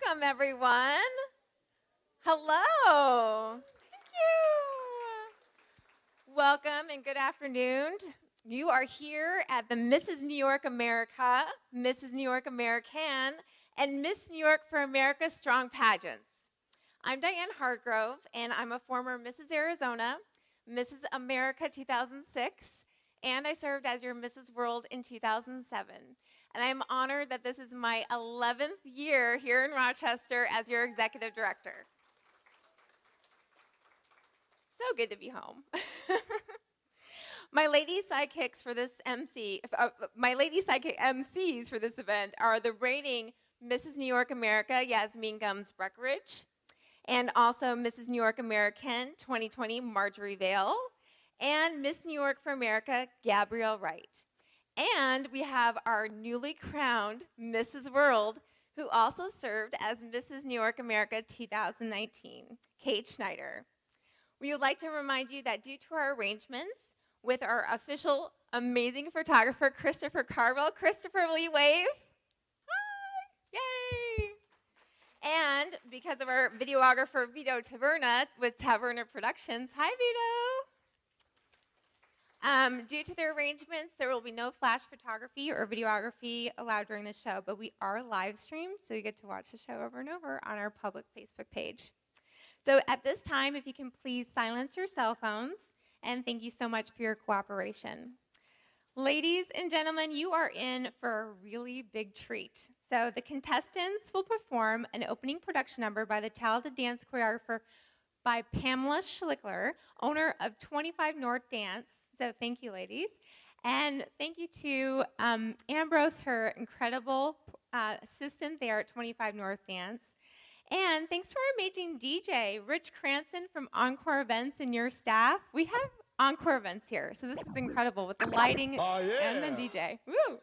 Welcome, everyone. Hello. Thank you. Welcome and good afternoon. You are here at the Mrs. New York America, Mrs. New York American, and Miss New York for America Strong pageants. I'm Diane Hargrove, and I'm a former Mrs. Arizona, Mrs. America 2006, and I served as your Mrs. World in 2007. And I'm honored that this is my 11th year here in Rochester as your executive director. So good to be home. My lady sidekicks for this MCs for this event are the reigning Mrs. New York America, Yasmin Gums Breckenridge, and also Mrs. New York American 2020, Marjorie Vale, and Miss New York for America, Gabrielle Wright. And we have our newly crowned Mrs. World, who also served as Mrs. New York America 2019, Kate Schneider. We would like to remind you that due to our arrangements with our official amazing photographer, Christopher Carwell. Christopher, will you wave? Hi! Yay! And because of our videographer, Vito Taverna, with Taverna Productions. Hi, Vito! Due to their arrangements, there will be no flash photography or videography allowed during the show, but we are live streamed, so you get to watch the show over and over on our public Facebook page. So at this time, if you can please silence your cell phones, and thank you so much for your cooperation. Ladies and gentlemen, you are in for a really big treat. So the contestants will perform an opening production number by the talented dance choreographer by Pamela Schlickler, owner of 25 North Dance. So thank you, ladies. And thank you to Ambrose, her incredible assistant there at 25 North Dance. And thanks to our amazing DJ, Rich Cranston from Encore Events and your staff. We have Encore Events here, so this is incredible with the lighting and the DJ. Woo!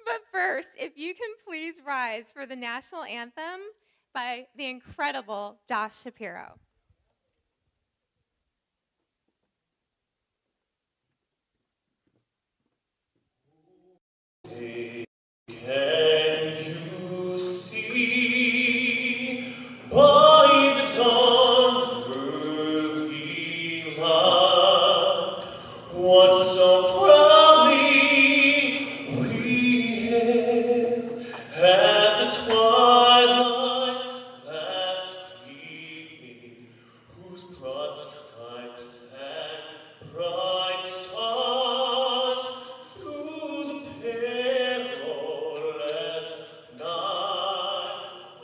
But first, if you can please rise for the national anthem by the incredible Josh Shapiro. Can you see by the dawn's early light what so proudly we hailed at the twilight's last gleaming, whose broad stripes and bright stars through the perilous night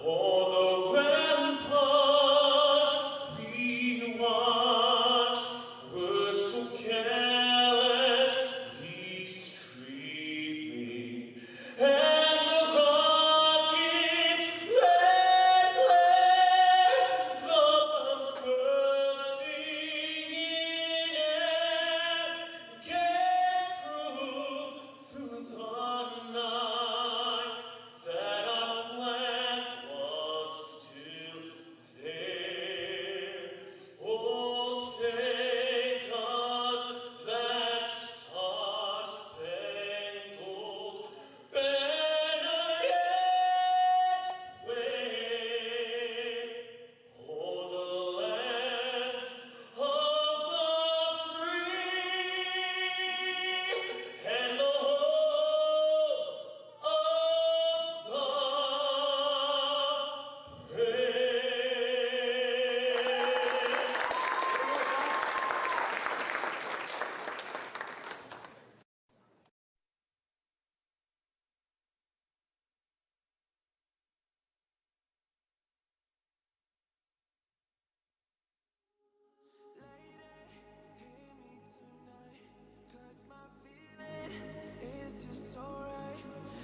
o'er the ramparts we watched were so gallantly streaming, and the rocket's red glare, the bombs bursting in air, gave proof through the night that our flag was still there. Oh, say does that star-spangled banner yet wave o'er the land of the free and the home of the brave.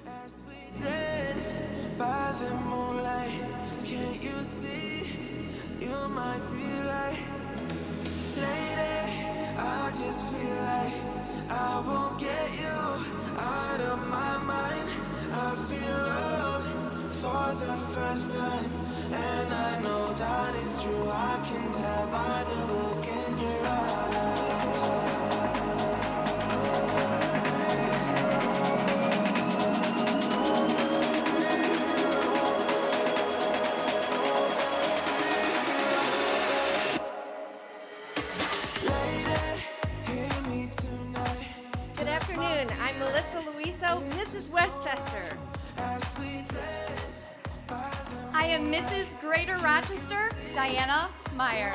As we dance by the moonlight, can't you see you're my delight? Lady, I just feel like I won't get you out of my mind. I feel love for the first time, and I know that it's true. I can tell by the look in your eyes. am Mrs. Greater Rochester, Diana Meyer.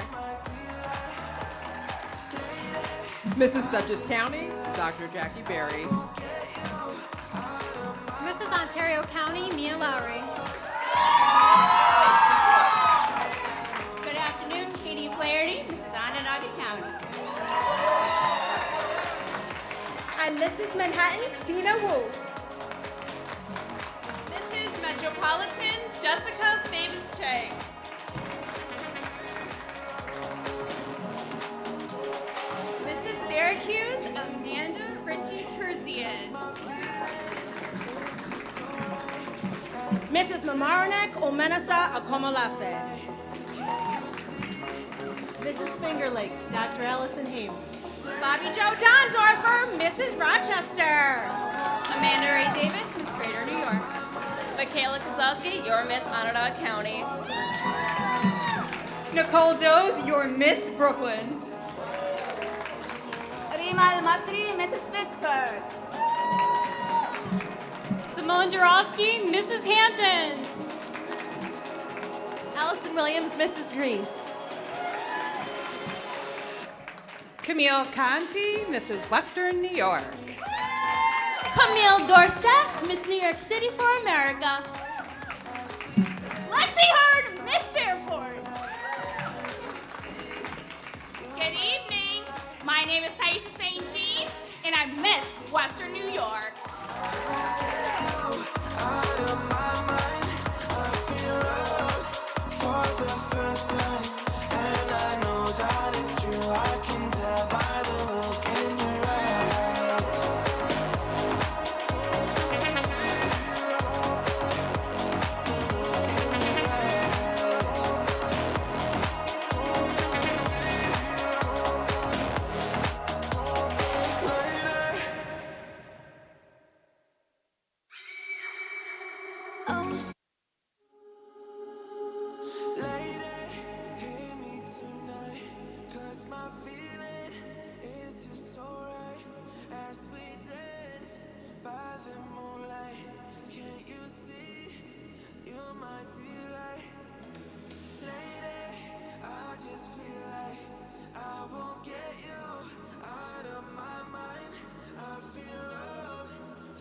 Mrs. Dutchess County, Dr. Jackie Berry. Mrs. Ontario County, Mia Lowry. Good afternoon, Katie Flaherty, Mrs. Onondaga County. I'm Mrs. Manhattan, Tina Wu. Mrs. Metropolitan, Jessica Favis Che. Mrs. Syracuse, Amanda Ritchie Terzian. Mrs. Mamaroneck, Omenasa Akomolase. Mrs. Finger Lakes, Dr. Allison Hames. Bobby Joe Dondorfer, Mrs. Rochester. Amanda Ray Davis, Miss Greater New York. Michaela Kozlowski, your Miss Onondaga County. Nicole Does, your Miss Brooklyn. Rima Al-Masri, Mrs. Pittsburgh. Simone Durowski, Mrs. Hampton. Allison Williams, Mrs. Grease. Camille Conti, Mrs. Western New York. Camille Dorset, Miss New York City for America. Lexi Hurd, Miss Fairport. Good evening. My name is Taisha St. Jean, and I'm Miss Western New York. Out of my mind, I feel love for the first time, and I know that it's true. I can tell by the look in your eyes. Lady, hear me tonight, 'cause my feeling is just so right. As we dance by the moonlight, can't you see you're my delight? Lady, I just feel like I won't get you out of my mind. I feel love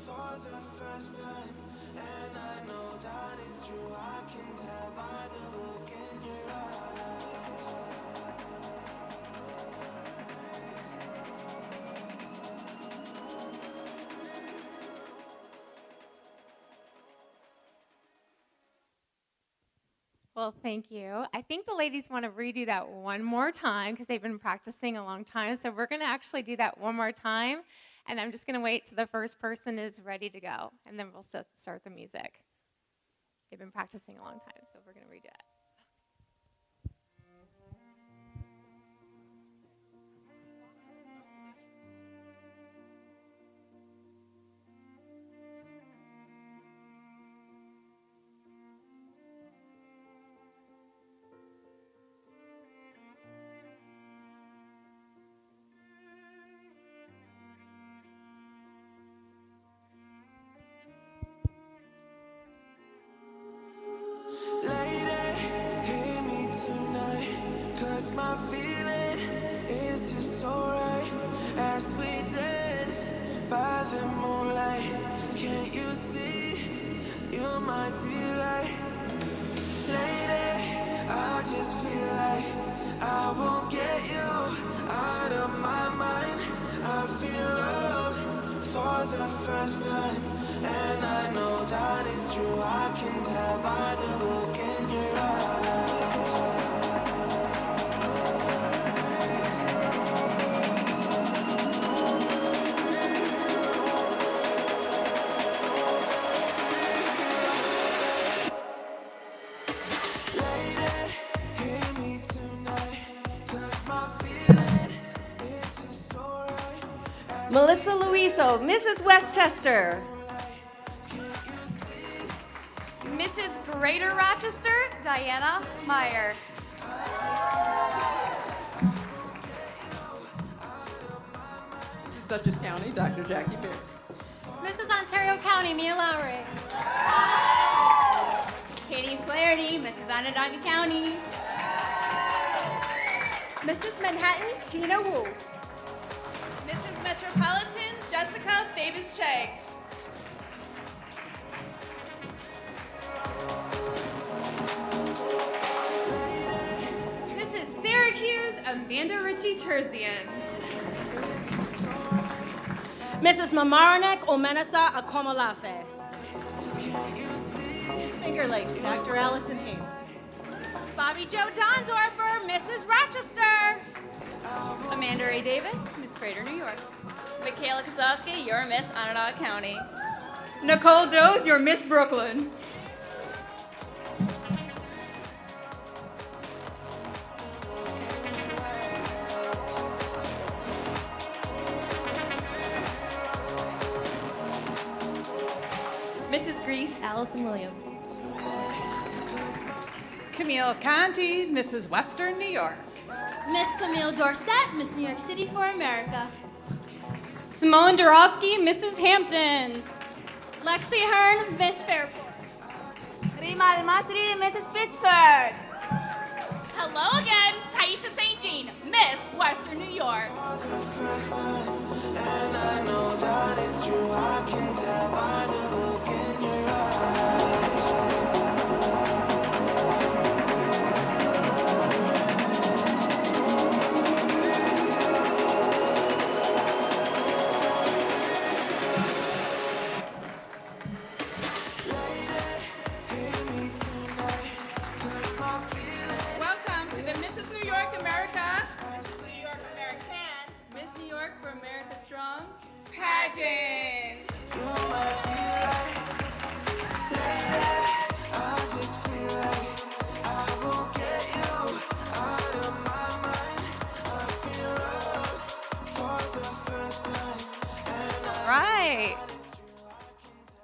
for the first time, and I know that it's true. I can tell by the look in your eyes. Well, thank you. I think the ladies want to redo that one more time because they've been practicing a long time. So we're going to actually do that one more time. And I'm just going to wait till the first person is ready to go. And then we'll start the music. They've been practicing a long time, so we're going to redo that. Lady, hear me tonight, 'cause my feeling is just so right. As we dance by the moonlight, can't you see you're my delight? Lady, I just feel like I won't get you out of my mind. I feel love for the first time, and I know that it's true. I can tell by the look in your eyes. Lady, hear me tonight, 'cause my feeling is just so right. Melissa Luiso, Mrs. Westchester. Mrs. Greater Rochester, Diana Meyer. Mrs. Dutchess County, Dr. Jackie Berry. Mrs. Ontario County, Mia Lowry. Katie Flaherty, Miss Onondaga County. Mrs. Manhattan, Tina Wu. Mrs. Metropolitan, Jessica Davis Chang. Mrs. Syracuse, Amanda Ritchie Terzian. Mrs. Mamaroneck, Omenasa Akomolafe. Mrs. Finger Lakes, Dr. Allison Hayes. Bobby Joe Donsdorfer, Mrs. Rochester. Amanda Ray Davis, Miss Greater New York. Michaela Kozlowski, your Miss Onondaga County. Nicole Does, your Miss Brooklyn. Mrs. Grease, Allison Williams. Camille Conti, Mrs. Western New York. Miss Camille Dorset, Miss New York City for America. Simone Dorosky, Mrs. Hampton. Lexi Hearn, Miss Fairport. Rima Almasri, Mrs. Pittsburgh. Hello again, Taisha St. Jean, Miss Western New York. And I know that it's true. I can tell by the look in your eyes. Welcome to the Mrs. New York America, New York American, Miss New York for America Strong. pageant. All right.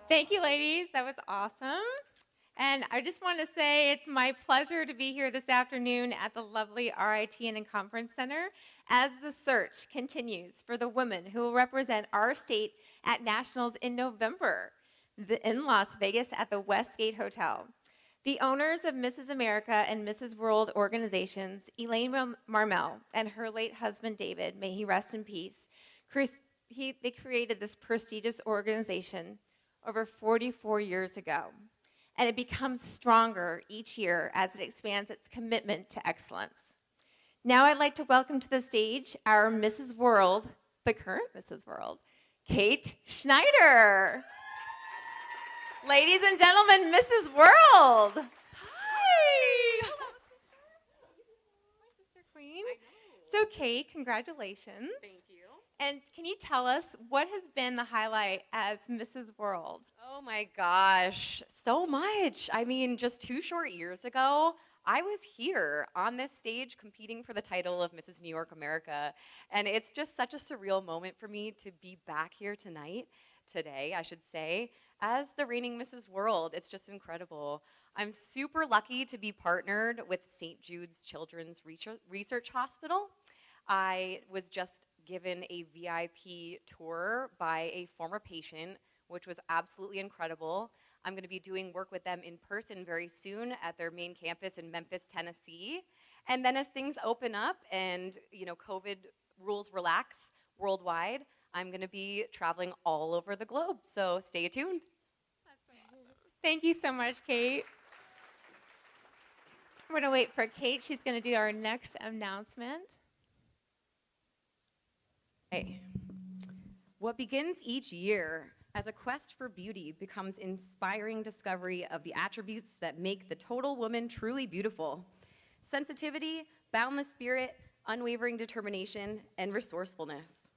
Thank you, ladies. That was awesome. And I just want to say it's my pleasure to be here this afternoon at the lovely RITN and Conference Center as the search continues for the women who will represent our state at Nationals in November in Las Vegas at the Westgate Hotel. The owners of Mrs. America and Mrs. World organizations, Elaine Marmel and her late husband David, may he rest in peace, they created this prestigious organization over 44 years ago. And it becomes stronger each year as it expands its commitment to excellence. Now I'd like to welcome to the stage our Mrs. World, the current Mrs. World, Kate Schneider. Ladies and gentlemen, Mrs. World. Hi. My sister Queen. So Kate, congratulations. Thank you. And can you tell us what has been the highlight as Mrs. World? Oh my gosh, so much. I mean, just 2 short years ago, I was here on this stage competing for the title of Mrs. New York America. And it's just such a surreal moment for me to be back here today, I should say, as the reigning Mrs. World. It's just incredible. I'm super lucky to be partnered with St. Jude's Children's Research Hospital. I was just given a VIP tour by a former patient, which was absolutely incredible. I'm going to be doing work with them in person very soon at their main campus in Memphis, Tennessee. And then as things open up and COVID rules relax worldwide, I'm going to be traveling all over the globe. So stay tuned. Thank you so much, Kate. We're going to wait for Kate. She's going to do our next announcement. Hey. What begins each year as a quest for beauty becomes inspiring discovery of the attributes that make the total woman truly beautiful. Sensitivity, boundless spirit, unwavering determination, and resourcefulness.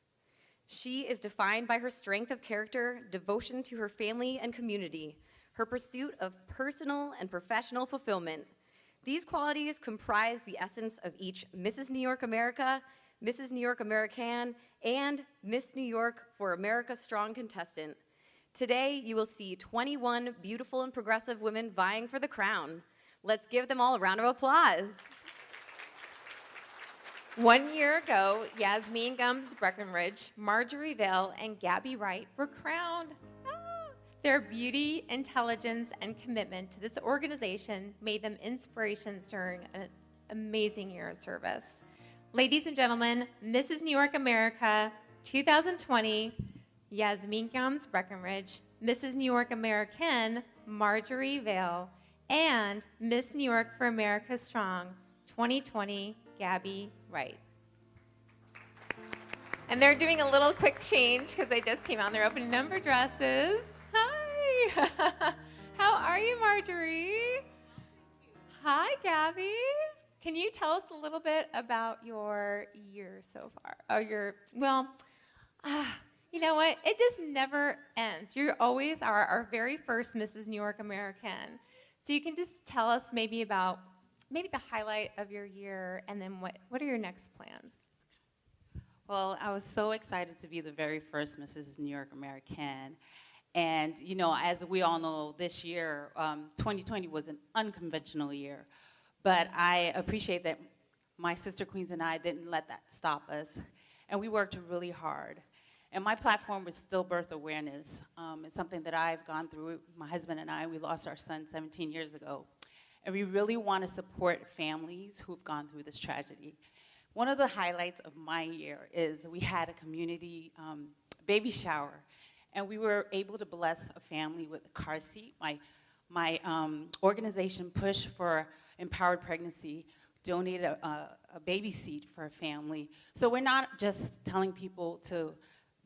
She is defined by her strength of character, devotion to her family and community, her pursuit of personal and professional fulfillment. These qualities comprise the essence of each Mrs. New York America, Mrs. New York American, and Miss New York for America Strong contestant. Today, you will see 21 beautiful and progressive women vying for the crown. Let's give them all a round of applause. 1 year ago, Yasmin Gums Breckenridge, Marjorie Vale, and Gabby Wright were crowned. Their beauty, intelligence, and commitment to this organization made them inspirations during an amazing year of service. Ladies and gentlemen, Mrs. New York America 2020, Yasmin Gums Breckenridge, Mrs. New York American, Marjorie Vale, and Miss New York for America Strong 2020, Gabby Wright. And they're doing a little quick change because they just came out in their open number dresses. Hi. How are you, Marjorie? Hi, Gabby. Can you tell us a little bit about your year so far? Oh, you know what? It just never ends. You always are our very first Mrs. New York American. So you can just tell us maybe about the highlight of your year, and then what are your next plans? Well, I was so excited to be the very first Mrs. New York American. And, you know, as we all know, this year, 2020 was an unconventional year. But I appreciate that my sister queens and I didn't let that stop us. And we worked really hard. And my platform was stillbirth awareness. It's something that I've gone through. My husband and I, we lost our son 17 years ago. And we really want to support families who've gone through this tragedy. One of the highlights of my year is we had a community baby shower. And we were able to bless a family with a car seat. My organization, Push for Empowered Pregnancy, donated a baby seat for a family. So we're not just telling people to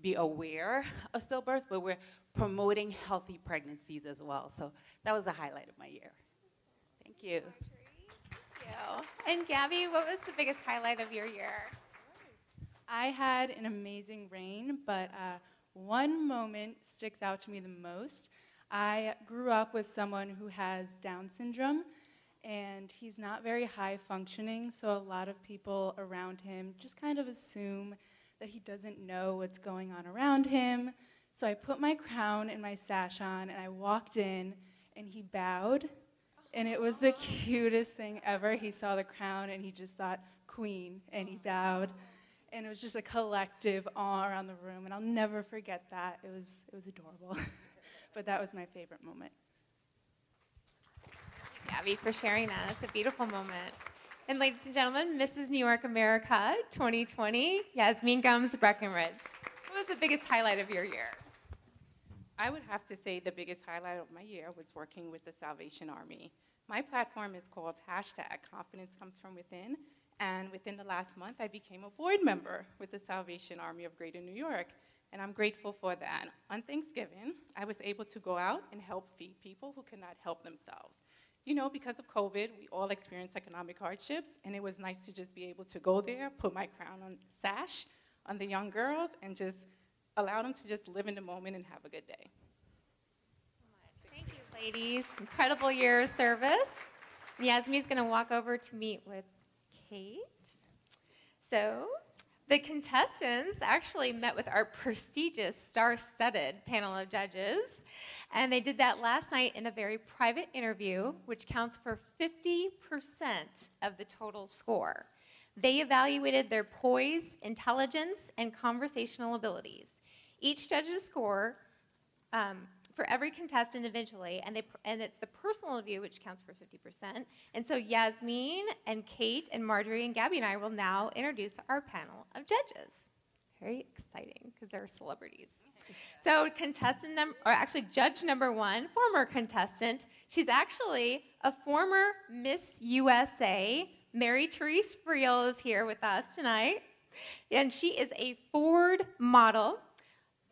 be aware of stillbirth, but we're promoting healthy pregnancies as well. So that was the highlight of my year. Thank you. Thank you. And Gabby, what was the biggest highlight of your year? I had an amazing reign, but one moment sticks out to me the most. I grew up with someone who has Down syndrome, and he's not very high functioning, so a lot of people around him just kind of assume that he doesn't know what's going on around him. So I put my crown and my sash on, and I walked in, and he bowed, and it was the cutest thing ever. He saw the crown, and he just thought, queen, and he bowed. And it was just a collective awe around the room, and I'll never forget that. It was adorable. But that was my favorite moment. Gabby, for sharing that. That's a beautiful moment. And ladies and gentlemen, Mrs. New York America 2020, Yasmin Gums Breckenridge. What was the biggest highlight of your year? I would have to say the biggest highlight of my year was working with the Salvation Army. My platform is called #Confidence Comes From Within, and within the last month, I became a board member with the Salvation Army of Greater New York, and I'm grateful for that. On Thanksgiving, I was able to go out and help feed people who could not help themselves. You know, because of COVID, we all experienced economic hardships, and it was nice to just be able to go there, put my crown on sash on the young girls, and just allow them to just live in the moment and have a good day. Thank you, ladies. Incredible year of service. Yasmin's going to walk over to meet with Kate. So the contestants actually met with our prestigious, star-studded panel of judges, and they did that last night in a very private interview, which counts for 50% of the total score. They evaluated their poise, intelligence, and conversational abilities. Each judge's score for every contestant individually, and it's the personal review, which counts for 50%. And so Yasmin and Kate and Marjorie and Gabby and I will now introduce our panel of judges. Very exciting, because they're celebrities. So judge number one, former contestant. She's actually a former Miss USA. Mary Therese Friel is here with us tonight. And she is a Ford model,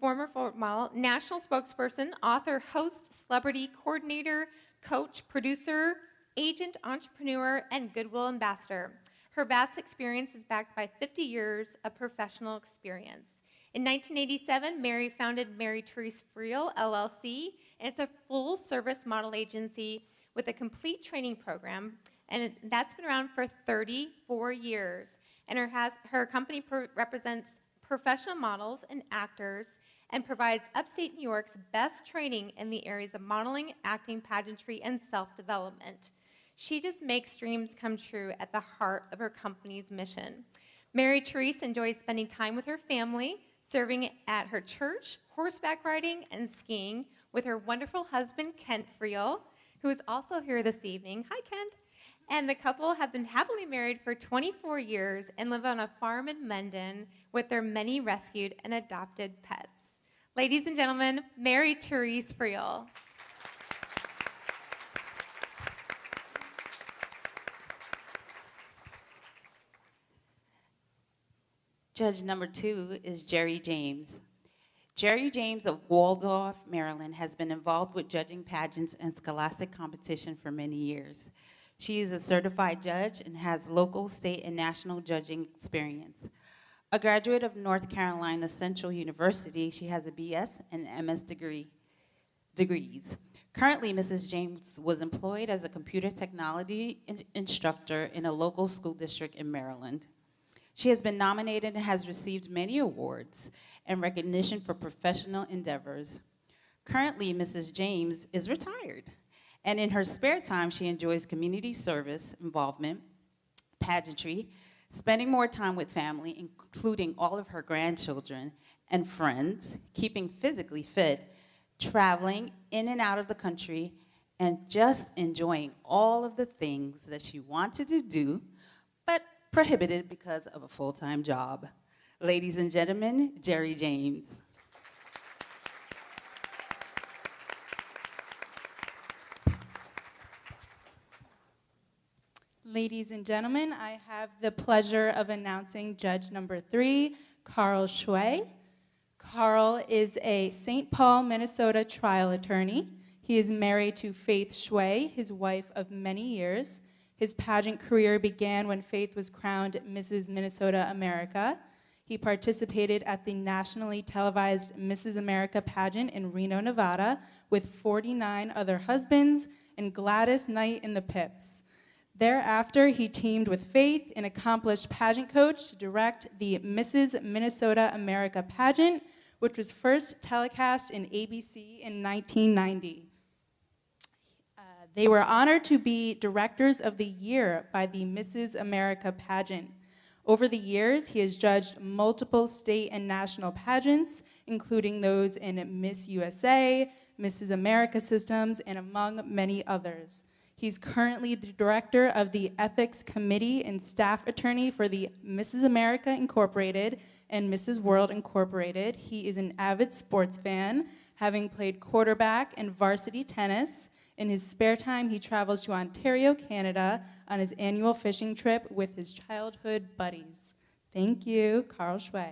former Ford model, national spokesperson, author, host, celebrity coordinator, coach, producer, agent, entrepreneur, and Goodwill ambassador. Her vast experience is backed by 50 years of professional experience. In 1987, Mary founded Mary Therese Friel, LLC, and it's a full-service model agency with a complete training program, and that's been around for 34 years. And her company represents professional models and actors and provides upstate New York's best training in the areas of modeling, acting, pageantry, and self-development. She just makes dreams come true at the heart of her company's mission. Mary Therese enjoys spending time with her family, serving at her church, horseback riding, and skiing, with her wonderful husband, Kent Friel, who is also here this evening. Hi, Kent. And the couple have been happily married for 24 years and live on a farm in Mendon with their many rescued and adopted pets. Ladies and gentlemen, Mary Therese Friel. Judge number 2 is Jerry James. Jerry James of Waldorf, Maryland, has been involved with judging pageants and scholastic competition for many years. She is a certified judge and has local, state, and national judging experience. A graduate of North Carolina Central University, she has a BS and MS degrees. Currently, Mrs. James was employed as a computer technology instructor in a local school district in Maryland. She has been nominated and has received many awards and recognition for professional endeavors. Currently, Mrs. James is retired, and in her spare time, she enjoys community service, involvement, pageantry, spending more time with family, including all of her grandchildren and friends, keeping physically fit, traveling in and out of the country, and just enjoying all of the things that she wanted to do, but prohibited because of a full-time job. Ladies and gentlemen, Jerry James. Ladies and gentlemen, I have the pleasure of announcing judge number 3, Carl Shui. Carl is a St. Paul, Minnesota trial attorney. He is married to Faith Shui, his wife of many years. His pageant career began when Faith was crowned Mrs. Minnesota America. He participated at the nationally televised Mrs. America pageant in Reno, Nevada, with 49 other husbands and Gladys Knight in the Pips. Thereafter, he teamed with Faith, an accomplished pageant coach, to direct the Mrs. Minnesota America pageant, which was first telecast in ABC in 1990. They were honored to be Directors of the Year by the Mrs. America pageant. Over the years, he has judged multiple state and national pageants, including those in Miss USA, Mrs. America Systems, and among many others. He's currently the director of the Ethics Committee and staff attorney for the Mrs. America Incorporated and Mrs. World Incorporated. He is an avid sports fan, having played quarterback and varsity tennis. In his spare time, he travels to Ontario, Canada, on his annual fishing trip with his childhood buddies. Thank you, Carl Shui.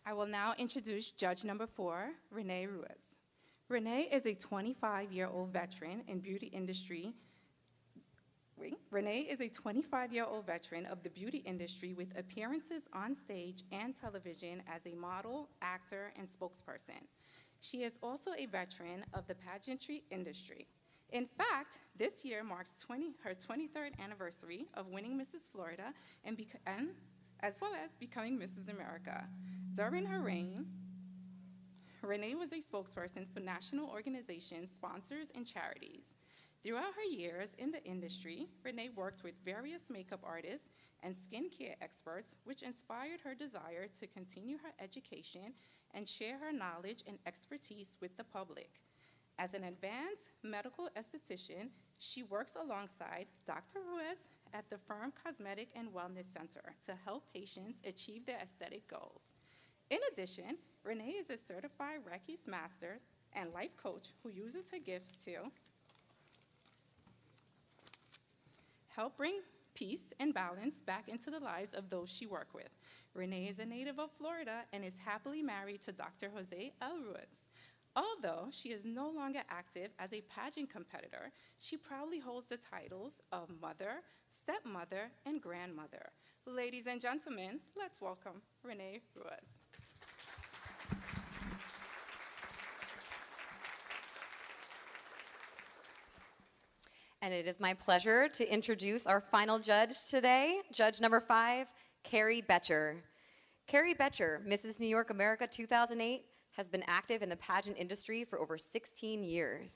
I will now introduce judge number 4, Renee Ruiz. Renee is a 25-year-old veteran in beauty industry. Renee is a 25-year-old veteran of the beauty industry with appearances on stage and television as a model, actor, and spokesperson. She is also a veteran of the pageantry industry. In fact, this year marks her 23rd anniversary of winning Mrs. Florida and as well as becoming Mrs. America. During her reign, Renee was a spokesperson for national organizations, sponsors, and charities. Throughout her years in the industry, Renee worked with various makeup artists and skincare experts, which inspired her desire to continue her education and share her knowledge and expertise with the public. As an advanced medical esthetician, she works alongside Dr. Ruiz at the Firm Cosmetic and Wellness Center to help patients achieve their aesthetic goals. In addition, Renee is a certified Reiki master and life coach who uses her gifts to help bring peace and balance back into the lives of those she works with. Renee is a native of Florida and is happily married to Dr. Jose L. Ruiz. Although she is no longer active as a pageant competitor, she proudly holds the titles of mother, stepmother, and grandmother. Ladies and gentlemen, let's welcome Renee Ruiz. And it is my pleasure to introduce our final judge today, judge number 5, Carrie Betcher. Carrie Betcher, Mrs. New York America 2008, has been active in the pageant industry for over 16 years.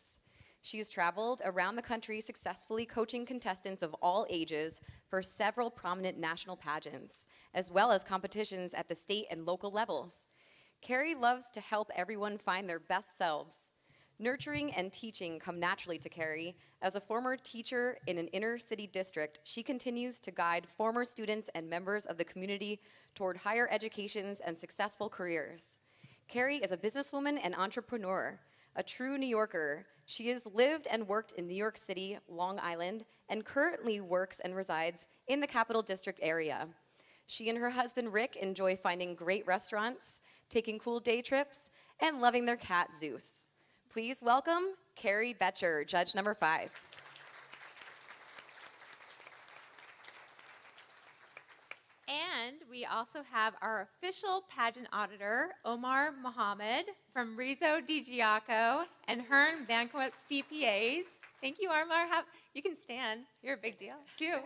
She has traveled around the country successfully coaching contestants of all ages for several prominent national pageants as well as competitions at the state and local levels. Carrie loves to help everyone find their best selves. Nurturing and teaching come naturally to Carrie. As a former teacher in an inner city district, she continues to guide former students and members of the community toward higher educations and successful careers. Carrie is a businesswoman and entrepreneur, a true New Yorker. She has lived and worked in New York City, Long Island, and currently works and resides in the Capital District area. She and her husband, Rick, enjoy finding great restaurants, taking cool day trips, and loving their cat, Zeus. Please welcome Carrie Betcher, judge number 5. And we also have our official pageant auditor, Omar Mohammed from Rizzo DiGiaco and Hearn Banquet CPAs. Thank you, Omar. You can stand. You're a big deal, too.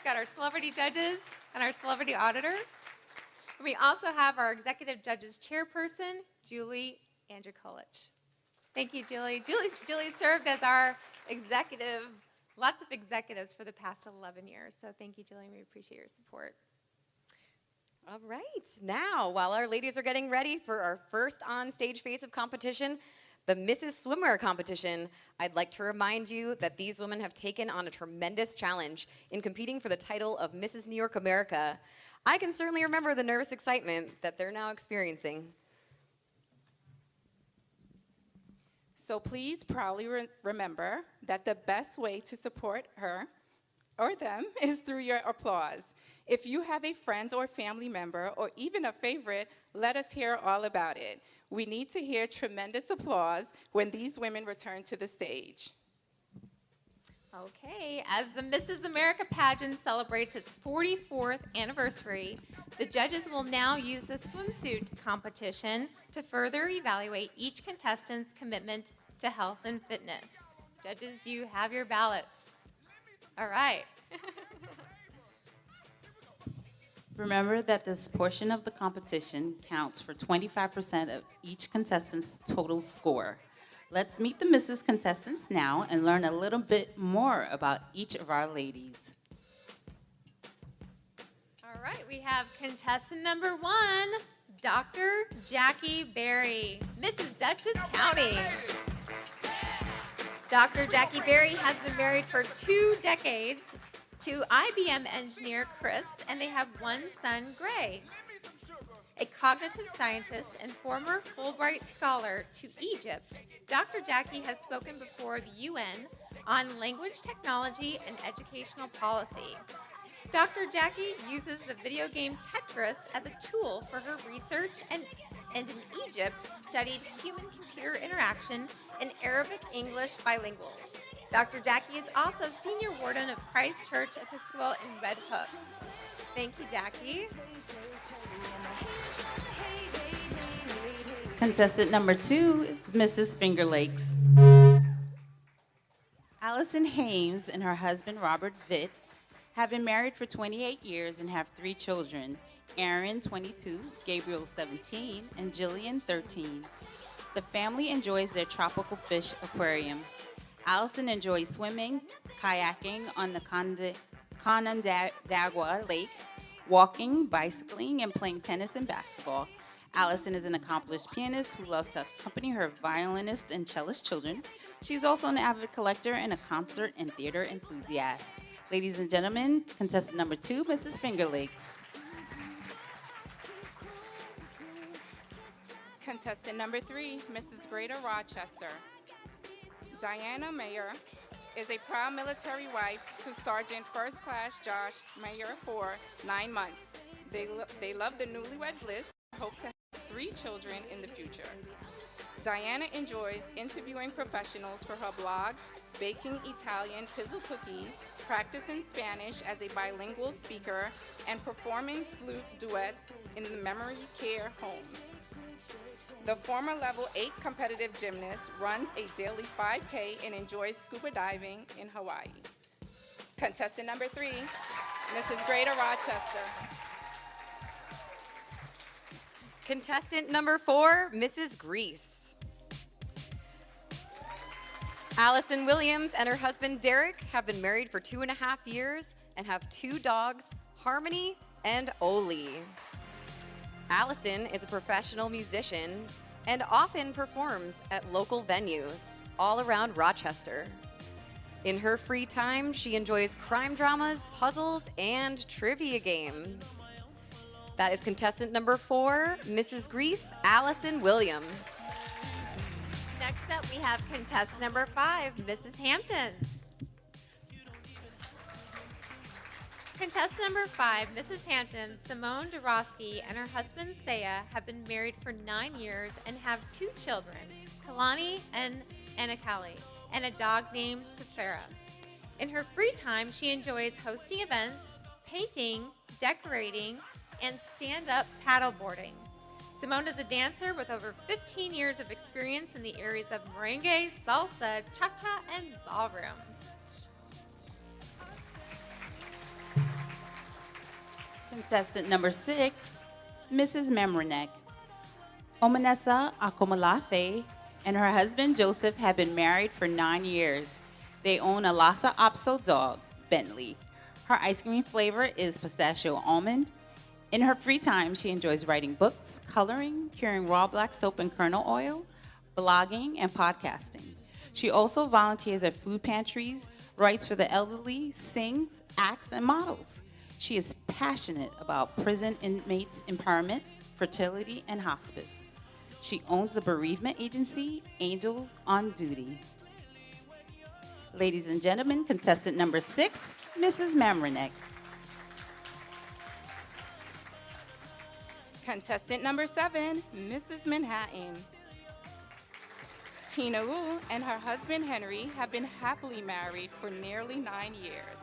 Got our celebrity judges and our celebrity auditor. And we also have our executive judges chairperson, Julie Andrikolich. Thank you, Julie. Julie served as our executive, lots of executives for the past 11 years. So thank you, Julie. We appreciate your support. All right, now, while our ladies are getting ready for our first on-stage phase of competition, the Mrs. Swimwear competition, I'd like to remind you that these women have taken on a tremendous challenge in competing for the title of Mrs. New York America. I can certainly remember the nervous excitement that they're now experiencing. So please proudly remember that the best way to support her or them is through your applause. If you have a friend or family member or even a favorite, let us hear all about it. We need to hear tremendous applause when these women return to the stage. Okay, as the Mrs. America pageant celebrates its 44th anniversary, the judges will now use the swimsuit competition to further evaluate each contestant's commitment to health and fitness. Judges, do you have your ballots? All right. Remember that this portion of the competition counts for 25% of each contestant's total score. Let's meet the Mrs. contestants now and learn a little bit more about each of our ladies. All right, we have contestant number 1, Dr. Jackie Berry, Mrs. Dutchess County. Dr. Jackie Berry has been married for 2 decades to IBM engineer Chris, and they have one son, Gray. A cognitive scientist and former Fulbright scholar to Egypt, Dr. Jackie has spoken before the UN on language technology and educational policy. Dr. Jackie uses the video game Tetris as a tool for her research and in Egypt studied human-computer interaction and Arabic-English bilinguals. Dr. Jackie is also senior warden of Christ Church Episcopal in Red Hook. Thank you, Jackie. Contestant number 2 is Mrs. Finger Lakes. Allison Hames and her husband, Robert Vitt, have been married for 28 years and have 3 children, Aaron, 22, Gabriel, 17, and Jillian, 13. The family enjoys their tropical fish aquarium. Allison enjoys swimming, kayaking on the Canandaigua Lake, walking, bicycling, and playing tennis and basketball. Allison is an accomplished pianist who loves to accompany her violinist and cellist children. She's also an avid collector and a concert and theater enthusiast. Ladies and gentlemen, contestant number 2, Mrs. Finger Lakes. Contestant number 3, Mrs. Greater Rochester. Diana Mayer is a proud military wife to Sergeant First Class Josh Mayer for 9 months. They love the newlywed bliss and hope to have 3 children in the future. Diana enjoys interviewing professionals for her blog, baking Italian pizzle cookies, practicing Spanish as a bilingual speaker, and performing flute duets in the memory care home. The former level 8 competitive gymnast runs a daily 5K and enjoys scuba diving in Hawaii. Contestant number 3, Mrs. Greater Rochester. Contestant number 4, Mrs. Grease. Allison Williams and her husband Derek have been married for 2.5 years and have 2 dogs, Harmony and Oli. Allison is a professional musician and often performs at local venues all around Rochester. In her free time, she enjoys crime dramas, puzzles, and trivia games. That is contestant number 4, Mrs. Grease, Allison Williams. Next up, we have contestant number 5, Mrs. Hamptons. Contestant number 5, Mrs. Hampton, Simone DeRosky, and her husband Saya have been married for 9 years and have 2 children, Kalani and Anakali, and a dog named Safara. In her free time, she enjoys hosting events, painting, decorating, and stand-up paddleboarding. Simone is a dancer with over 15 years of experience in the areas of merengue, salsa, cha-cha, and ballroom. Contestant number 6, Mrs. Memrenek. Omanessa Akomalafe and her husband Joseph have been married for 9 years. They own a Lhasa Apso dog, Bentley. Her ice cream flavor is pistachio almond. In her free time, she enjoys writing books, coloring, curing raw black soap and kernel oil, blogging, and podcasting. She also volunteers at food pantries, writes for the elderly, sings, acts, and models. She is passionate about prison inmates' empowerment, fertility, and hospice. She owns the bereavement agency, Angels on Duty. Ladies and gentlemen, contestant number 6, Mrs. Memrenek. Contestant number 7, Mrs. Manhattan. Tina Wu and her husband Henry have been happily married for nearly 9 years.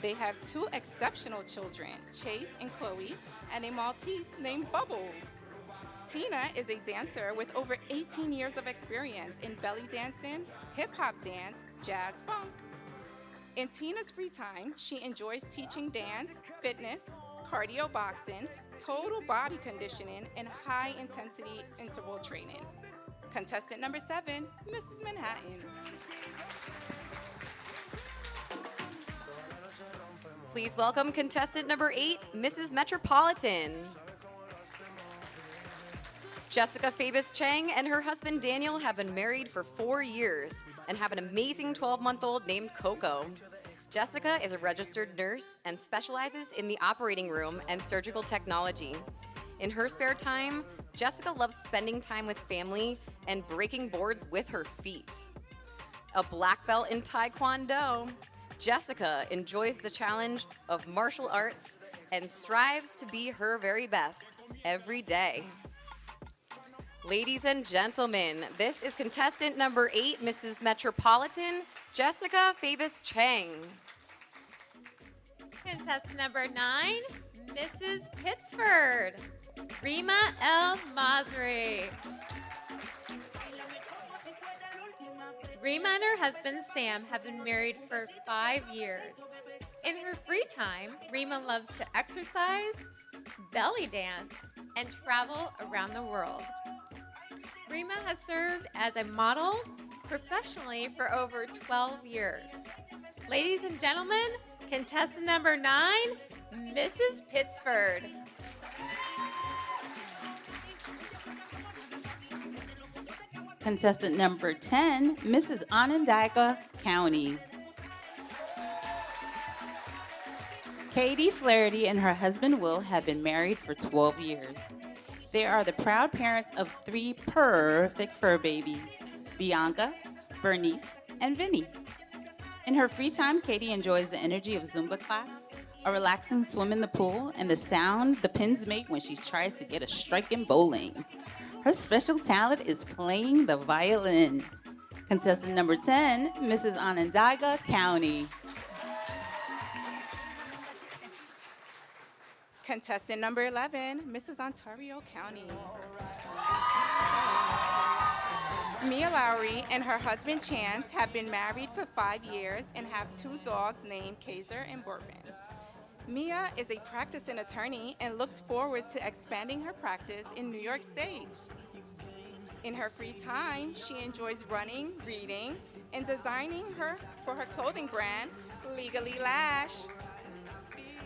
They have 2 exceptional children, Chase and Chloe, and a Maltese named Bubbles. Tina is a dancer with over 18 years of experience in belly dancing, hip-hop dance, jazz funk. In Tina's free time, she enjoys teaching dance, fitness, cardio boxing, total body conditioning, and high-intensity interval training. Contestant number 7, Mrs. Manhattan. Please welcome contestant number 8, Mrs. Metropolitan. Jessica Fabus Chang and her husband Daniel have been married for 4 years and have an amazing 12-month-old named Coco. Jessica is a registered nurse and specializes in the operating room and surgical technology. In her spare time, Jessica loves spending time with family and breaking boards with her feet. A black belt in Taekwondo, Jessica enjoys the challenge of martial arts and strives to be her very best every day. Ladies and gentlemen, this is contestant number 8, Mrs. Metropolitan, Jessica Fabus Chang. Contestant number 9, Mrs. Pittsford, Rima El Masri. Rima and her husband Sam have been married for 5 years. In her free time, Rima loves to exercise, belly dance, and travel around the world. Rima has served as a model professionally for over 12 years. Ladies and gentlemen, contestant number 9, Mrs. Pittsford. Contestant number 10, Mrs. Onondaga County. Katie Flaherty and her husband Will have been married for 12 years. They are the proud parents of 3 perfect fur babies, Bianca, Bernice, and Vinny. In her free time, Katie enjoys the energy of Zumba class, a relaxing swim in the pool, and the sound the pins make when she tries to get a strike in bowling. Her special talent is playing the violin. Contestant number 10, Mrs. Onondaga County. Contestant number 11, Mrs. Ontario County. Mia Lowry and her husband Chance have been married for 5 years and have 2 dogs named Kaiser and Bourbon. Mia is a practicing attorney and looks forward to expanding her practice in New York State. In her free time, she enjoys running, reading, and designing for her clothing brand, Legally Lash.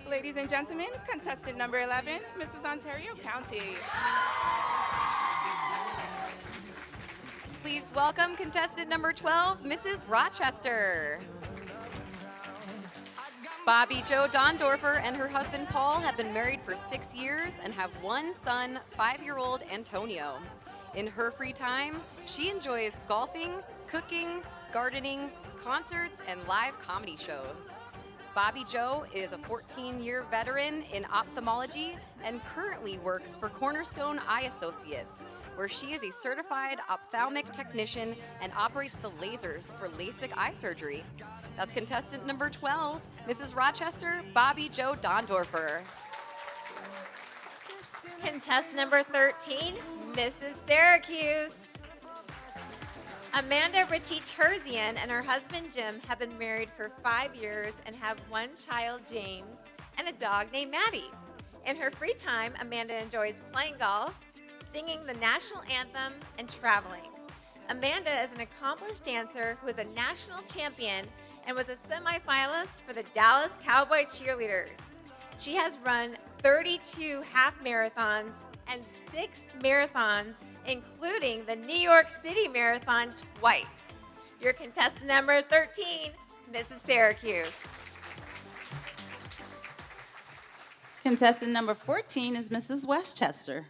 Ladies and gentlemen, contestant number 11, Mrs. Ontario County. Please welcome contestant number 12, Mrs. Rochester. Bobby Jo Dondorfer and her husband Paul have been married for 6 years and have one son, 5-year-old Antonio. In her free time, she enjoys golfing, cooking, gardening, concerts, and live comedy shows. Bobby Jo is a 14-year veteran in ophthalmology and currently works for Cornerstone Eye Associates, where she is a certified ophthalmic technician and operates the lasers for LASIK eye surgery. That's contestant number 12, Mrs. Rochester, Bobby Jo Dondorfer. Contestant number 13, Mrs. Syracuse. Amanda Ritchie Terzian and her husband Jim have been married for 5 years and have one child, James, and a dog named Maddie. In her free time, Amanda enjoys playing golf, singing the national anthem, and traveling. Amanda is an accomplished dancer who is a national champion and was a semifinalist for the Dallas Cowboy Cheerleaders. She has run 32 half marathons and 6 marathons, including the New York City Marathon twice. Your contestant number 13, Mrs. Syracuse. Contestant number 14 is Mrs. Westchester.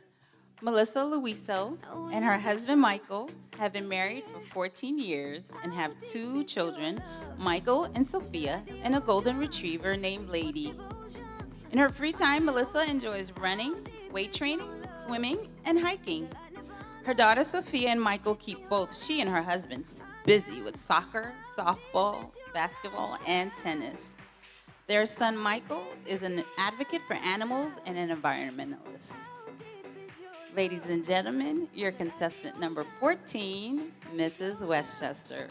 Melissa Luiso and her husband Michael have been married for 14 years and have 2 children, Michael and Sophia, and a golden retriever named Lady. In her free time, Melissa enjoys running, weight training, swimming, and hiking. Her daughter Sophia and Michael keep both she and her husband busy with soccer, softball, basketball, and tennis. Their son Michael is an advocate for animals and an environmentalist. Ladies and gentlemen, your contestant number 14, Mrs. Westchester.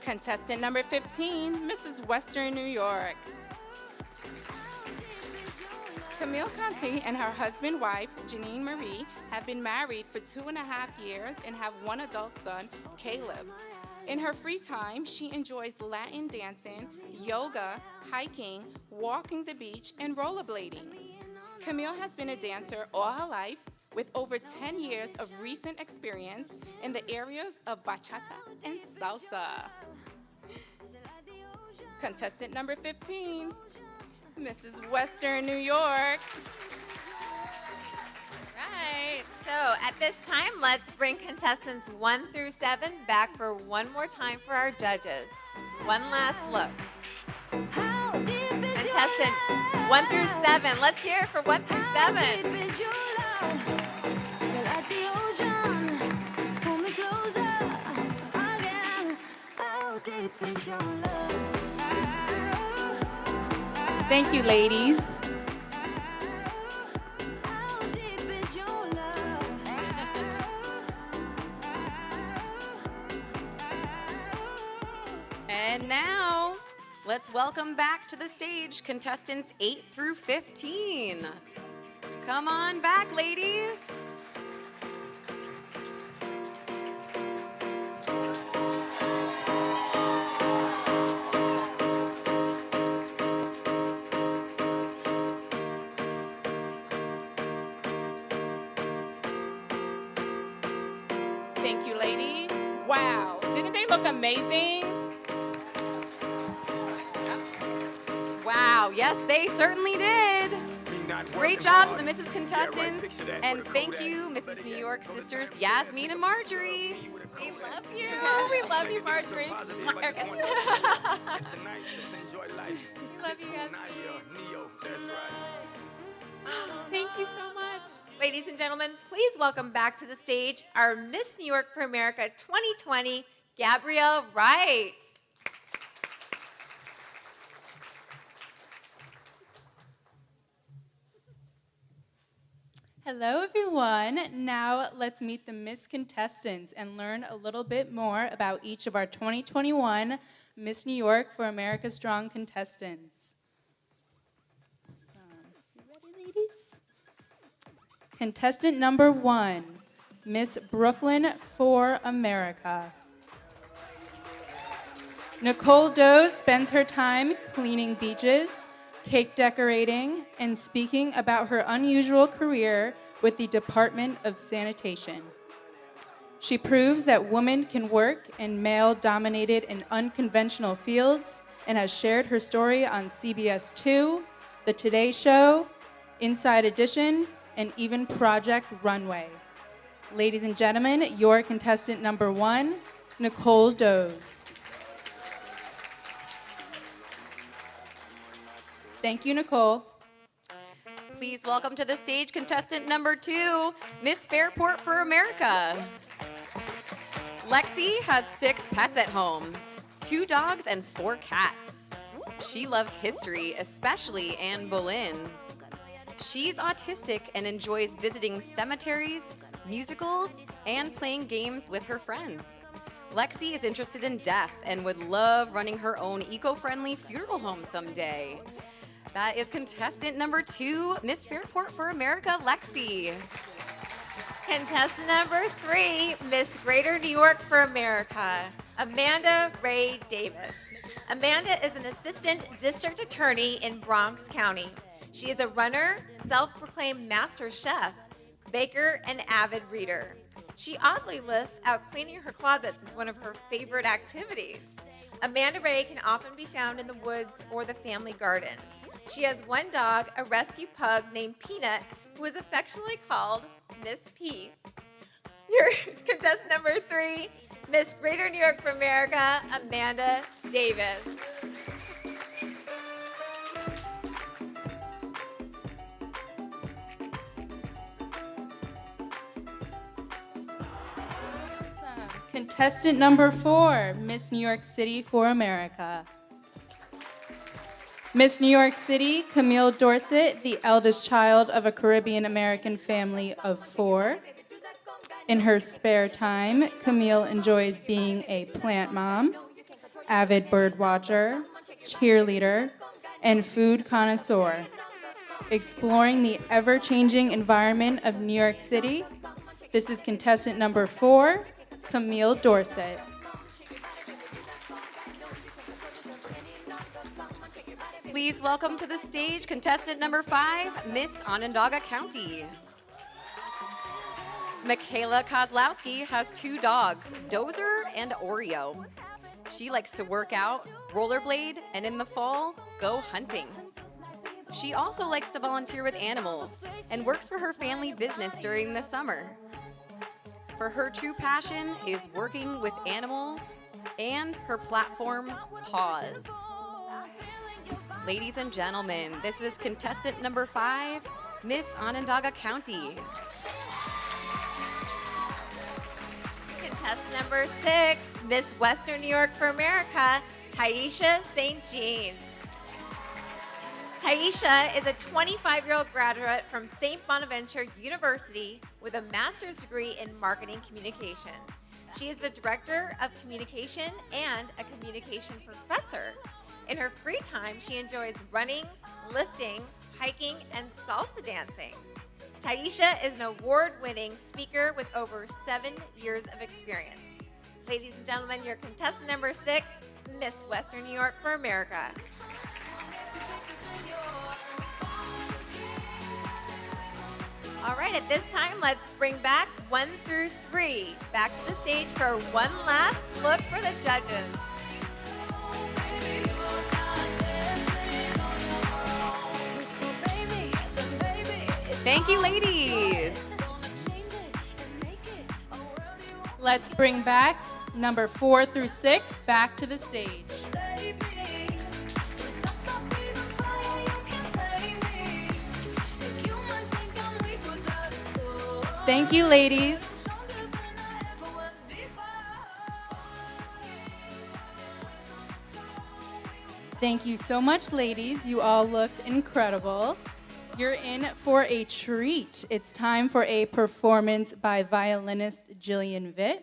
Contestant number 15, Mrs. Western New York. Camille Conti and her husband-wife, Janine Marie, have been married for 2.5 years and have one adult son, Caleb. In her free time, she enjoys Latin dancing, yoga, hiking, walking the beach, and rollerblading. Camille has been a dancer all her life with over 10 years of recent experience in the areas of bachata and salsa. Contestant number 15, Mrs. Western New York. Right, so at this time, let's bring contestants 1 through 7 back for one more time for our judges. One last look. Contestants 1 through 7, let's hear it for 1 through 7. Thank you, ladies. And now, let's welcome back to the stage contestants 8 through 15. Come on back, ladies. Thank you, ladies. Wow, didn't they look amazing? Wow, yes, they certainly did. Great job to the Mrs. Contestants. And thank you, Mrs. New York sisters Yasmin and Marjorie. We love you. We love you, Marjorie. We love you, Yasmin. Thank you so much. Ladies and gentlemen, please welcome back to the stage our Miss New York for America 2020, Gabrielle Wright. Hello, everyone. Now let's meet the Miss Contestants and learn a little bit more about each of our 2021 Miss New York for America Strong contestants. You ready, ladies? Contestant number 1, Miss Brooklyn for America. Nicole Doe spends her time cleaning beaches, cake decorating, and speaking about her unusual career with the Department of Sanitation. She proves that women can work in male-dominated and unconventional fields and has shared her story on CBS 2, The Today Show, Inside Edition, and even Project Runway. Ladies and gentlemen, your contestant number 1, Nicole Does. Thank you, Nicole. Please welcome to the stage contestant number 2, Miss Fairport for America. Lexi has 6 pets at home, 2 dogs and 4 cats. She loves history, especially Anne Boleyn. She's autistic and enjoys visiting cemeteries, musicals, and playing games with her friends. Lexi is interested in death and would love running her own eco-friendly funeral home someday. That is contestant number 2, Miss Fairport for America, Lexi. Contestant number 3, Miss Greater New York for America, Amanda Ray Davis. Amanda is an assistant district attorney in Bronx County. She is a runner, self-proclaimed master chef, baker, and avid reader. She oddly lists out cleaning her closets as one of her favorite activities. Amanda Ray can often be found in the woods or the family garden. She has 1 dog, a rescue pug named Peanut, who is affectionately called Miss P. Your contestant number 3, Miss Greater New York for America, Amanda Davis. Contestant number 4, Miss New York City for America. Miss New York City, Camille Dorset, the eldest child of a Caribbean American family of 4. In her spare time, Camille enjoys being a plant mom, avid bird watcher, cheerleader, and food connoisseur. Exploring the ever-changing environment of New York City, this is contestant number 4, Camille Dorset. Please welcome to the stage contestant number 5, Miss Onondaga County. Michaela Kozlowski has 2 dogs, Dozer and Oreo. She likes to work out, rollerblade, and in the fall, go hunting. She also likes to volunteer with animals and works for her family business during the summer. For her true passion is working with animals and her platform, Paws. Ladies and gentlemen, this is contestant number 5, Miss Onondaga County. Contestant number 6, Miss Western New York for America, Taisha St. Jean. Taisha is a 25-year-old graduate from St. Bonaventure University with a master's degree in marketing communication. She is the director of communication and a communication professor. In her free time, she enjoys running, lifting, hiking, and salsa dancing. Taisha is an award-winning speaker with over 7 years of experience. Ladies and gentlemen, your contestant number 6, Miss Western New York for America. All right, at this time, let's bring back 1 through 3 back to the stage for one last look for the judges. Thank you, ladies. Let's bring back number 4 through 6 back to the stage. Thank you, ladies. Thank you so much, ladies. You all looked incredible. You're in for a treat. It's time for a performance by violinist Jillian Vitt.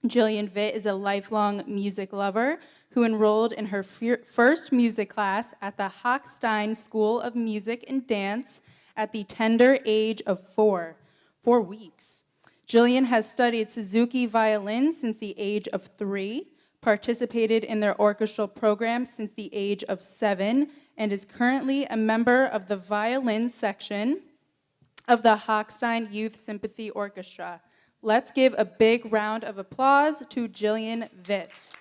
Jillian Vitt is a lifelong music lover who enrolled in her first music class at the Hochstein School of Music and Dance at the tender age of 4 weeks. Jillian has studied Suzuki violin since the age of 3, participated in their orchestral program since the age of 7, and is currently a member of the violin section of the Hochstein Youth Sympathy Orchestra. Let's give a big round of applause to Jillian Vitt.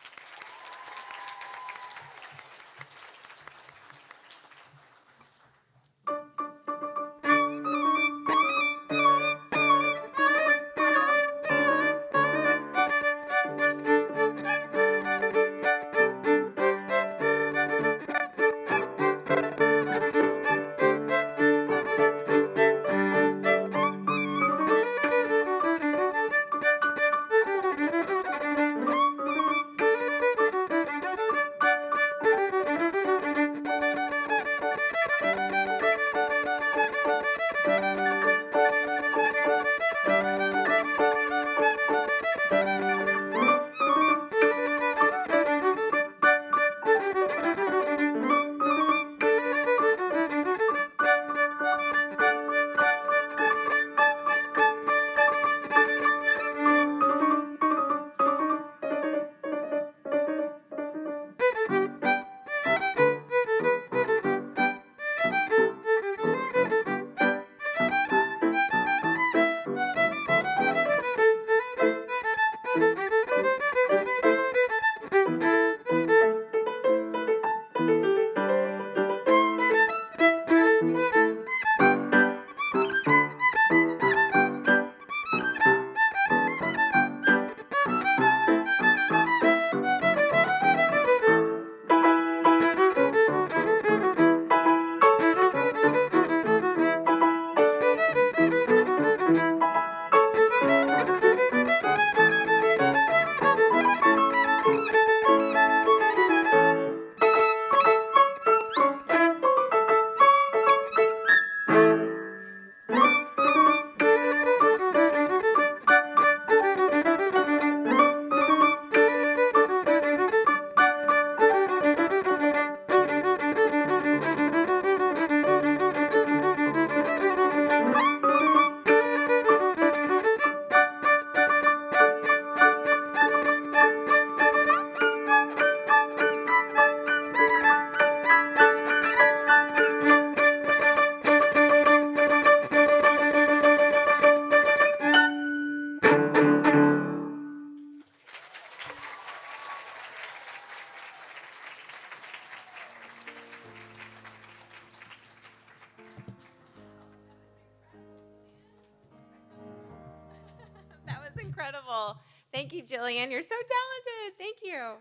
That was incredible. Thank you, Jillian. You're so talented. Thank you.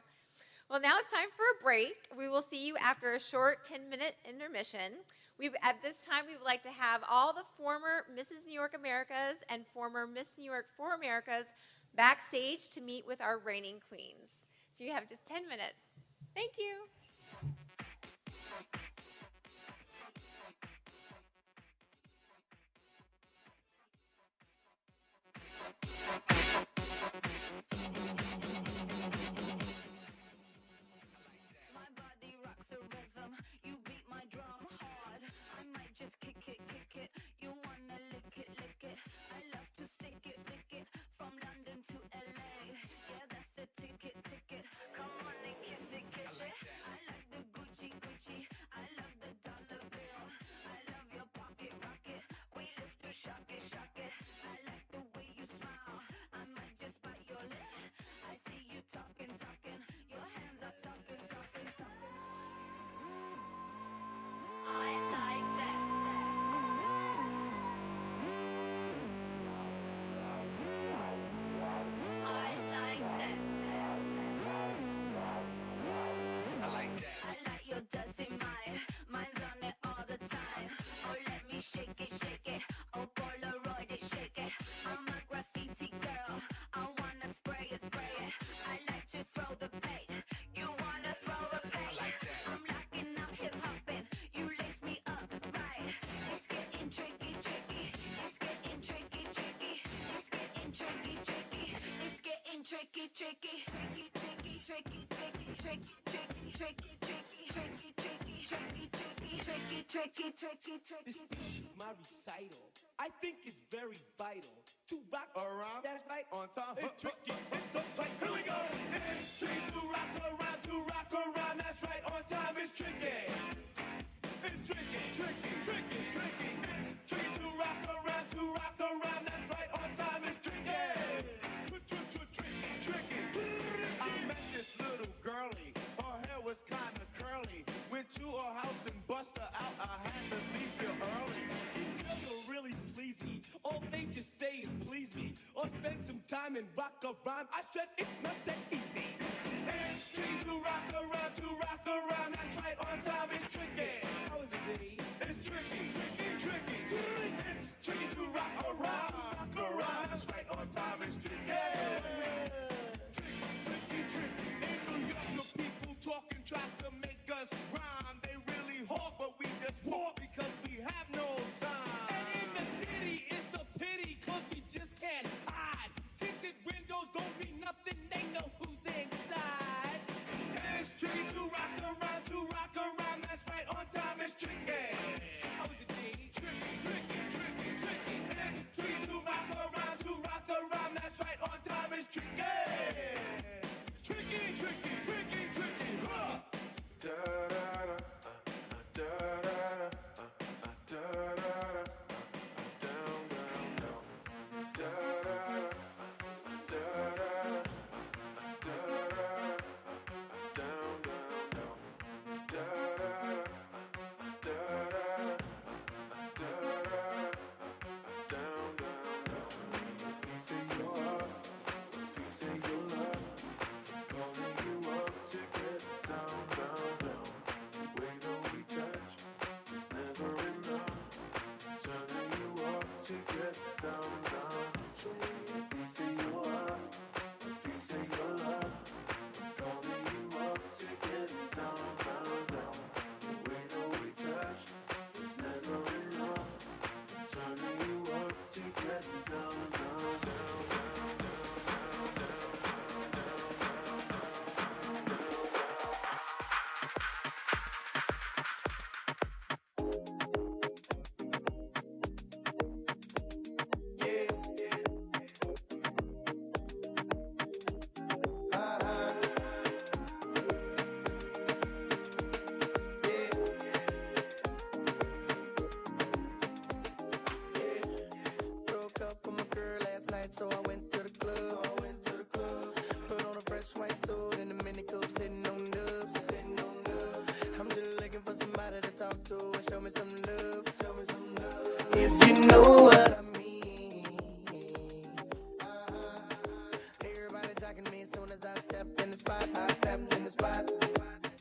Well, now it's time for a break. We will see you after a short 10-minute intermission. At this time, we would like to have all the former Mrs. New York Americas and former Miss New York for Americas backstage to meet with our reigning queens. So you have just 10 minutes. Thank you. This speech is my recital. I think it's very vital to rock around. That's right on time. It's tricky, it's so tight. Here we go. It's tricky to rock around. That's right, on time. It's tricky. It's tricky, tricky, tricky, tricky. It's tricky to rock around. That's right, on time. It's tricky. Tricky. I met this little girlie. Her hair was kinda curly. Went to her house and bust her out. I had to leave you early. Girls are really sleazy. All they just say is please me, or spend some time and rock a rhyme. I said it's not that easy. It's tricky to rock around. That's right, on time. It's tricky. How is it, Diddy? It's tricky. It's tricky to rock around. That's right, on time. It's tricky. Tricky. In New York, the people talking try to make us rhyme. They really hawk, but we just walk because we have no time. And in the city, it's a pity, 'cause we just can't hide. Tinted windows don't mean nothing, they know who's inside. It's tricky to rock around. That's right, on time. It's tricky. How is it, Diddy? Tricky. It's tricky to rock around. That's right, on time. It's tricky. Tricky. Huh. Da da da. So I went to the club. Put on a fresh white suit and a mini coupe, sitting on dubs. I'm just looking for somebody to talk to and show me some love. If you know what I mean. Everybody jocking me as soon as I stepped in the spot.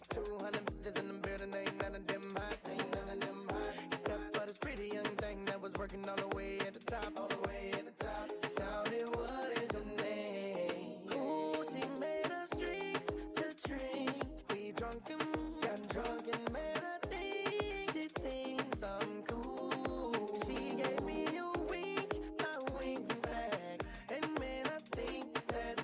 200 bitches in the building, ain't none of them hot. Except for this pretty young thing that was working all the way at the top. Shouted, what is your name? Ooh, she made us drinks to drink. We drunk and got drunk and made her think she thinks I'm cool. She gave me a wink, I winked back. And man, I think that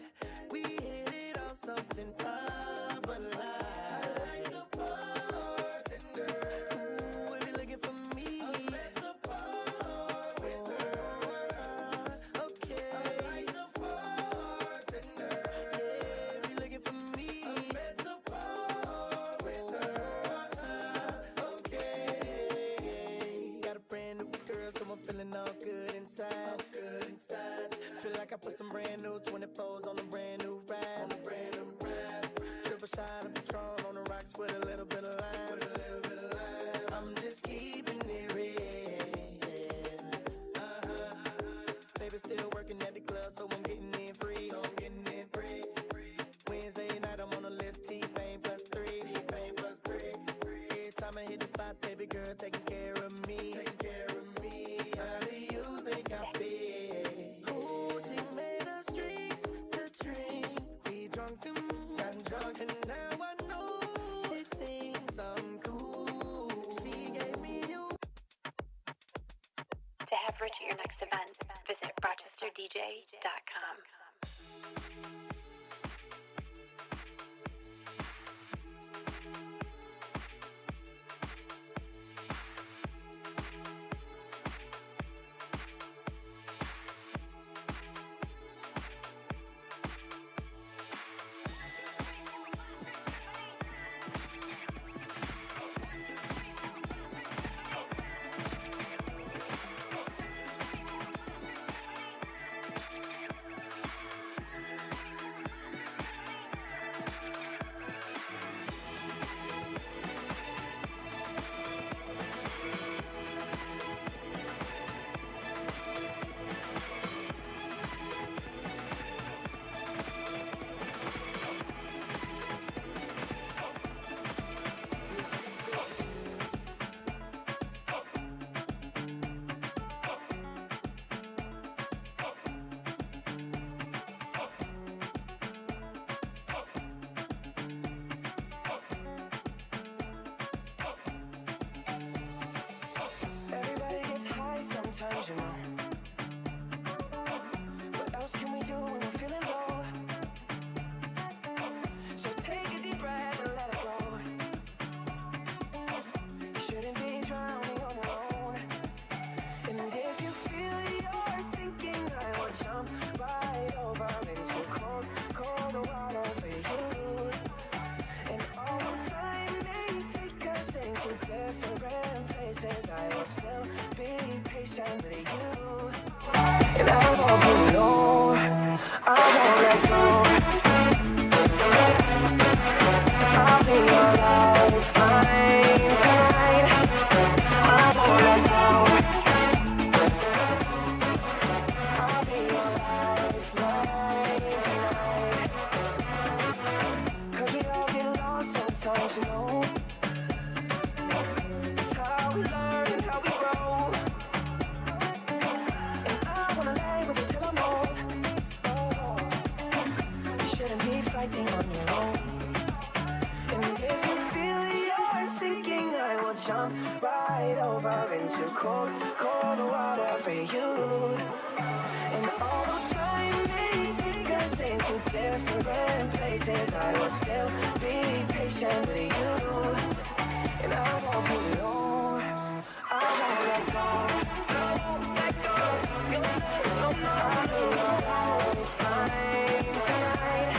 we hit it on something proper like the bartender. Ooh, if you're looking for me, I'm at the bar with her. Okay, I like the bartender. Yeah, if you're looking for me, I'm at the bar with her. Okay, got a brand new girl, so I'm feeling all good inside. Feel like I put some brand new 24s on a brand new ride. Triple shot of Patron on the rocks with a little bit of lime. I'm just keeping it real. Baby still working at the club, so I'm getting in free. Wednesday night I'm on the list, T-Pain plus 3. Every time I hit the spot, baby girl taking care of me. How do you think I feel? Ooh, she made us drinks to drink. We drunk and got drunk, and now I know she thinks I'm cool. She gave me you. To have Rich at your next event, visit RochesterDJ.com. cold, cold water for you. And although time may take us into different places, I will still be patient with you. And I won't be long, I won't let go. I won't let go. I'll be alright, fine tonight.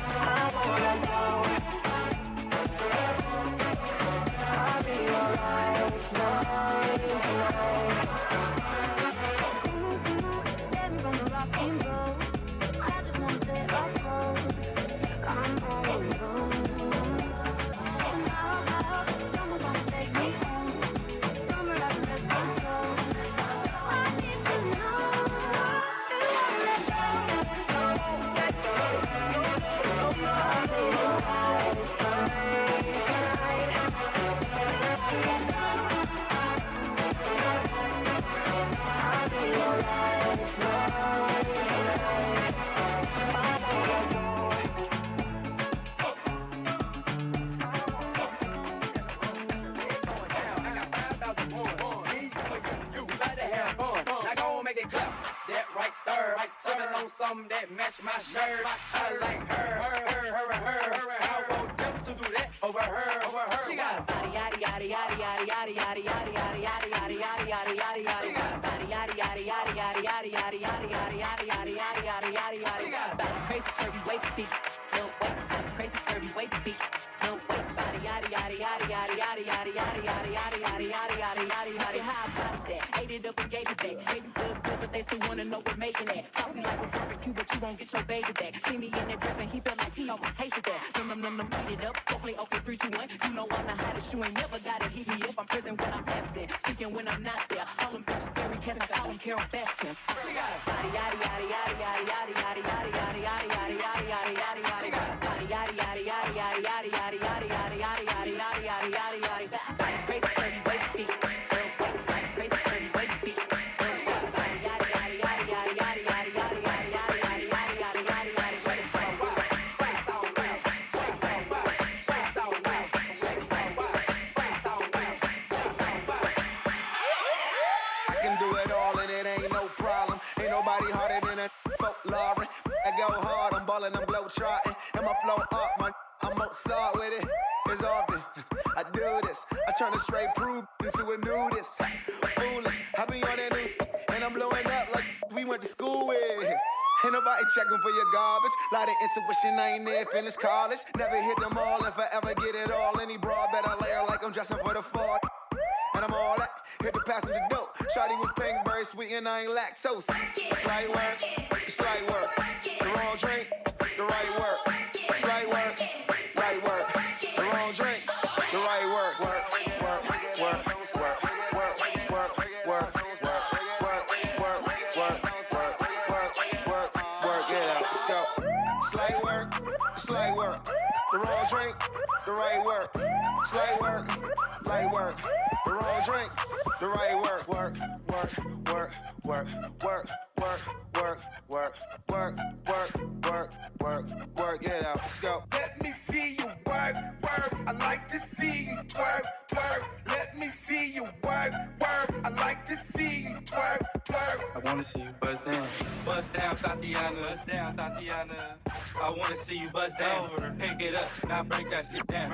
I won't let go. I'll be alright, fine tonight. Save me from the rock and roll. I just wanna stay afloat. I'm all alone. And I hope someone's gonna take me home. Summer hasn't left my soul. I need to know you won't let go. I'll be alright, fine tonight. I'll be alright, fine tonight. Something that match my shirt. I like her. I want them to do that over her. She got a body, yaddy, yaddy, yaddy, yaddy, yaddy, yaddy, yaddy, yaddy, yaddy, yaddy, yaddy, yaddy, yaddy. She got a body, yaddy, yaddy, yaddy, yaddy, yaddy, yaddy, yaddy, yaddy, yaddy, yaddy, yaddy, yaddy, yaddy. She got a body, crazy curvy way to beat. No way, crazy curvy way to beat. No way, body, yaddy, yaddy, yaddy, yaddy, yaddy, yaddy, yaddy, yaddy, yaddy, yaddy, yaddy, yaddy, yaddy, yaddy. How I body that? Ate it up and gave it back. Made it good, but they still wanna know what making that. Talk me like a barbecue, but you won't get your baby back. See me in that dress and he felt like he almost hated that. Beat it up, go play okay, 3, 2, 1. You know I'm the hottest, you ain't never gotta heat me up. I'm present when I'm absent, speaking when I'm not there. All them bitches scary cats, I call them Carol Baskins. She got a body, yaddy, yaddy, yaddy, yaddy, yaddy, yaddy, yaddy, yaddy, yaddy, yaddy, yaddy, yaddy, yaddy. She got a body, yaddy, yaddy, yaddy, yaddy, yaddy, yaddy, yaddy, yaddy, yaddy, yaddy, yaddy, yaddy, yaddy, yaddy. Body crazy, curvy, way to beat. Crazy, curvy, way to beat. Body, yaddy, yaddy, yaddy, yaddy, yaddy, yaddy, yaddy, yaddy, yaddy, yaddy, yaddy, yaddy, yaddy, yaddy. Shake so wild, shake so wild, shake so wild, shake so wild, shake so wild, shake so wild, shake so wild. I can do it all and it ain't no problem. Ain't nobody harder than a folk Lauren. I go hard, I'm ballin', I'm glow trotting. And my flow up, I'm Mozart with it. It's often I do this. I turn a straight proof into a nudist. Foolish, I be on that new and I'm blowing up like we went to school with. Ain't nobody checking for your garbage. Lot of intuition, I ain't there, finished college. Never hit them all and forever get it all. Any broad better layer like I'm dressing for the fall. And I'm all that, hit the passenger door. Shawty was pink, very sweet, and I ain't lactose. Slight work, slight work. The wrong drink, the right work. Slight work, right work. The wrong drink, the right work. Work, work, work, work, work, work, work, work, work, get out, let's go. Slight work, slight work. The wrong drink, the right work. Slight work, light work. The wrong drink, the right work. Work, work, work, work, work, work, work, work, work, work, work, work, get out, let's go. Let me see you work, work. I like to see you twerk, twerk. Let me see you work, work. I like to see you twerk, twerk. I wanna see you bust down, Tatiana, bust down, Tatiana. I wanna see you bust down, pick it up, now break that shit down,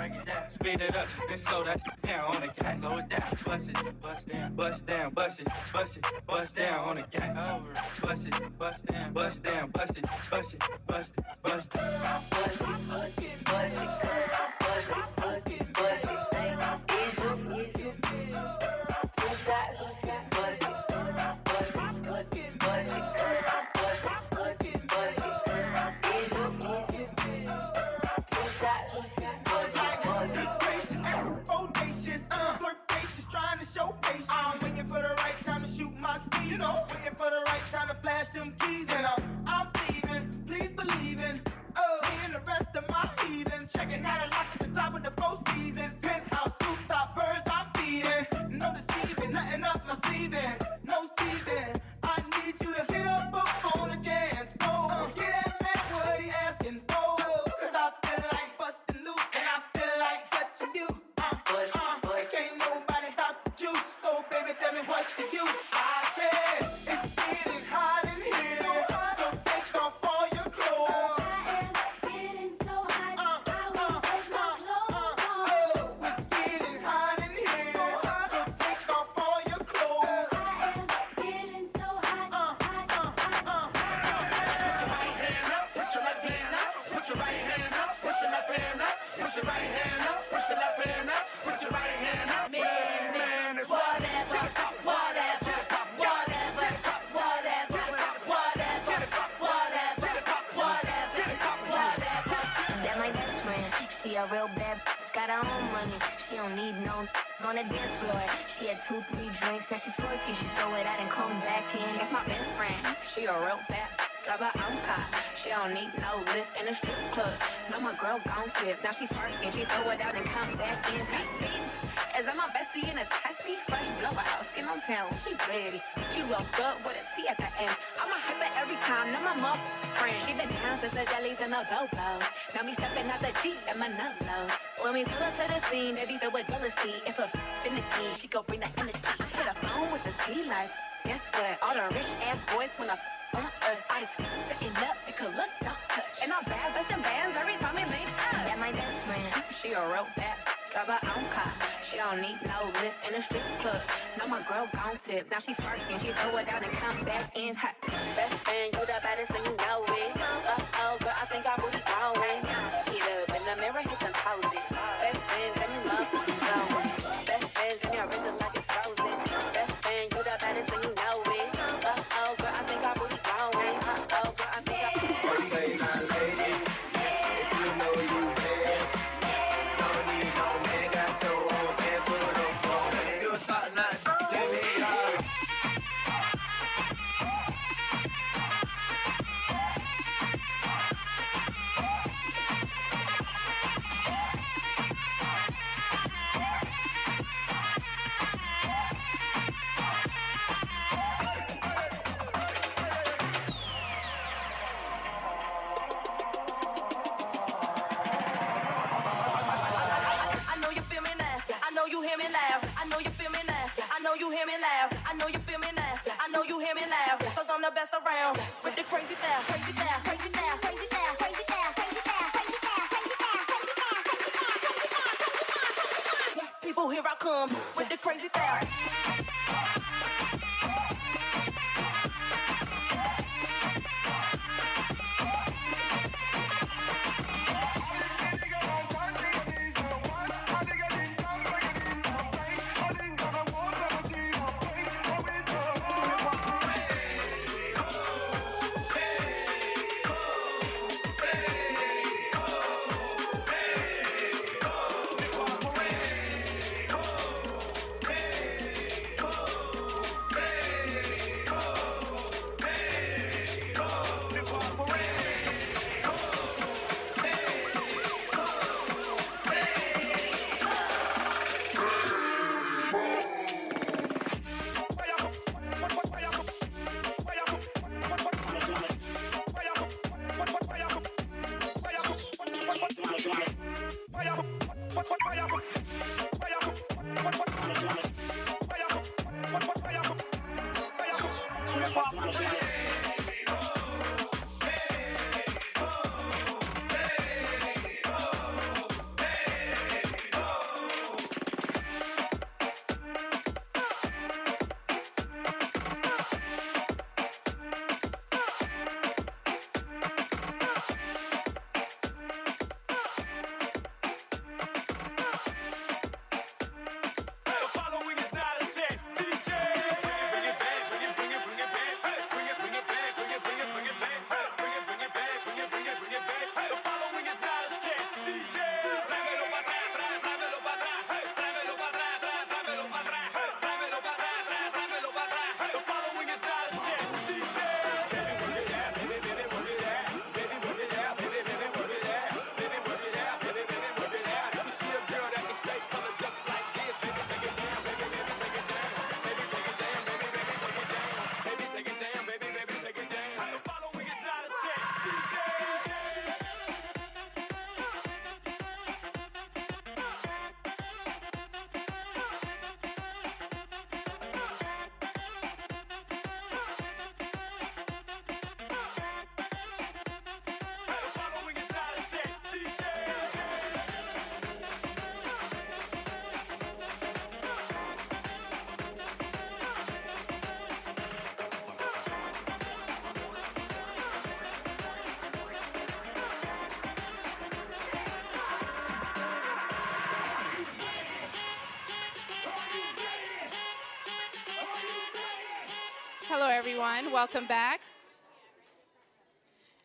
speed it up, then slow that shit down on the gas, slow it down, bust it, bust down, bust down, bust it, bust it, bust down on the gas, over, bust it, bust down, bust down, bust it, bust it, bust it, bust it, bust it, bust it, bust it, bust it, bust it, easy, two shots, bust it, bust it, bust it, bust it. Waiting for the right time to flash them keys, and I'm leaving. Please believe in me and the rest of my heathens. Checking out a lock at the top of the Four Seasons. Penthouse, rooftop, birds I'm feeding. No deceiving, nothing up my sleeve, no teasing. I need you to hit up on the dance floor. Get that man what he asking for. Cause I feel like busting loose, and I feel like touching you. Can't nobody stop the juice. So baby, tell me what don't need no on the dance floor. She had 2, 3 drinks, now she twerking. She throw it out and come back in. That's my best friend. She a real bad. Drive her own car. She don't need no lift in a strip club. No, my girl gon' tip. Now she twerking. She throw it out and come back in. Is that my bestie in a taxi? Fresh blowout, skin on town. She ready. She look good with a T at the end. I'm a hyper every time. Now my mom friend. She been down since the jellies and the bobos. Now me stepping out the Jeep and my nut-lows. When we pull up to the scene, they be filled with jealousy. If a finicky, she gon' bring the energy. Hit a phone with the tea life. Guess what? All the rich ass boys wanna on us. I just sitting up, it could look, don't touch. And I'm bad, bustin' bands every time we make up. That my best friend, she a real bad. Drive her own car. She don't need no lift in a strip club. No, my girl gon' tip. Now she twerking, she throw it out and come back in hot. Best friend, you the baddest and you know it. Oh, girl, I think I booty going. Get up in the mirror, hit them poses. Best friends, and you love who you going. Best friends, and your wrist is like it's frozen. Best friend, you the baddest and you know it. Oh, girl, I think I booty going. Oh, girl, I think I booty going. Okay, now, lady, if you know you bad, don't need no man, got your own man, put on phone. And if you talk nice, let me holler. I know you feel me now. I know you hear me loud. I know you feel me now. I know you hear me loud. I know you feel me now. I know you hear me loud. Cause I'm the best around. With the crazy style, crazy style, crazy style, crazy style, crazy style, crazy style, crazy style, crazy style, crazy style, crazy style, crazy style, crazy style. People, here I come with the crazy style. Hello, everyone. Welcome back.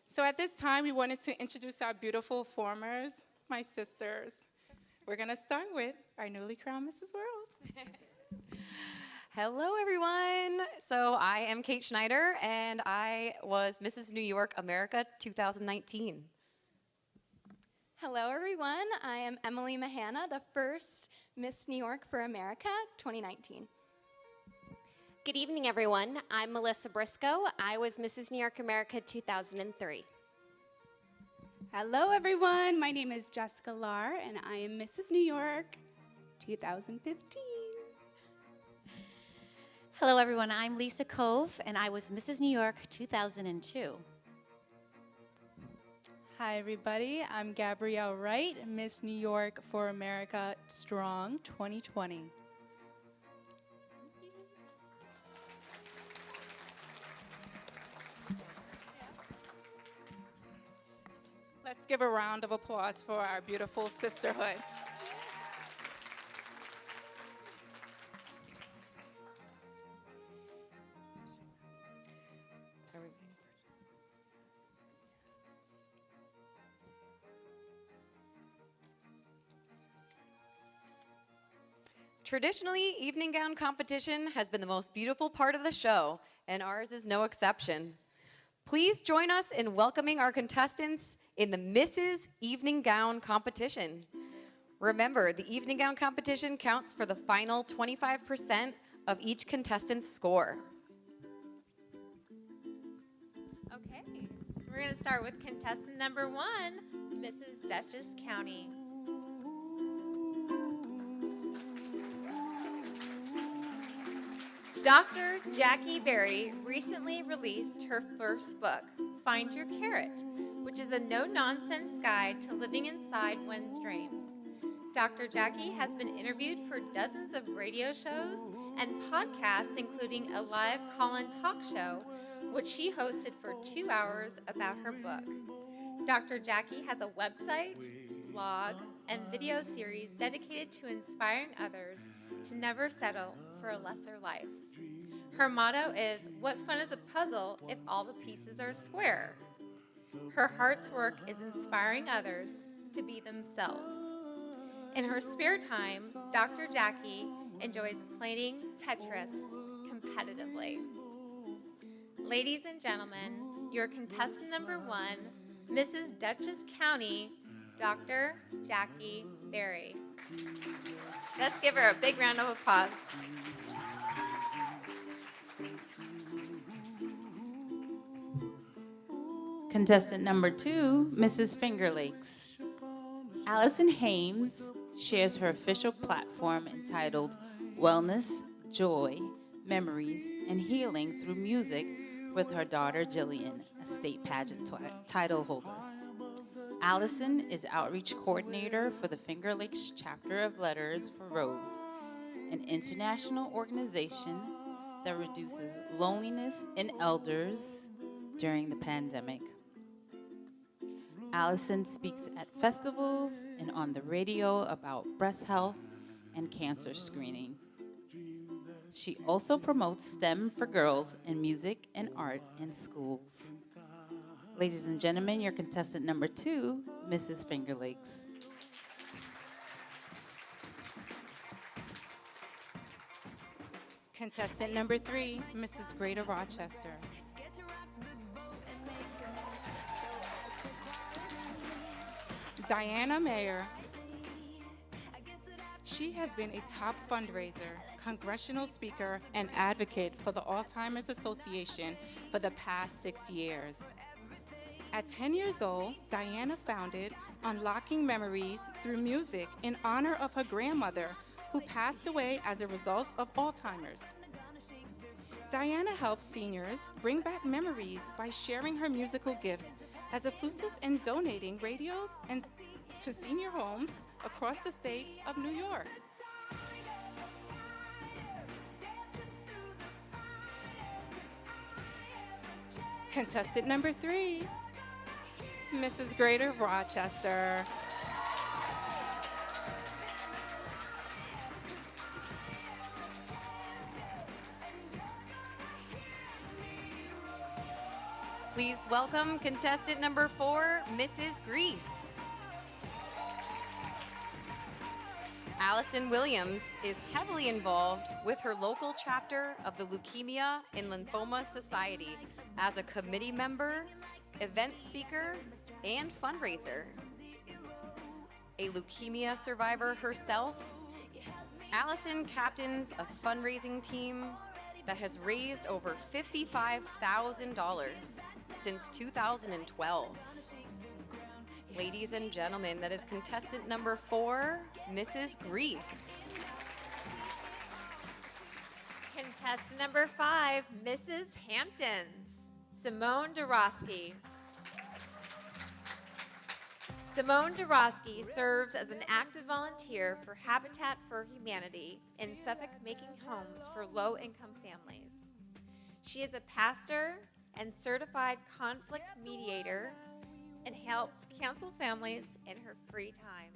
So at this time, we wanted to introduce our beautiful performers, my sisters. We're going to start with our newly crowned Mrs. World. Hello, everyone. So I am Kate Schneider, and I was Mrs. New York America 2019. Hello, everyone. I am Emily Mahana, the first Miss New York for America 2019. Good evening, everyone. I'm Melissa Briscoe. I was Mrs. New York America 2003. Hello, everyone. My name is Jessica Lar, and I am Mrs. New York 2015. Hello, everyone. I'm Lisa Cove, and I was Mrs. New York 2002. Hi, everybody. I'm Gabrielle Wright, Miss New York for America Strong 2020. Let's give a round of applause for our beautiful sisterhood. Traditionally, evening gown competition has been the most beautiful part of the show, and ours is no exception. Please join us in welcoming our contestants in the Mrs. Evening Gown competition. Remember, the evening gown competition counts for the final 25% of each contestant's score. Okay, we're going to start with contestant number 1, Mrs. Dutchess County. Dr. Jackie Berry recently released her first book, Find Your Carrot, which is a no-nonsense guide to living inside one's dreams. Dr. Jackie has been interviewed for dozens of radio shows and podcasts, including a live call-in talk show, which she hosted for 2 hours about her book. Dr. Jackie has a website, blog, and video series dedicated to inspiring others to never settle for a lesser life. Her motto is, "What fun is a puzzle if all the pieces are square?" Her heart's work is inspiring others to be themselves. In her spare time, Dr. Jackie enjoys playing Tetris competitively. Ladies and gentlemen, your contestant number 1, Mrs. Dutchess County, Dr. Jackie Berry. Let's give her a big round of applause. Contestant number 2, Mrs. Finger Lakes. Allison Hames shares her official platform entitled Wellness, Joy, Memories, and Healing Through Music with her daughter Jillian, a state pageant title holder. Allison is outreach coordinator for the Finger Lakes chapter of Letters for Rose, an international organization that reduces loneliness in elders during the pandemic. Allison speaks at festivals and on the radio about breast health and cancer screening. She also promotes STEM for girls in music and art in schools. Ladies and gentlemen, your contestant number 2, Mrs. Finger Lakes. Contestant number 3, Mrs. Greater Rochester. Diana Mayer. She has been a top fundraiser, congressional speaker, and advocate for the Alzheimer's Association for the past 6 years. At 10 years old, Diana founded Unlocking Memories Through Music in honor of her grandmother, who passed away as a result of Alzheimer's. Diana helps seniors bring back memories by sharing her musical gifts as a flutist and donating radios and to senior homes across the state of New York. Contestant number 3, Mrs. Greater Rochester. Please welcome contestant number 4, Mrs. Grease. Allison Williams is heavily involved with her local chapter of the Leukemia and Lymphoma Society as a committee member, event speaker, and fundraiser. A leukemia survivor herself, Allison captains a fundraising team that has raised over $55,000 since 2012. Ladies and gentlemen, that is contestant number 4, Mrs. Grease. Contestant number 5, Mrs. Hamptons, Simone Dorosky. Simone Dorosky serves as an active volunteer for Habitat for Humanity in Suffolk, making homes for low-income families. She is a pastor and certified conflict mediator and helps counsel families in her free time.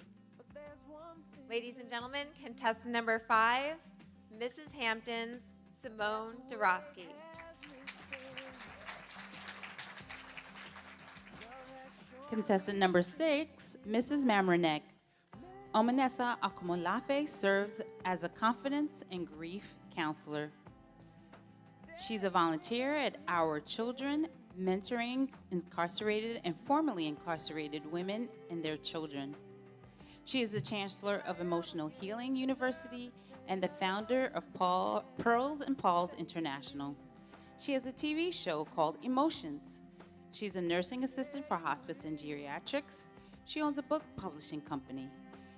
Ladies and gentlemen, contestant number 5, Mrs. Hamptons, Simone Dorosky. Contestant number 6, Mrs. Mamrenek. Omanessa Akomolafe serves as a confidence and grief counselor. She's a volunteer at Our Children, mentoring incarcerated and formerly incarcerated women and their children. She is the Chancellor of Emotional Healing University and the founder of Pearls and Pauls International. She has a TV show called Emotions. She's a nursing assistant for hospice and geriatrics. She owns a book publishing company.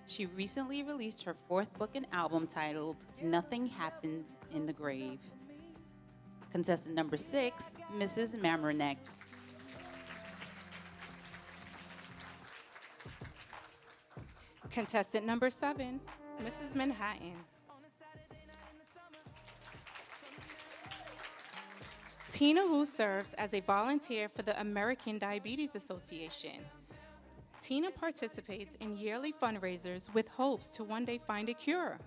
She recently released her 4th book and album titled Nothing Happens in the Grave. Contestant number 6, Mrs. Mamrenek. Contestant number 7, Mrs. Manhattan. Tina Wu serves as a volunteer for the American Diabetes Association. Tina participates in yearly fundraisers with hopes to one day find a cure.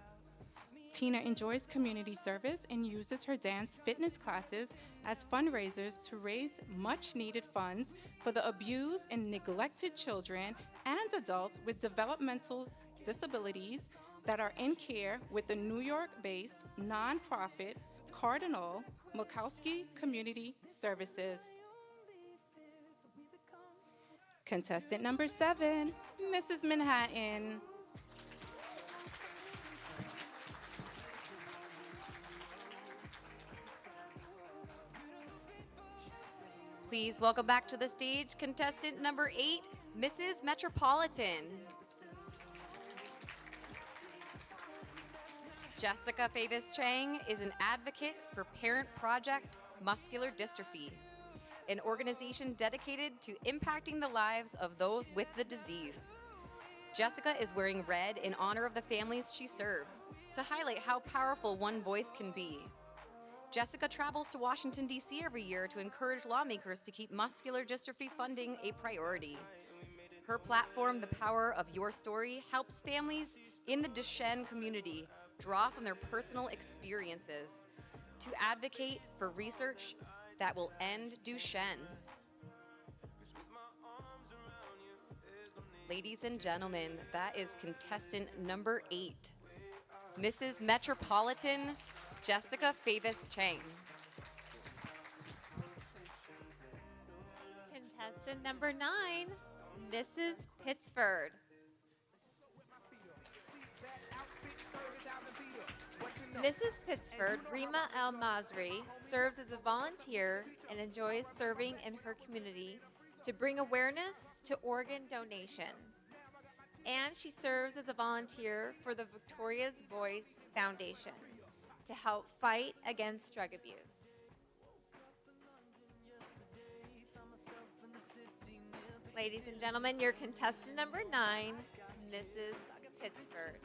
Tina enjoys community service and uses her dance fitness classes as fundraisers to raise much-needed funds for the abused and neglected children and adults with developmental disabilities that are in care with the New York-based nonprofit Cardinal Mukowski Community Services. Contestant number 7, Mrs. Manhattan. Please welcome back to the stage contestant number 8, Mrs. Metropolitan. Jessica Favis Chang is an advocate for Parent Project Muscular Dystrophy, an organization dedicated to impacting the lives of those with the disease. Jessica is wearing red in honor of the families she serves, to highlight how powerful one voice can be. Jessica travels to Washington, D.C. every year to encourage lawmakers to keep muscular dystrophy funding a priority. Her platform, The Power of Your Story, helps families in the Duchenne community draw from their personal experiences to advocate for research that will end Duchenne. Ladies and gentlemen, that is contestant number 8, Mrs. Metropolitan, Jessica Favis Chang. Contestant number 9, Mrs. Pittsford. Mrs. Pittsford, Rima El Masri, serves as a volunteer and enjoys serving in her community to bring awareness to organ donation. And she serves as a volunteer for the Victoria's Voice Foundation to help fight against drug abuse. Ladies and gentlemen, your contestant number 9, Mrs. Pittsford.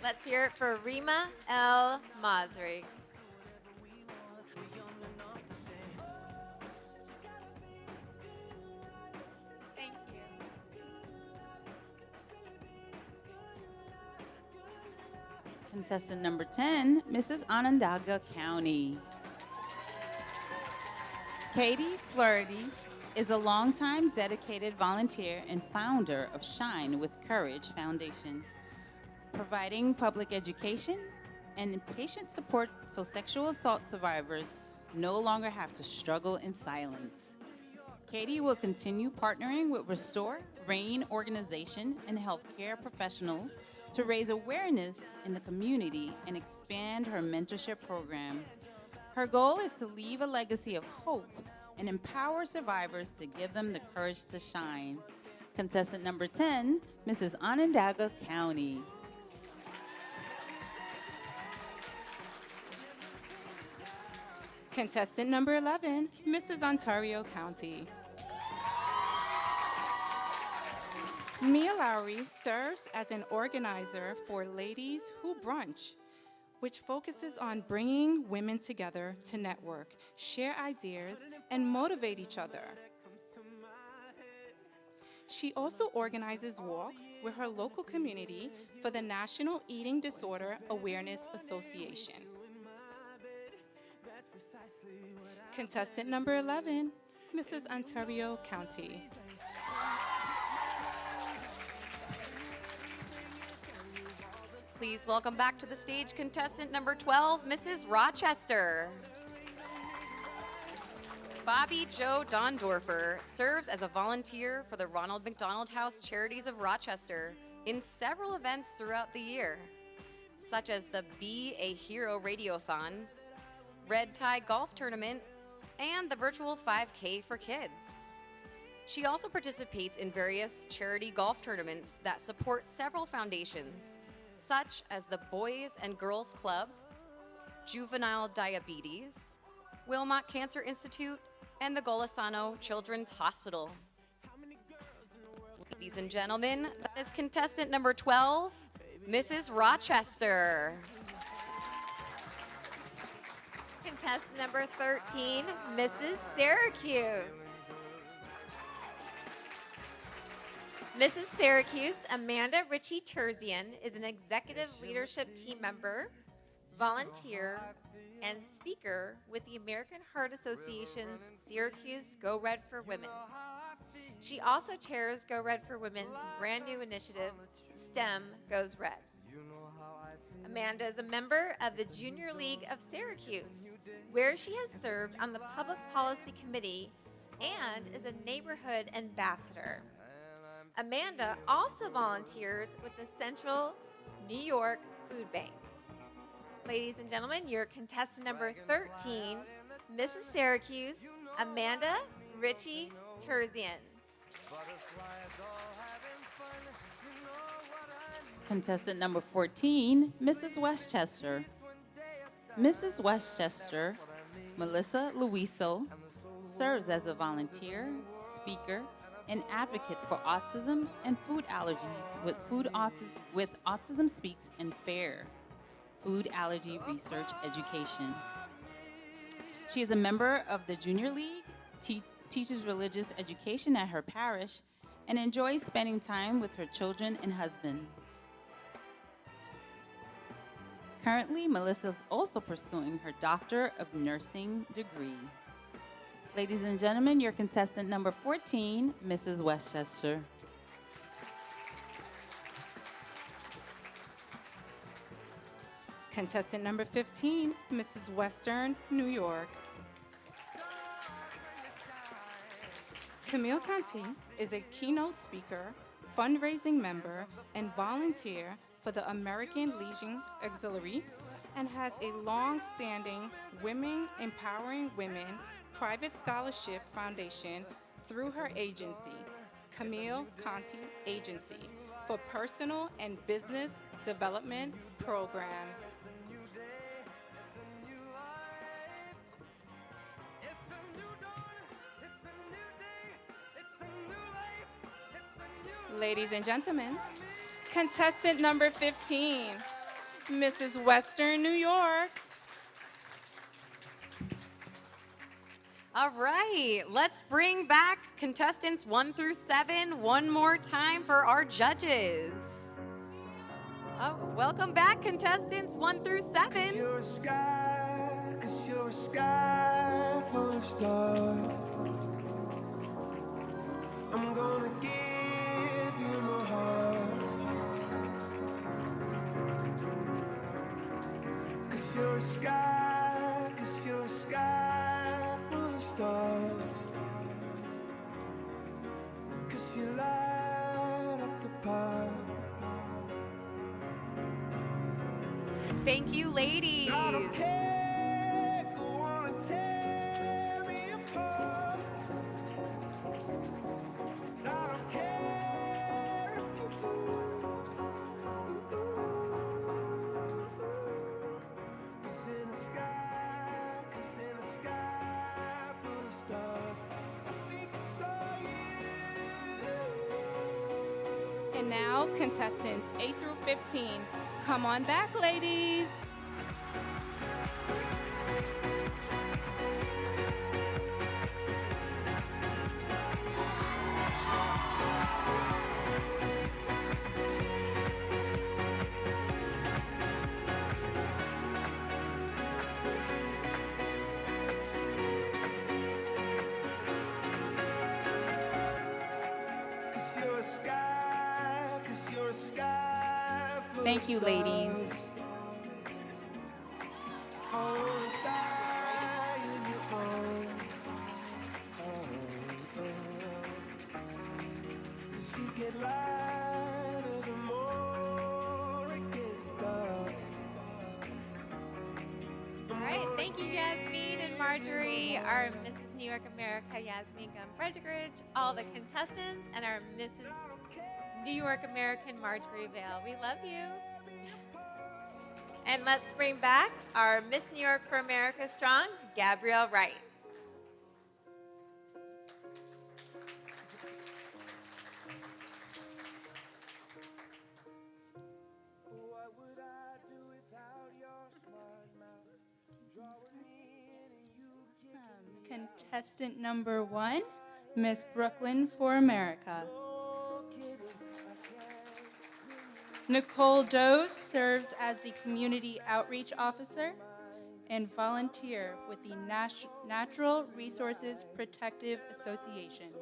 Let's hear it for Rima El Masri. Thank you. Contestant number 10, Mrs. Onondaga County. Katie Flaherty is a longtime dedicated volunteer and founder of Shine with Courage Foundation, providing public education and patient support so sexual assault survivors no longer have to struggle in silence. Katie will continue partnering with Restore RAIN organization and healthcare professionals to raise awareness in the community and expand her mentorship program. Her goal is to leave a legacy of hope and empower survivors to give them the courage to shine. Contestant number 10, Mrs. Onondaga County. Contestant number 11, Mrs. Ontario County. Mia Lowry serves as an organizer for Ladies Who Brunch, which focuses on bringing women together to network, share ideas, and motivate each other. She also organizes walks with her local community for the National Eating Disorder Awareness Association. Contestant number 11, Mrs. Ontario County. Please welcome back to the stage contestant number 12, Mrs. Rochester. Bobby Jo Dondorfer serves as a volunteer for the Ronald McDonald House Charities of Rochester in several events throughout the year, such as the Be a Hero Radiothon, Red Tie Golf Tournament, and the virtual 5K for kids. She also participates in various charity golf tournaments that support several foundations, such as the Boys and Girls Club, Juvenile Diabetes, Wilmot Cancer Institute, and the Golisano Children's Hospital. Ladies and gentlemen, that is contestant number 12, Mrs. Rochester. Contestant number 13, Mrs. Syracuse. Mrs. Syracuse, Amanda Ritchie Terzian, is an executive leadership team member, volunteer, and speaker with the American Heart Association's Syracuse Go Red for Women. She also chairs Go Red for Women's brand new initiative, STEM Goes Red. Amanda is a member of the Junior League of Syracuse, where she has served on the Public Policy Committee and is a neighborhood ambassador. Amanda also volunteers with the Central New York Food Bank. Ladies and gentlemen, your contestant number 13, Mrs. Syracuse, Amanda Ritchie Terzian. Contestant number 14, Mrs. Westchester. Mrs. Westchester, Melissa Luiso, serves as a volunteer, speaker, and advocate for autism and food allergies with Autism Speaks and FAIR, Food Allergy Research Education. She is a member of the Junior League, teaches religious education at her parish, and enjoys spending time with her children and husband. Currently, Melissa is also pursuing her Doctor of Nursing degree. Ladies and gentlemen, your contestant number 14, Mrs. Westchester. Contestant number 15, Mrs. Western New York. Camille Conti is a keynote speaker, fundraising member, and volunteer for the American Legion Auxiliary and has a long-standing Women Empowering Women private scholarship foundation through her agency, Camille Conti Agency, for personal and business development programs. Ladies and gentlemen, contestant number 15, Mrs. Western New York. All right, let's bring back contestants 1 through 7 one more time for our judges. Oh, welcome back, contestants 1 through 7. You're a sky, 'cause you're a sky full of stars. sky, 'cause you're a sky full of stars. 'Cause you light up the park. Thank you, ladies. I don't care, go on and tear me apart. I don't care if you do. 'Cause in the sky full of stars, I think I saw you. And now, contestants 8 through 15. Come on back, ladies. Thank you, ladies. All right, thank you, Yasmin and Marjorie, our Mrs. New York America, Yasmin Gum-Frederick, all the contestants, and our Mrs. New York American, Marjorie Vale. We love you. And let's bring back our Miss New York for America Strong, Gabrielle Wright. What would I do without your smart mouth? Drawing me in and you kicking me out. Contestant number 1, Miss Brooklyn for America. Nicole Doe serves as the Community Outreach Officer and volunteer with the Natural Resources Protective Association.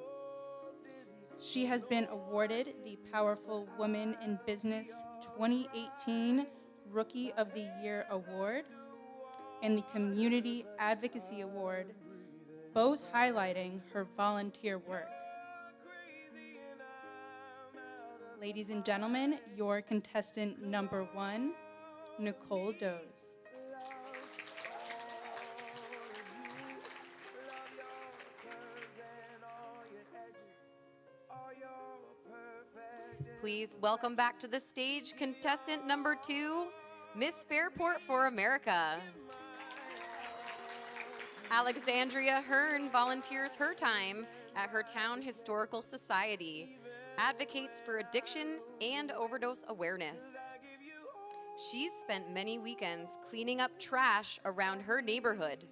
She has been awarded the Powerful Woman in Business 2018 Rookie of the Year Award and the Community Advocacy Award, both highlighting her volunteer work. Ladies and gentlemen, your contestant number 1, Nicole Does. Please welcome back to the stage contestant number 2, Miss Fairport for America. Alexandria Hearn volunteers her time at her town historical society, advocates for addiction and overdose awareness. She's spent many weekends cleaning up trash around her neighborhood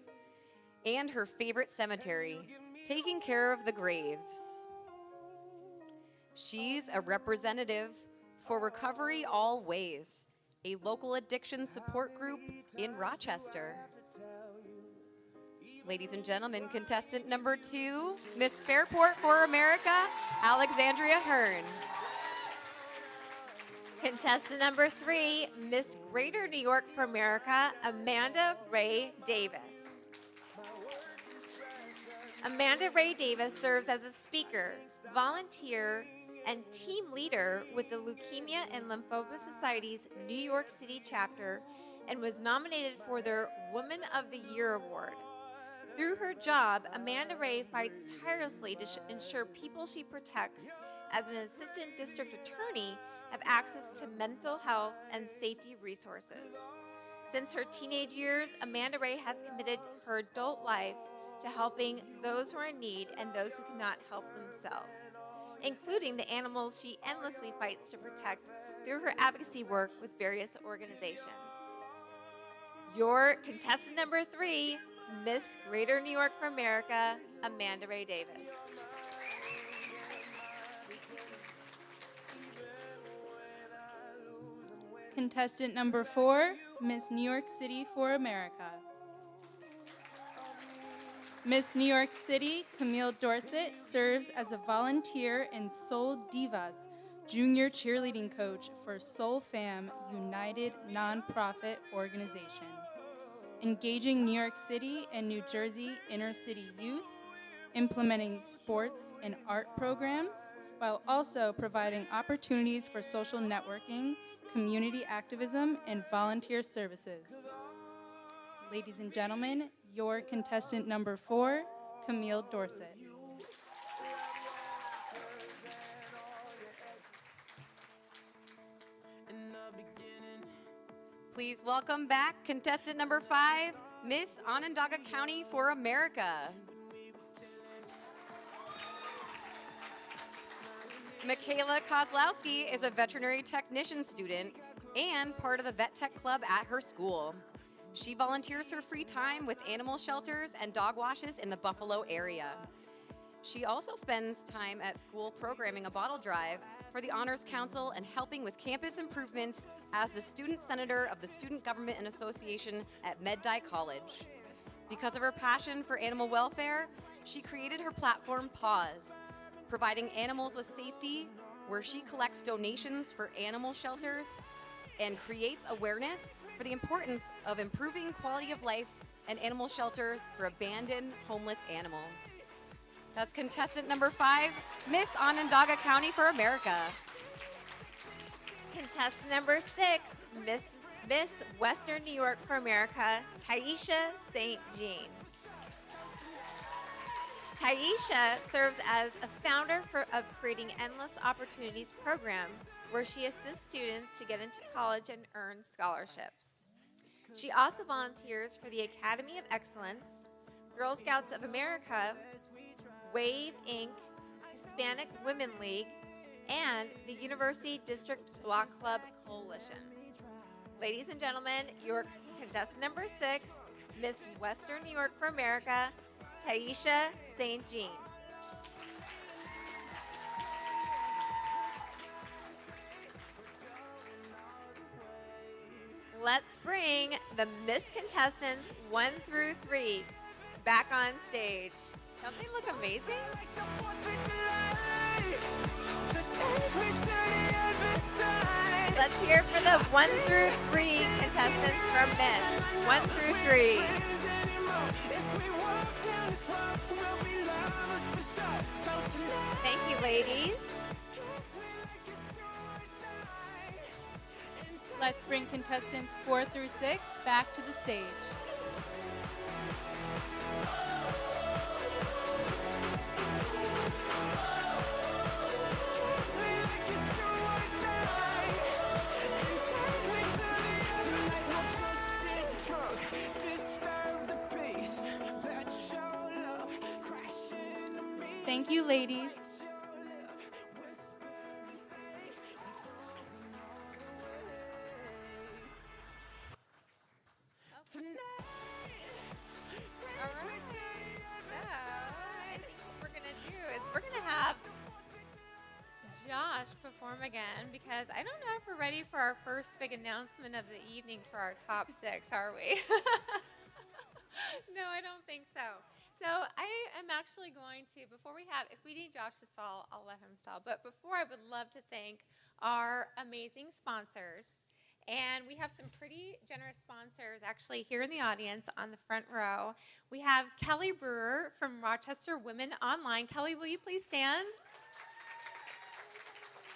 and her favorite cemetery, taking care of the graves. She's a representative for Recovery All Ways, a local addiction support group in Rochester. Ladies and gentlemen, contestant number 2, Miss Fairport for America, Alexandria Hearn. Contestant number 3, Miss Greater New York for America, Amanda Ray Davis. Amanda Ray Davis serves as a speaker, volunteer, and team leader with the Leukemia and Lymphoma Society's New York City chapter and was nominated for their Woman of the Year Award. Through her job, Amanda Ray fights tirelessly to ensure people she protects as an assistant district attorney have access to mental health and safety resources. Since her teenage years, Amanda Ray has committed her adult life to helping those who are in need and those who cannot help themselves, including the animals she endlessly fights to protect through her advocacy work with various organizations. Your contestant number 3, Miss Greater New York for America, Amanda Ray Davis. Contestant number 4, Miss New York City for America. Miss New York City, Camille Dorset, serves as a volunteer and Soul Divas junior cheerleading coach for Soul Fam United nonprofit organization. engaging New York City and New Jersey inner city youth, implementing sports and art programs, while also providing opportunities for social networking, community activism, and volunteer services. Ladies and gentlemen, your contestant number 4, Camille Dorset. Please welcome back contestant number 5, Miss Onondaga County for America. Michaela Kozlowski is a veterinary technician student and part of the Vet Tech Club at her school. She volunteers her free time with animal shelters and dog washes in the Buffalo area. She also spends time at school programming a bottle drive for the Honors Council and helping with campus improvements as the student senator of the Student Government and Association at Med-Dye College. Because of her passion for animal welfare, she created her platform Paws, providing animals with safety, where she collects donations for animal shelters and creates awareness for the importance of improving quality of life and animal shelters for abandoned homeless animals. That's contestant number 5, Miss Onondaga County for America. Contestant number 6, Miss Western New York for America, Taisha St. Jean. Taisha serves as a founder of Creating Endless Opportunities program, where she assists students to get into college and earn scholarships. She also volunteers for the Academy of Excellence, Girl Scouts of America, Wave Inc., Hispanic Women League, and the University District Block Club Coalition. Ladies and gentlemen, your contestant number 6, Miss Western New York for America, Taisha St. Jean. Let's bring the Miss contestants 1 through 3 back on stage. Don't they look amazing? Let's hear for the 1 through 3 contestants from Miss. 1 through 3. Thank you, ladies. Let's bring contestants 4 through 6 back to the stage. Thank you, ladies. Josh perform again, because I don't know if we're ready for our first big announcement of the evening for our top 6, are we? No, I don't think so. So I am actually going to, before we have, if we need Josh to stall, I'll let him stall. But before, I would love to thank our amazing sponsors. And we have some pretty generous sponsors actually here in the audience on the front row. We have Kelly Brewer from Rochester Women Online. Kelly, will you please stand?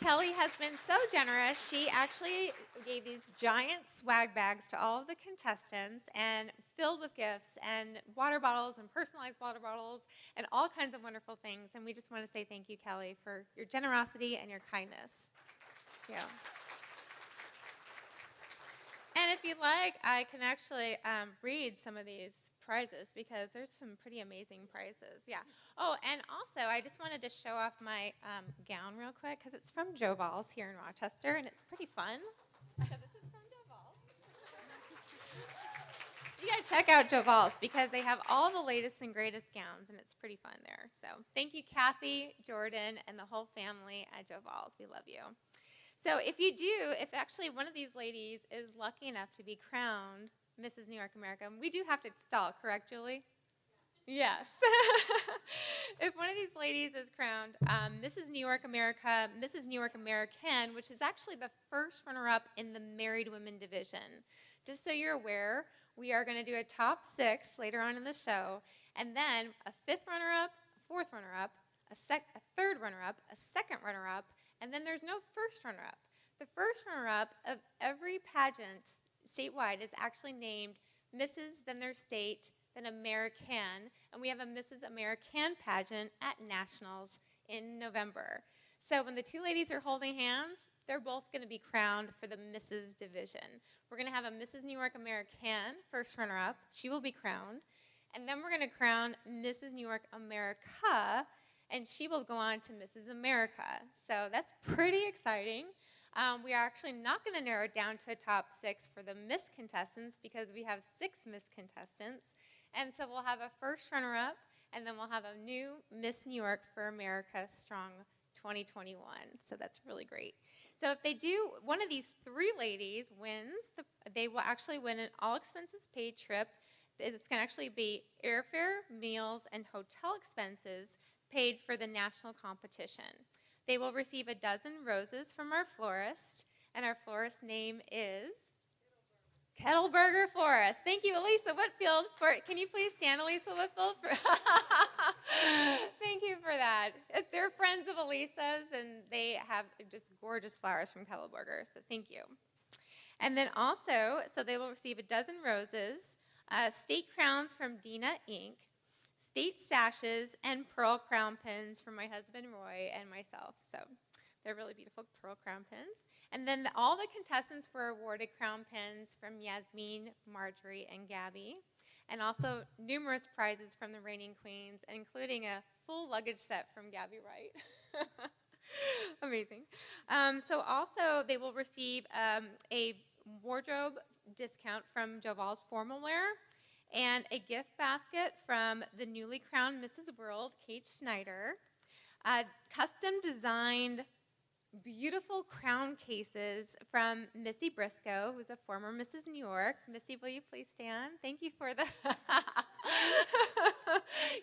Kelly has been so generous. She actually gave these giant swag bags to all of the contestants and filled with gifts and water bottles and personalized water bottles and all kinds of wonderful things. And we just want to say thank you, Kelly, for your generosity and your kindness. Thank you. And if you'd like, I can actually read some of these prizes, because there's some pretty amazing prizes. Yeah. Oh, and also, I just wanted to show off my gown real quick, because it's from Joval's here in Rochester, and it's pretty fun. So this is from Joval's. So you got to check out Joval's, because they have all the latest and greatest gowns, and it's pretty fun there. So thank you, Kathy, Jordan, and the whole family at Joval's. We love you. So if actually one of these ladies is lucky enough to be crowned Mrs. New York America, we do have to stall, correct, Julie? Yes. If one of these ladies is crowned Mrs. New York America, Mrs. New York American, which is actually the first runner-up in the married women division. Just so you're aware, we are going to do a top 6 later on in the show, and then a 5th runner-up, a 4th runner-up, a 3rd runner-up, a 2nd runner-up, and then there's no 1st runner-up. The 1st runner-up of every pageant statewide is actually named Mrs., then their state, then American, and we have a Mrs. American pageant at Nationals in November. So when the 2 ladies are holding hands, they're both going to be crowned for the Mrs. division. We're going to have a Mrs. New York American, 1st runner-up. She will be crowned. And then we're going to crown Mrs. New York America, and she will go on to Mrs. America. So that's pretty exciting. We are actually not going to narrow it down to a top 6 for the Miss contestants because we have 6 Miss contestants. And so we'll have a 1st runner-up, and then we'll have a new Miss New York for America Strong 2021. So that's really great. So if they do, one of these 3 ladies wins, they will actually win an all-expenses-paid trip. It's going to actually be airfare, meals, and hotel expenses paid for the national competition. They will receive a dozen roses from our florist, and our florist's name is Kettleberger Florist. Thank you, Elisa Whitfield. Can you please stand, Elisa Whitfield? Thank you for that. They're friends of Elisa's, and they have just gorgeous flowers from Kettleberger, so thank you. And then also, so they will receive a dozen roses, state crowns from Dina Inc., state sashes, and pearl crown pins from my husband Roy and myself. So they're really beautiful pearl crown pins. And then all the contestants were awarded crown pins from Yasmin, Marjorie, and Gabby, and also numerous prizes from the reigning queens, including a full luggage set from Gabby Wright. Amazing. So also they will receive a wardrobe discount from Joval's Formal Wear, and a gift basket from the newly crowned Mrs. World, Kate Schneider, custom designed beautiful crown cases from Missy Briscoe, who's a former Mrs. New York. Missy, will you please stand? Thank you for the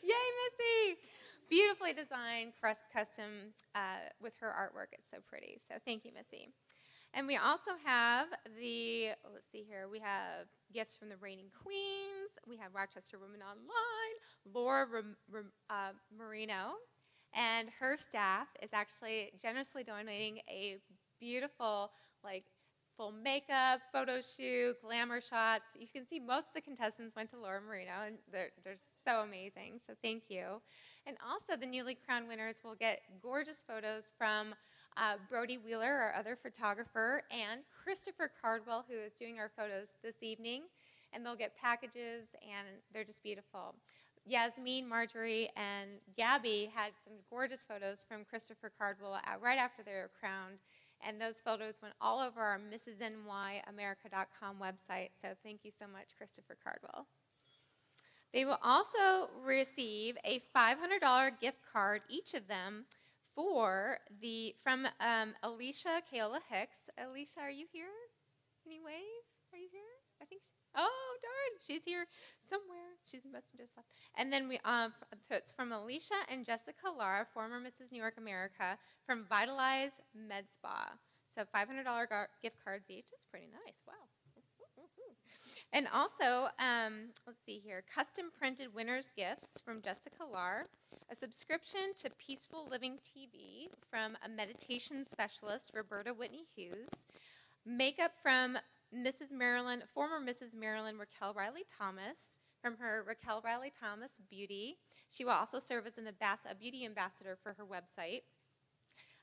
Yay, Missy! Beautifully designed, custom with her artwork. It's so pretty. So thank you, Missy. And we also have let's see here, we have gifts from the reigning queens. We have Rochester Women Online, Laura Marino, and her staff is actually generously donating a beautiful, full makeup, photo shoot, glamour shots. You can see most of the contestants went to Laura Marino, and they're so amazing, so thank you. And also the newly crowned winners will get gorgeous photos from Brody Wheeler, our other photographer, and Christopher Cardwell, who is doing our photos this evening. And they'll get packages, and they're just beautiful. Yasmin, Marjorie, and Gabby had some gorgeous photos from Christopher Cardwell right after they were crowned. And those photos went all over our MrsNYAmerica.com website. So thank you so much, Christopher Cardwell. They will also receive a $500 gift card, each of them, from Alicia Kayla Hicks. Alicia, are you here? Can you wave? Are you here? I think oh, darn, she's here somewhere. She must have just left. And then so it's from Alicia and Jessica Lara, former Mrs. New York America, from Vitalize Med Spa. So $500 gift cards each. That's pretty nice. Wow. And also, let's see here, custom printed winner's gifts from Jessica Lar, a subscription to Peaceful Living TV from a meditation specialist, Roberta Whitney Hughes, makeup from former Mrs. Marilyn Raquel Riley Thomas, from her Raquel Riley Thomas Beauty. She will also serve as a beauty ambassador for her website.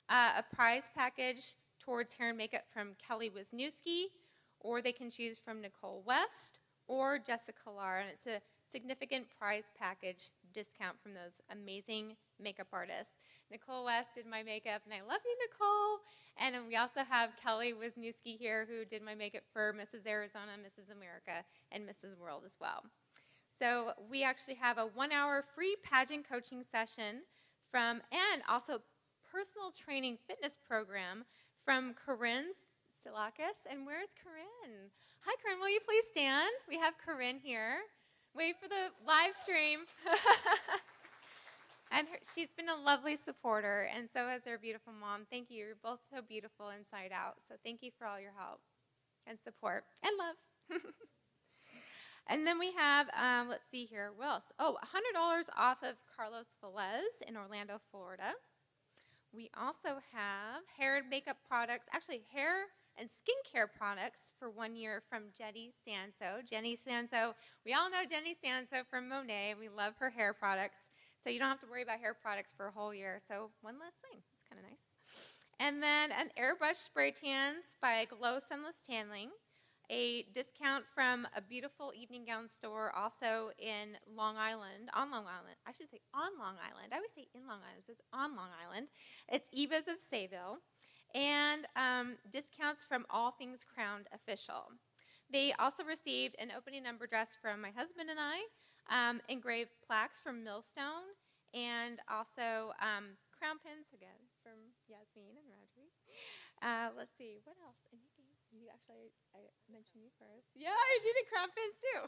A prize package towards hair and makeup from Kelly Wisniewski, or they can choose from Nicole West or Jessica Lar, and it's a significant prize package discount from those amazing makeup artists. Nicole West did my makeup, and I love you, Nicole. And we also have Kelly Wisniewski here, who did my makeup for Mrs. Arizona, Mrs. America, and Mrs. World as well. So we actually have a 1-hour free pageant coaching session and also personal training fitness program from Corinne Stilakis. And where's Corinne? Hi, Corinne. Will you please stand? We have Corinne here. Wait for the live stream. And she's been a lovely supporter, and so has her beautiful mom. Thank you. You're both so beautiful inside out. So thank you for all your help and support and love. And then we have, let's see here, what else? Oh, $100 off of Carlos Velez in Orlando, Florida. We also have hair and makeup products, actually hair and skincare products for 1 year from Jenny Sanso. Jenny Sanso, we all know Jenny Sanso from Monet. We love her hair products. So you don't have to worry about hair products for a whole year. So one less thing. It's kind of nice. And then an airbrush spray tans by Glow Sunless Tanning. A discount from a beautiful evening gown store also in Long Island, on Long Island. I should say on Long Island. I always say in Long Island, but it's on Long Island. It's Eva's of Sayville. And discounts from All Things Crowned Official. They also received an opening number dress from my husband and I, engraved plaques from Millstone, and also crown pins, again, from Yasmin and Rodri. Let's see, what else? And you actually, I mentioned you first. Yeah, I did the crown pins too.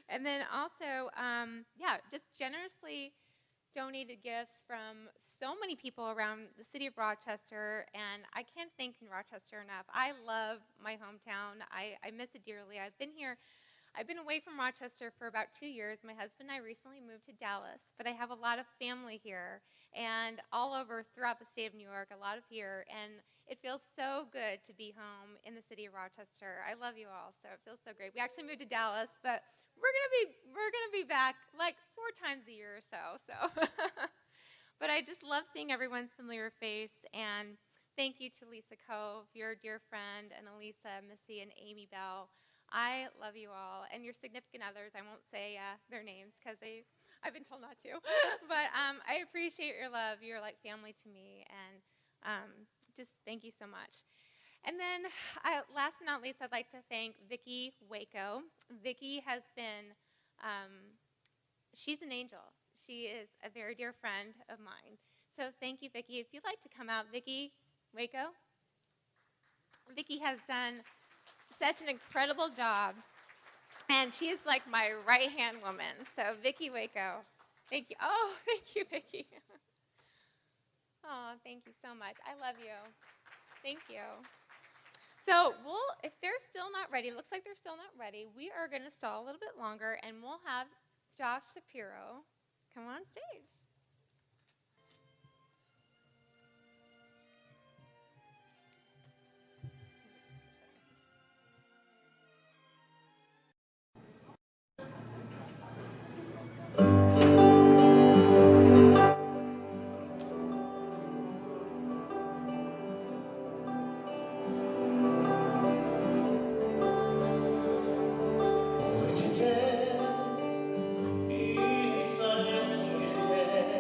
And then also, yeah, just generously donated gifts from so many people around the city of Rochester, and I can't thank Rochester enough. I love my hometown. I miss it dearly. I've been away from Rochester for about 2 years. My husband and I recently moved to Dallas, but I have a lot of family here and all over throughout the state of New York, a lot of here, and it feels so good to be home in the city of Rochester. I love you all, so it feels so great. We actually moved to Dallas, but we're gonna be back like 4 times a year or so. But I just love seeing everyone's familiar face, and thank you to Lisa Cove, your dear friend, and Elisa, Missy, and Amy Bell. I love you all, and your significant others. I won't say their names because I've been told not to. But I appreciate your love. You're like family to me, and just thank you so much. And then last but not least, I'd like to thank Vicki Waco. Vicki has been, she's an angel. She is a very dear friend of mine. So thank you, Vicki. If you'd like to come out, Vicki Waco. Vicki has done such an incredible job, and she is like my right-hand woman. So Vicki Waco, thank you. Oh, thank you, Vicki. Oh, thank you so much. I love you. Thank you. So if they're still not ready, it looks like they're still not ready, we are going to stall a little bit longer, and we'll have Josh Shapiro come on stage. If I ask you to dance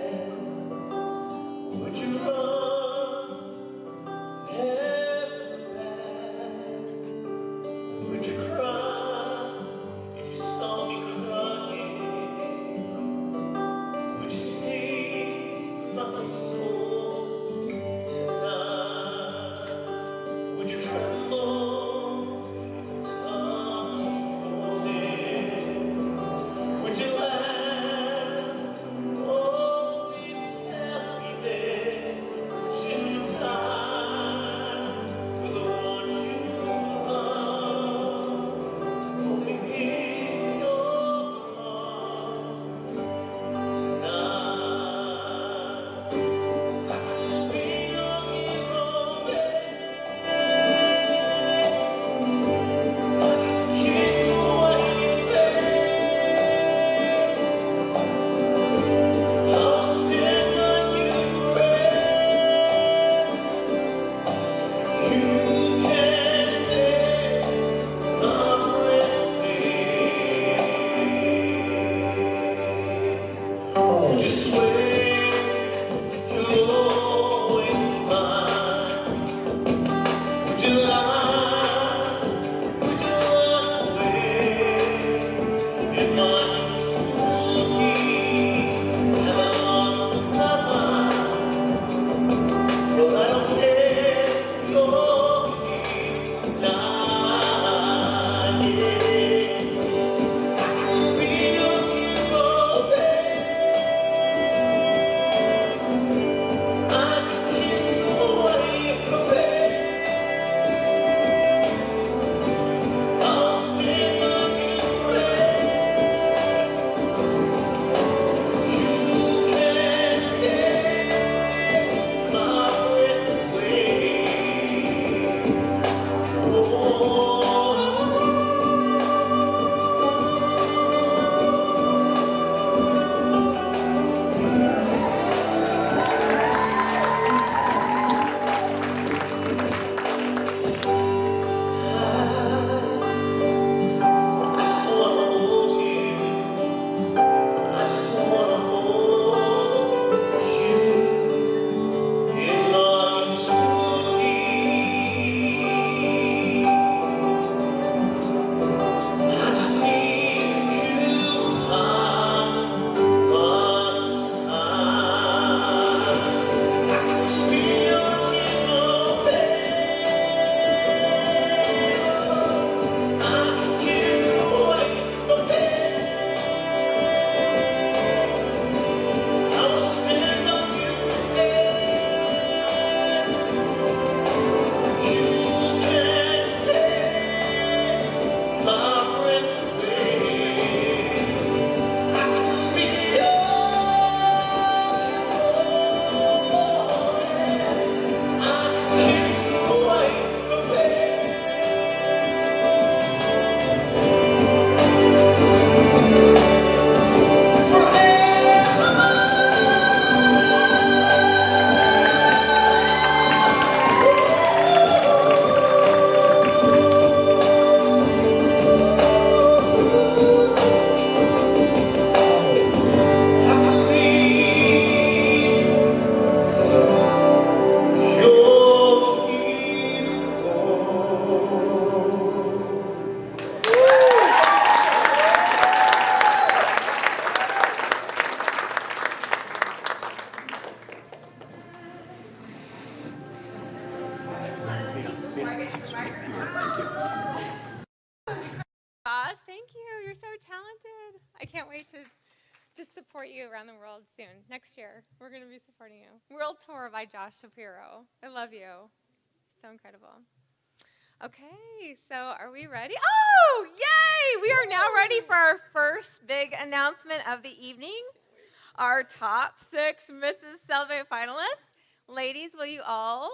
did. I can't wait to just support you around the world soon. Next year, we're going to be supporting you. World Tour by Josh Shapiro. I love you. So incredible. Okay, so are we ready? Oh, yay! We are now ready for our first big announcement of the evening. Our top 6 Mrs. Celebrate finalists. Ladies, will you all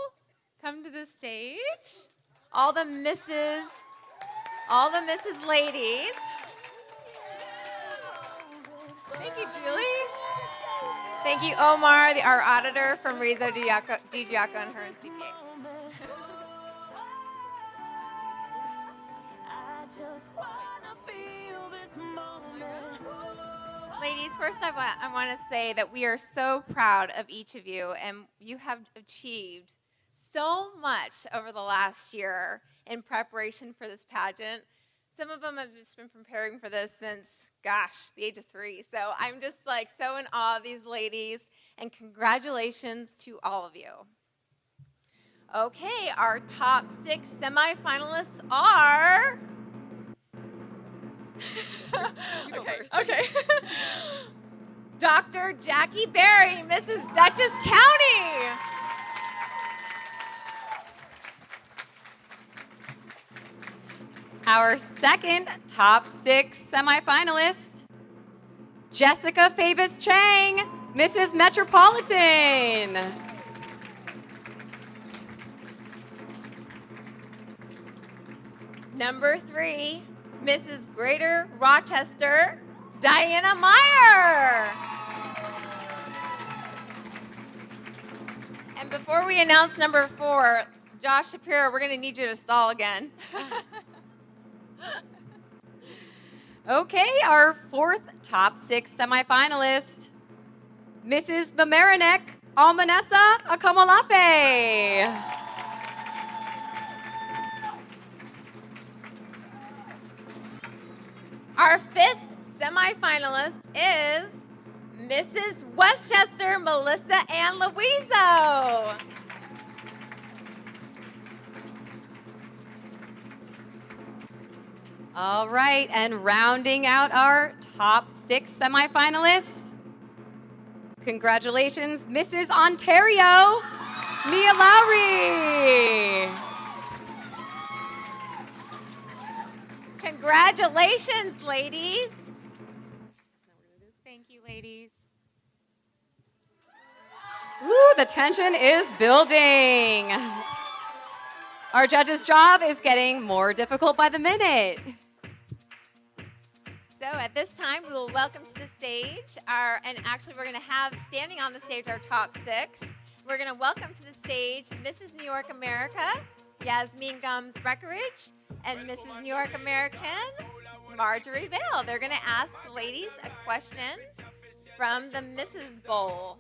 come to the stage? All the Mrs. ladies. Thank you, Julie. Thank you, Omar, our auditor from Rizzo DiGiaco and her and CPA. Ladies, first I want to say that we are so proud of each of you, and you have achieved so much over the last year in preparation for this pageant. Some of them have just been preparing for this since, gosh, the age of 3. So I'm just like so in awe of these ladies, and congratulations to all of you. Okay, our top 6 semifinalists are... Okay. Dr. Jackie Berry, Mrs. Dutchess County. Our second top 6 semifinalist, Jessica Favis Chang, Mrs. Metropolitan. Number 3, Mrs. Greater Rochester, Diana Meyer. And before we announce number 4, Josh Shapiro, we're going to need you to stall again. Okay, our 4th top 6 semifinalist, Mrs. Bamaranek Almanessa Akamalafe. Our 5th semifinalist is Mrs. Westchester Melissa Ann Louiso. All right, and rounding out our top 6 semifinalists, congratulations, Mrs. Ontario, Mia Lowry. Congratulations, ladies. Thank you, ladies. Ooh, the tension is building. Our judge's job is getting more difficult by the minute. So at this time, we will welcome to the stage and actually we're going to have standing on the stage our top 6. We're going to welcome to the stage Mrs. New York America, Yasmin Gums Breckenridge, and Mrs. New York American, Marjorie Vale. They're going to ask the ladies a question from the Mrs. Bowl.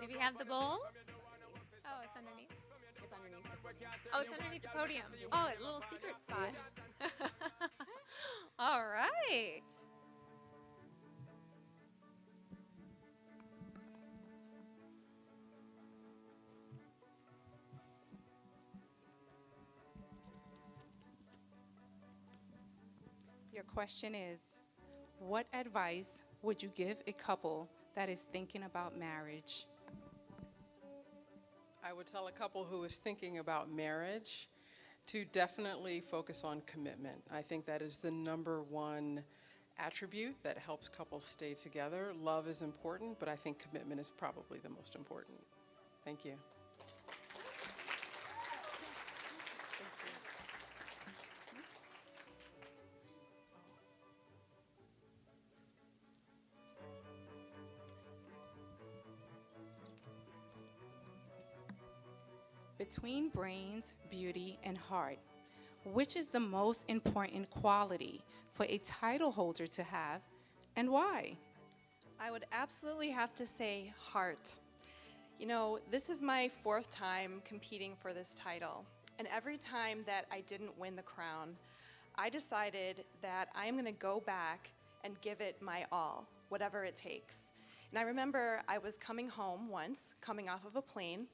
Do we have the bowl? Oh, it's underneath. It's underneath. Oh, it's underneath the podium. Oh, a little secret spot. All right. Your question is, what advice would you give a couple that is thinking about marriage? I would tell a couple who is thinking about marriage to definitely focus on commitment. I think that is the #1 attribute that helps couples stay together. Love is important, but I think commitment is probably the most important. Thank you. Between brains, beauty, and heart, which is the most important quality for a title holder to have, and why? I would absolutely have to say heart. You know, this is my 4th time competing for this title, and every time that I didn't win the crown, I decided that I am going to go back and give it my all, whatever it takes. And I remember I was coming home once, coming off of a plane,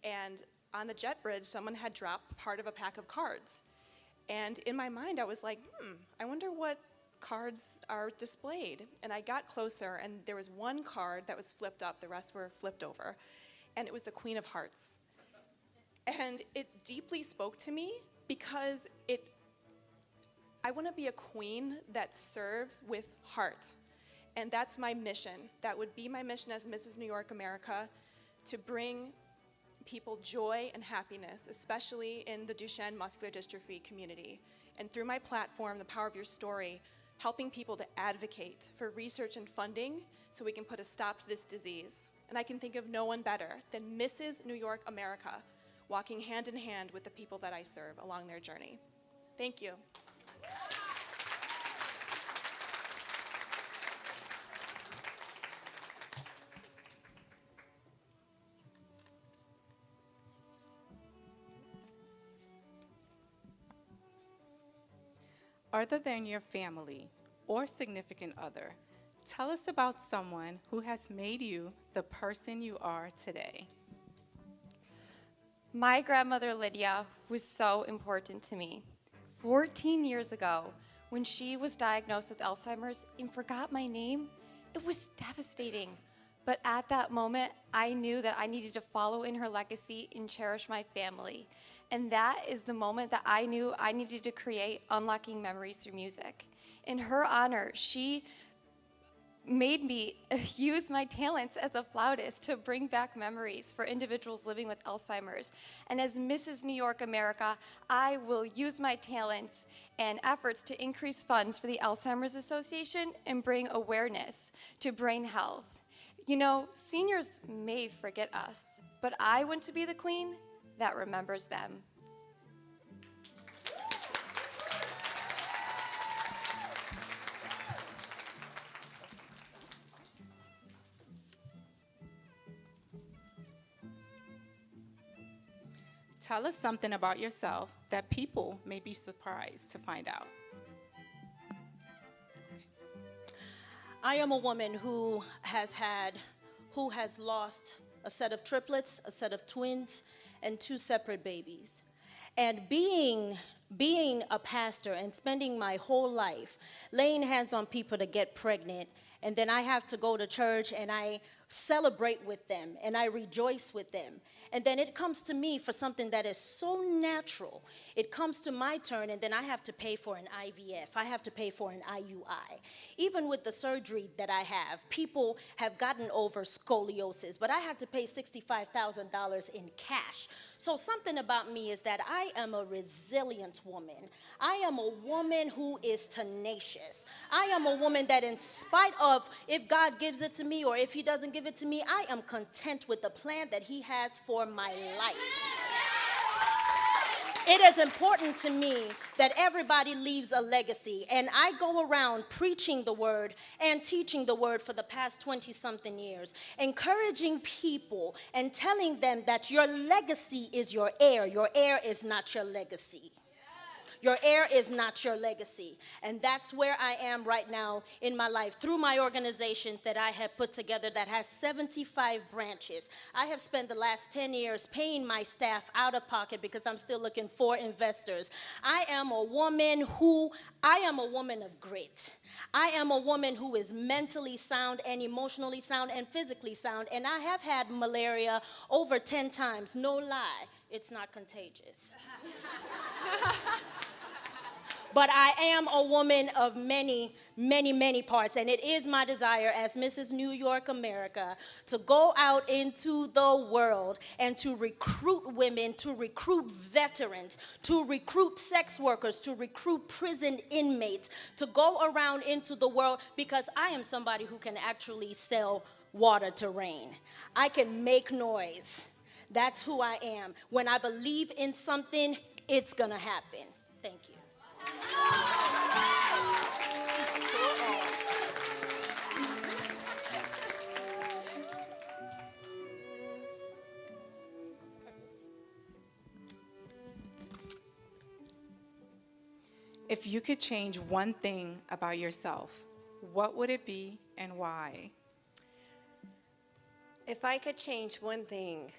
and on the jet bridge, someone had dropped part of a pack of cards. And in my mind, I was like, I wonder what cards are displayed. And I got closer, and there was one card that was flipped up. The rest were flipped over. And it was the Queen of Hearts. And it deeply spoke to me because I want to be a queen that serves with heart. And that's my mission. That would be my mission as Mrs. New York America, to bring people joy and happiness, especially in the Duchenne muscular dystrophy community. And through my platform, The Power of Your Story, helping people to advocate for research and funding so we can put a stop to this disease. And I can think of no one better than Mrs. New York America, walking hand in hand with the people that I serve along their journey. Thank you. Other than your family or significant other, tell us about someone who has made you the person you are today. My grandmother Lydia was so important to me. 14 years ago, when she was diagnosed with Alzheimer's and forgot my name, it was devastating. But at that moment, I knew that I needed to follow in her legacy and cherish my family. And that is the moment that I knew I needed to create Unlocking Memories Through Music. In her honor, she made me use my talents as a flautist to bring back memories for individuals living with Alzheimer's. And as Mrs. New York America, I will use my talents and efforts to increase funds for the Alzheimer's Association and bring awareness to brain health. You know, seniors may forget us, but I want to be the queen that remembers them. Tell us something about yourself that people may be surprised to find out. I am a woman who has lost a set of triplets, a set of twins, and 2 separate babies. And being a pastor and spending my whole life laying hands on people to get pregnant, and then I have to go to church and I celebrate with them and I rejoice with them. And then it comes to me for something that is so natural. It comes to my turn, and then I have to pay for an IVF. I have to pay for an IUI. Even with the surgery that I have, people have gotten over scoliosis, but I had to pay $65,000 in cash. So something about me is that I am a resilient woman. I am a woman who is tenacious. I am a woman that, in spite of if God gives it to me or if he doesn't give it to me, I am content with the plan that he has for my life. It is important to me that everybody leaves a legacy, and I go around preaching the word and teaching the word for the past 20-something years, encouraging people and telling them that your legacy is your heir. Your heir is not your legacy. Your heir is not your legacy. And that's where I am right now in my life through my organization that I have put together that has 75 branches. I have spent the last 10 years paying my staff out of pocket because I'm still looking for investors. I am a woman of grit. I am a woman who is mentally sound and emotionally sound and physically sound. And I have had malaria over 10 times. No lie, it's not contagious. But I am a woman of many, many, many parts, and it is my desire as Mrs. New York America to go out into the world and to recruit women, to recruit veterans, to recruit sex workers, to recruit prison inmates, to go around into the world, because I am somebody who can actually sell water to rain. I can make noise. That's who I am. When I believe in something, it's gonna happen. Thank you. If you could change one thing about yourself, what would it be and why? If I could change one thing,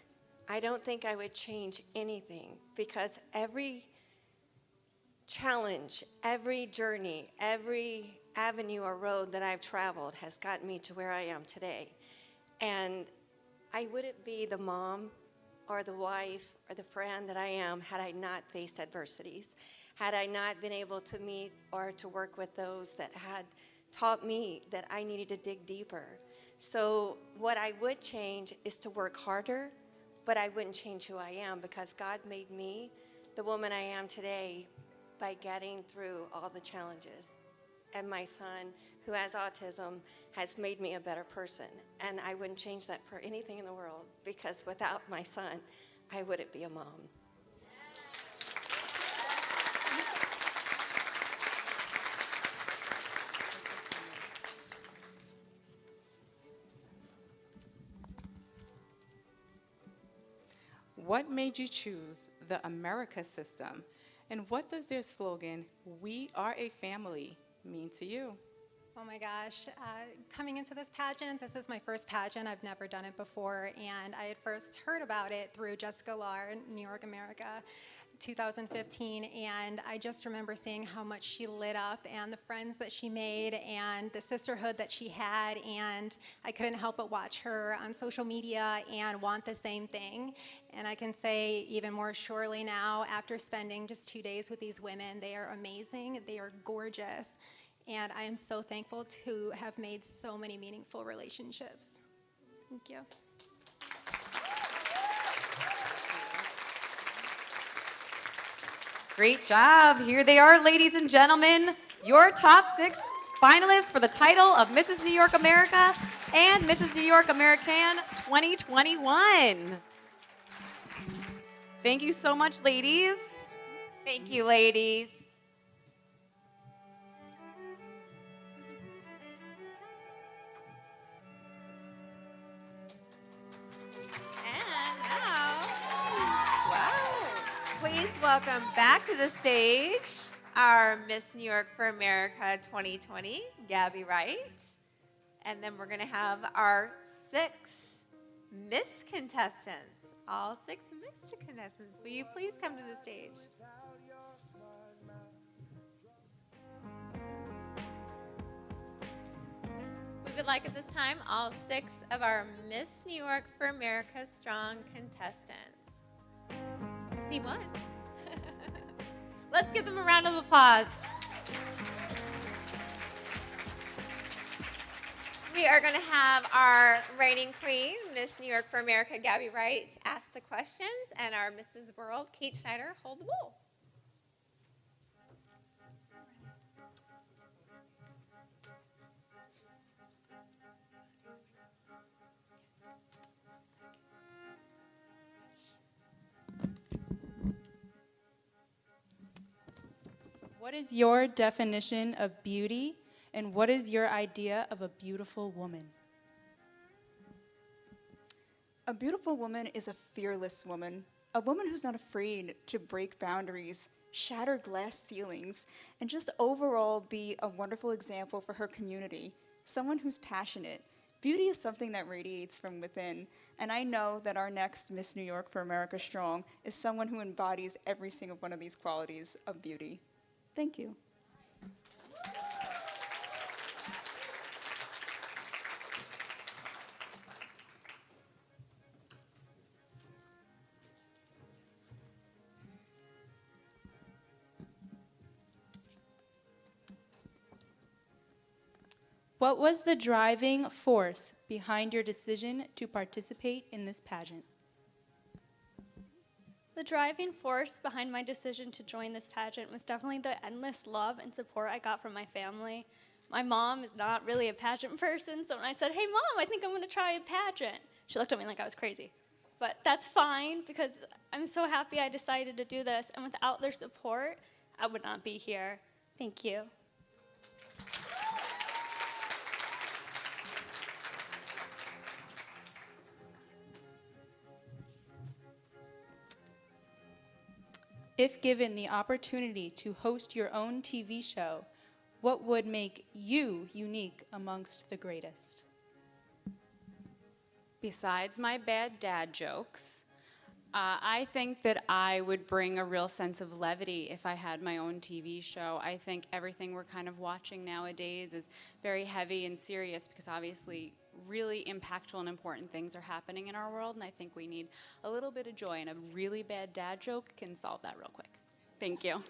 I don't think I would change anything because every challenge, every journey, every avenue or road that I've traveled has gotten me to where I am today. And I wouldn't be the mom or the wife or the friend that I am had I not faced adversities, had I not been able to meet or to work with those that had taught me that I needed to dig deeper. So what I would change is to work harder, but I wouldn't change who I am because God made me the woman I am today by getting through all the challenges. And my son, who has autism, has made me a better person. And I wouldn't change that for anything in the world because without my son, I wouldn't be a mom. What made you choose the America system? And what does their slogan, "We are a family," mean to you? Oh my gosh, coming into this pageant, this is my first pageant. I've never done it before, and I had first heard about it through Jessica Lahr, New York, America, 2015, and I just remember seeing how much she lit up and the friends that she made and the sisterhood that she had, and I couldn't help but watch her on social media and want the same thing. And I can say even more surely now, after spending just 2 days with these women, they are amazing, they are gorgeous, and I am so thankful to have made so many meaningful relationships. Thank you. Great job. Here they are, ladies and gentlemen, your top 6 finalists for the title of Mrs. New York America and Mrs. New York American 2021. Thank you so much, ladies. Thank you, ladies. And now, wow. Please welcome back to the stage our Miss New York for America 2020, Gabby Wright. And then we're going to have our 6 Miss contestants, all 6 Miss contestants. Will you please come to the stage? We would like at this time all 6 of our Miss New York for America Strong contestants. I see one. Let's give them a round of applause. We are going to have our reigning queen, Miss New York for America, Gabby Wright, ask the questions, and our Mrs. World, Kate Schneider, hold the bowl. What is your definition of beauty, and what is your idea of a beautiful woman? A beautiful woman is a fearless woman, a woman who's not afraid to break boundaries, shatter glass ceilings, and just overall be a wonderful example for her community, someone who's passionate. Beauty is something that radiates from within, and I know that our next Miss New York for America Strong is someone who embodies every single one of these qualities of beauty. Thank you. What was the driving force behind your decision to participate in this pageant? The driving force behind my decision to join this pageant was definitely the endless love and support I got from my family. My mom is not really a pageant person, so when I said, "Hey Mom, I think I'm gonna try a pageant," she looked at me like I was crazy. But that's fine because I'm so happy I decided to do this, and without their support, I would not be here. Thank you. If given the opportunity to host your own TV show, what would make you unique amongst the greatest? Besides my bad dad jokes, I think that I would bring a real sense of levity if I had my own TV show. I think everything we're kind of watching nowadays is very heavy and serious because obviously really impactful and important things are happening in our world, and I think we need a little bit of joy, and a really bad dad joke can solve that real quick. Thank you.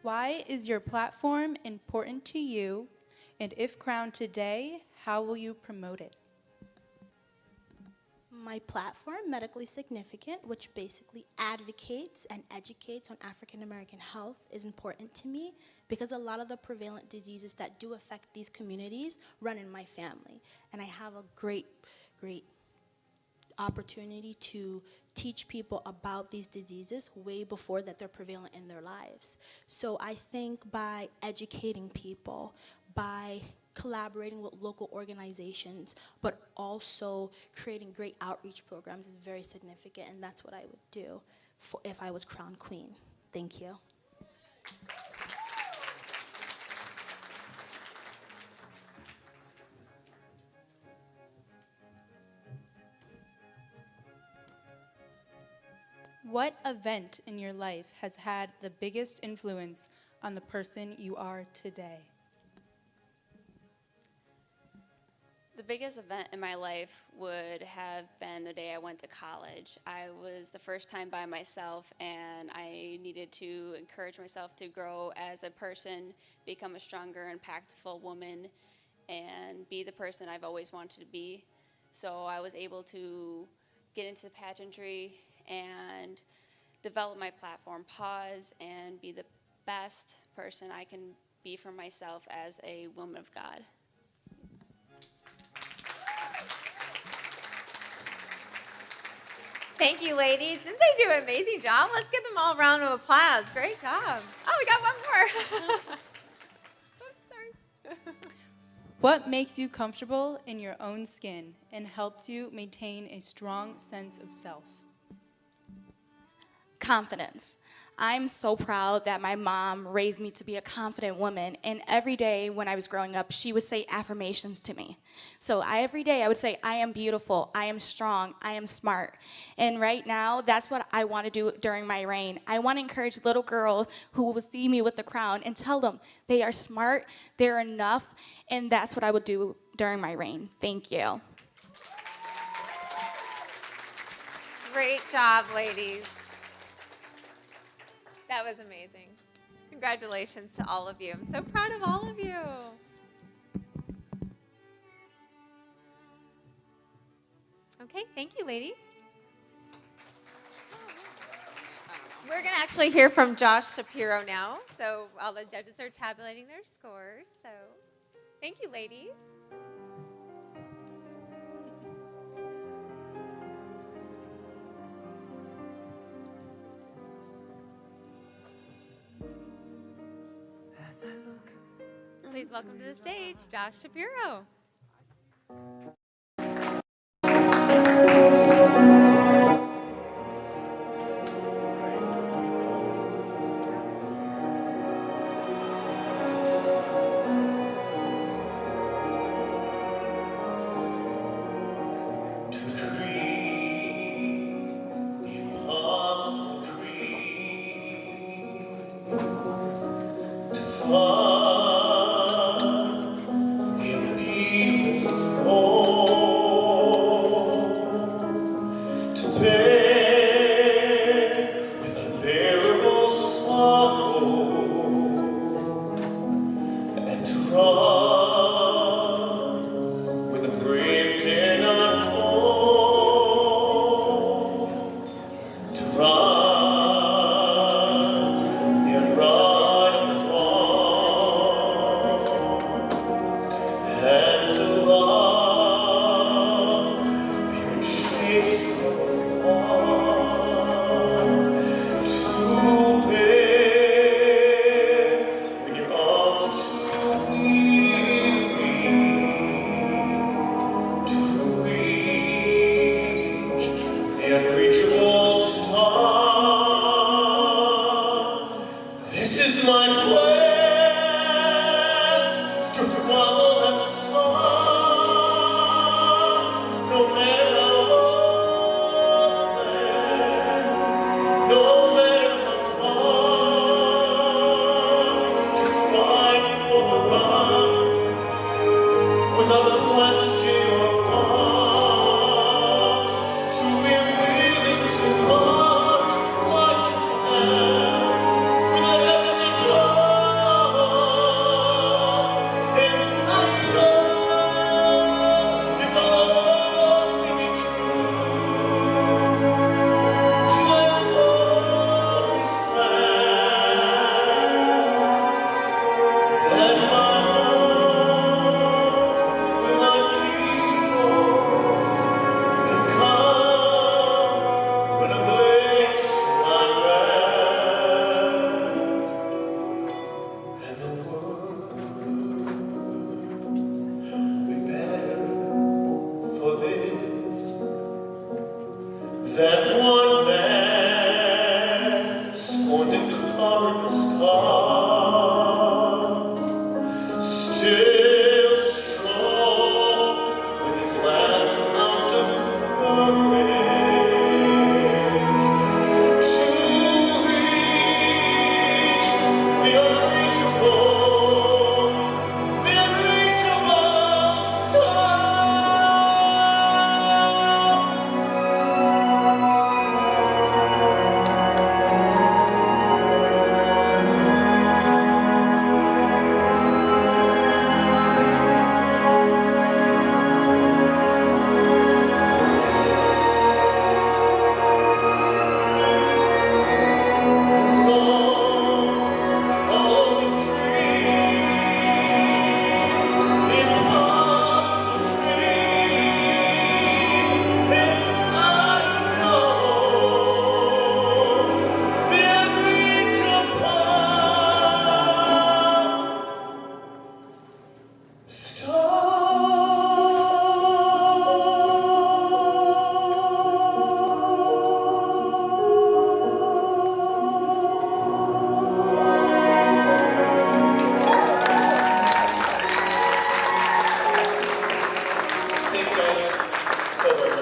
Why is your platform important to you? And if crowned today, how will you promote it? My platform, Medically Significant, which basically advocates and educates on African American health, is important to me because a lot of the prevalent diseases that do affect these communities run in my family. And I have a great opportunity to teach people about these diseases way before that they're prevalent in their lives. So I think by educating people, by collaborating with local organizations, but also creating great outreach programs is very significant, and that's what I would do if I was crowned queen. Thank you. What event in your life has had the biggest influence on the person you are today? The biggest event in my life would have been the day I went to college. I was the first time by myself, and I needed to encourage myself to grow as a person, become a stronger, impactful woman, and be the person I've always wanted to be. So I was able to get into pageantry and develop my platform, pause, and be the best person I can be for myself as a woman of God. Thank you, ladies. Didn't they do an amazing job? Let's give them all a round of applause. Great job. Oh, we got one more. Oops, sorry. What makes you comfortable in your own skin and helps you maintain a strong sense of self? Confidence. I'm so proud that my mom raised me to be a confident woman, and every day when I was growing up, she would say affirmations to me. So every day I would say, I am beautiful, I am strong, I am smart. And right now, that's what I want to do during my reign. I want to encourage little girls who will see me with the crown and tell them they are smart, they're enough, and that's what I would do during my reign. Thank you. Great job, ladies. That was amazing. Congratulations to all of you. I'm so proud of all of you. Okay, thank you, ladies. We're going to actually hear from Josh Shapiro now. So all the judges are tabulating their scores. So thank you, ladies. Please welcome to the stage, Josh Shapiro. Run, is my quest to follow that star, no matter what there's, no matter how far, to fight for the right, without a question or pause, to be willing to march, life to hell, for that heavenly cause. And I know if I'll only be true to that glorious plan, that my heart will not peaceful and calm when I'm laid to my bed, and the world will be better for this. That one man scorned and covered the scar, still strong with his last ounce of courage, to reach the unreachable star. Thank you guys so very much.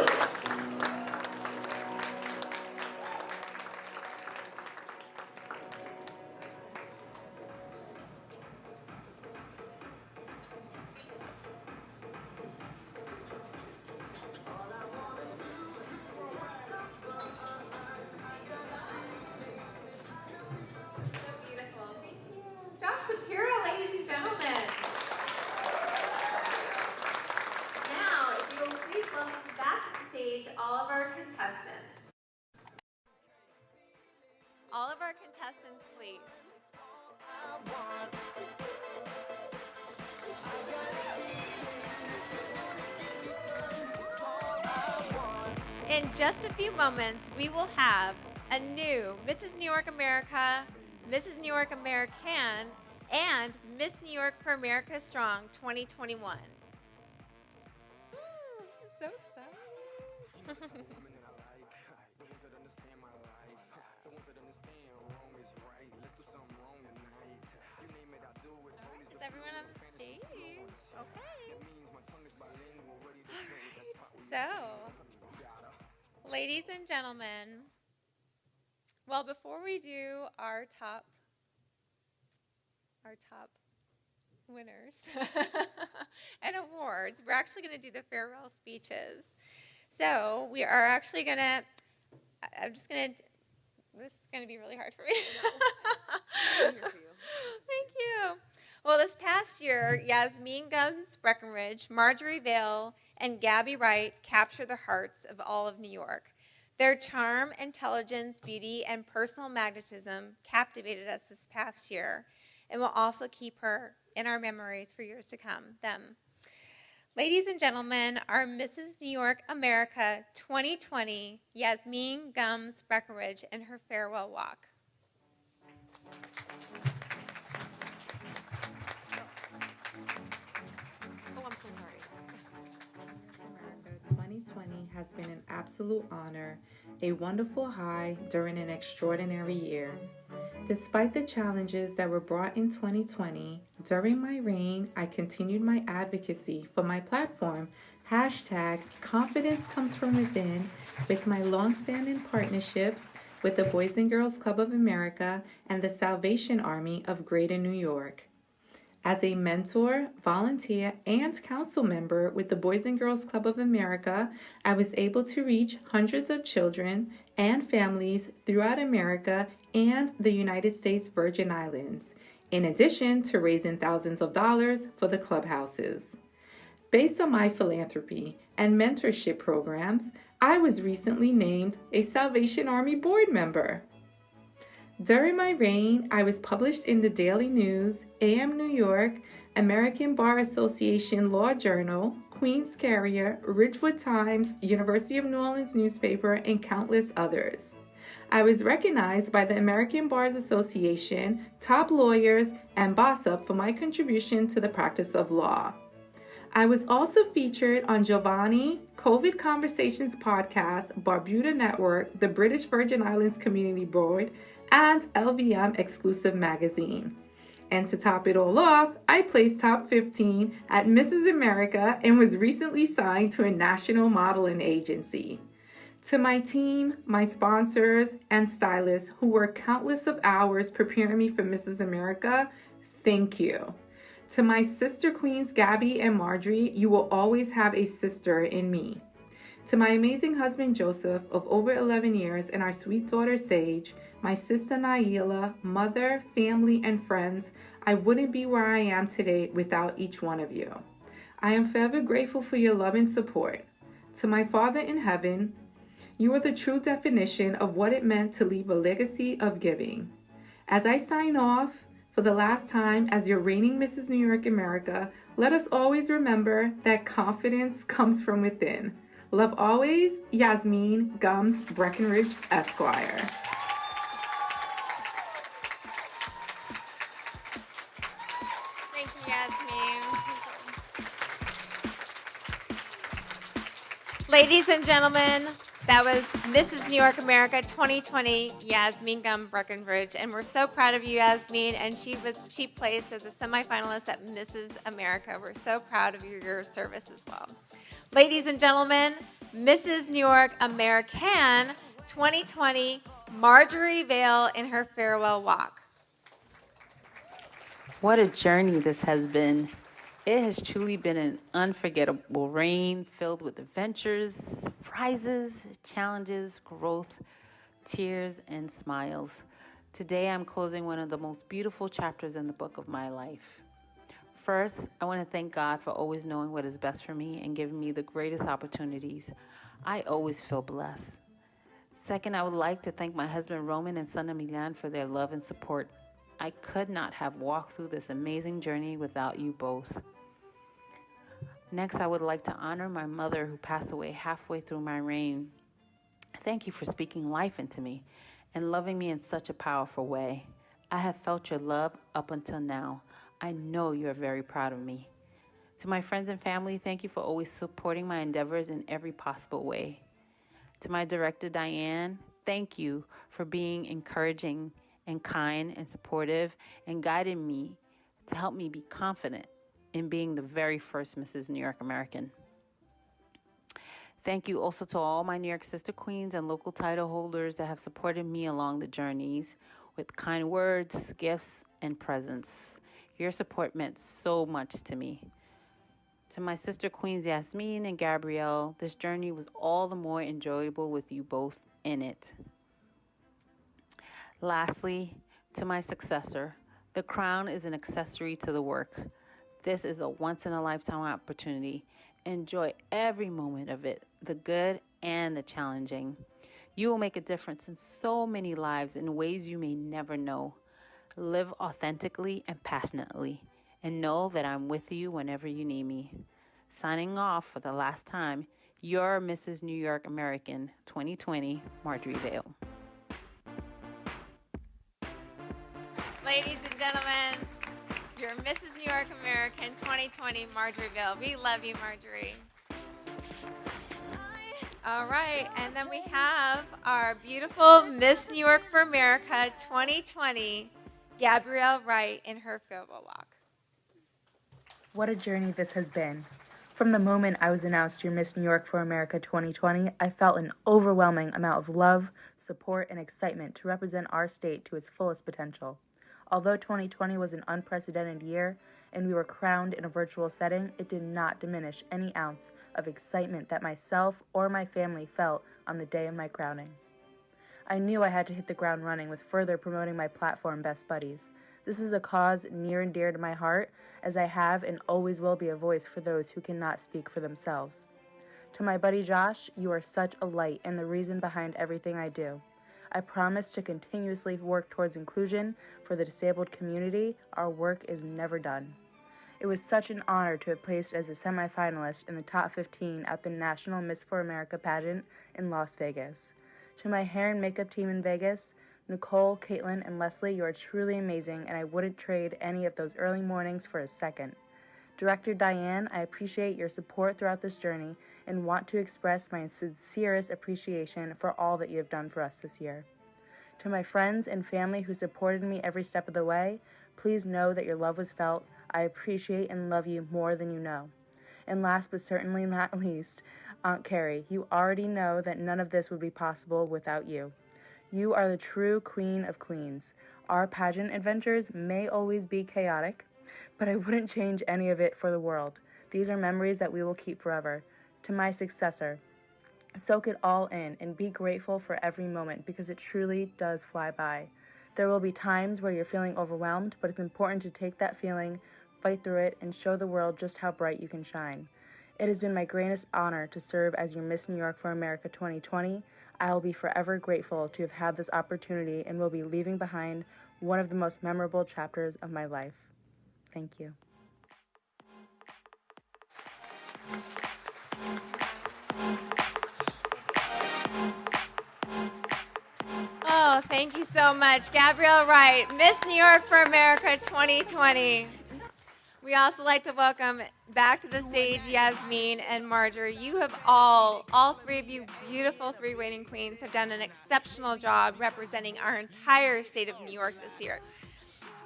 Josh Shapiro, ladies and gentlemen. Now, if you will please welcome back to the stage all of our contestants. All of our contestants, please. In just a few moments, we will have a new Mrs. New York America, Mrs. New York American, and Miss New York for America Strong 2021. This is so exciting. Is everyone on the stage? Okay. All right. So, ladies and gentlemen, well, before we do our top winners and awards, we're actually going to do the farewell speeches. So we are actually going to, this is going to be really hard for me. I'm here for you. Thank you. Well, this past year, Yasmin Gums Breckenridge, Marjorie Vale, and Gabby Wright captured the hearts of all of New York. Their charm, intelligence, beauty, and personal magnetism captivated us this past year and will also keep her in our memories for years to come. Ladies and gentlemen, our Mrs. New York America 2020, Yasmin Gums Breckenridge, and her farewell walk. Oh, I'm so sorry. America 2020 has been an absolute honor, a wonderful high during an extraordinary year. Despite the challenges that were brought in 2020, during my reign, I continued my advocacy for my platform, #Confidence Comes From Within, with my long-standing partnerships with the Boys and Girls Club of America and the Salvation Army of Greater New York. As a mentor, volunteer, and council member with the Boys and Girls Club of America, I was able to reach hundreds of children and families throughout America and the United States Virgin Islands, in addition to raising thousands of dollars for the clubhouses. Based on my philanthropy and mentorship programs, I was recently named a Salvation Army board member. During my reign, I was published in the Daily News, AM New York, American Bar Association Law Journal, Queens Carrier, Ridgewood Times, University of New Orleans newspaper, and countless others. I was recognized by the American Bar Association, top lawyers, and BOSSUP for my contribution to the practice of law. I was also featured on Giovanni, COVID Conversations podcast, Barbuda Network, the British Virgin Islands Community Board, and LVM Exclusive Magazine. And to top it all off, I placed top 15 at Mrs. America and was recently signed to a national modeling agency. To my team, my sponsors, and stylists who worked countless of hours preparing me for Mrs. America, thank you. To my sister queens, Gabby and Marjorie, you will always have a sister in me. To my amazing husband, Joseph, of over 11 years, and our sweet daughter, Sage, my sister, Naila, mother, family, and friends, I wouldn't be where I am today without each one of you. I am forever grateful for your love and support. To my Father in heaven, you are the true definition of what it meant to leave a legacy of giving. As I sign off, for the last time as your reigning Mrs. New York America, let us always remember that confidence comes from within. Love always, Yasmin Gums Breckenridge, Esquire. Thank you, Yasmin. Ladies and gentlemen, that was Mrs. New York America 2020, Yasmin Gum Breckenridge, and we're so proud of you, Yasmin. And she placed as a semifinalist at Mrs. America. We're so proud of your service as well. Ladies and gentlemen, Mrs. New York American 2020, Marjorie Vale in her farewell walk. What a journey this has been. It has truly been an unforgettable reign filled with adventures, surprises, challenges, growth, tears, and smiles. Today, I'm closing one of the most beautiful chapters in the book of my life. First, I want to thank God for always knowing what is best for me and giving me the greatest opportunities. I always feel blessed. Second, I would like to thank my husband Roman and son Emilian for their love and support. I could not have walked through this amazing journey without you both. Next, I would like to honor my mother who passed away halfway through my reign. Thank you for speaking life into me and loving me in such a powerful way. I have felt your love up until now. I know you are very proud of me. To my friends and family, thank you for always supporting my endeavors in every possible way. To my director, Diane, thank you for being encouraging and kind and supportive and guiding me to help me be confident in being the very first Mrs. New York American. Thank you also to all my New York sister queens and local title holders that have supported me along the journeys with kind words, gifts, and presents. Your support meant so much to me. To my sister queens, Yasmin and Gabrielle, this journey was all the more enjoyable with you both in it. Lastly, to my successor, the crown is an accessory to the work. This is a once-in-a-lifetime opportunity. Enjoy every moment of it, the good and the challenging. You will make a difference in so many lives in ways you may never know. Live authentically and passionately, and know that I'm with you whenever you need me. Signing off for the last time, your Mrs. New York American 2020, Marjorie Vale. Ladies and gentlemen, your Mrs. New York American 2020, Marjorie Vale. We love you, Marjorie. All right, and then we have our beautiful Miss New York for America 2020, Gabrielle Wright, in her farewell walk. What a journey this has been. From the moment I was announced your Miss New York for America 2020, I felt an overwhelming amount of love, support, and excitement to represent our state to its fullest potential. Although 2020 was an unprecedented year and we were crowned in a virtual setting, it did not diminish any ounce of excitement that myself or my family felt on the day of my crowning. I knew I had to hit the ground running with further promoting my platform, Best Buddies. This is a cause near and dear to my heart, as I have and always will be a voice for those who cannot speak for themselves. To my buddy Josh, you are such a light and the reason behind everything I do. I promise to continuously work towards inclusion for the disabled community. Our work is never done. It was such an honor to have placed as a semifinalist in the top 15 at the National Miss for America pageant in Las Vegas. To my hair and makeup team in Vegas, Nicole, Caitlin, and Leslie, you are truly amazing, and I wouldn't trade any of those early mornings for a second. Director Diane, I appreciate your support throughout this journey and want to express my sincerest appreciation for all that you have done for us this year. To my friends and family who supported me every step of the way, please know that your love was felt. I appreciate and love you more than you know. And last but certainly not least, Aunt Carrie, you already know that none of this would be possible without you. You are the true queen of queens. Our pageant adventures may always be chaotic, but I wouldn't change any of it for the world. These are memories that we will keep forever. To my successor, soak it all in and be grateful for every moment because it truly does fly by. There will be times where you're feeling overwhelmed, but it's important to take that feeling, fight through it, and show the world just how bright you can shine. It has been my greatest honor to serve as your Miss New York for America 2020. I will be forever grateful to have had this opportunity and will be leaving behind one of the most memorable chapters of my life. Thank you. Oh, thank you so much, Gabrielle Wright, Miss New York for America 2020. We also like to welcome back to the stage Yasmin and Marjorie. You have all three of you beautiful three waiting queens have done an exceptional job representing our entire state of New York this year.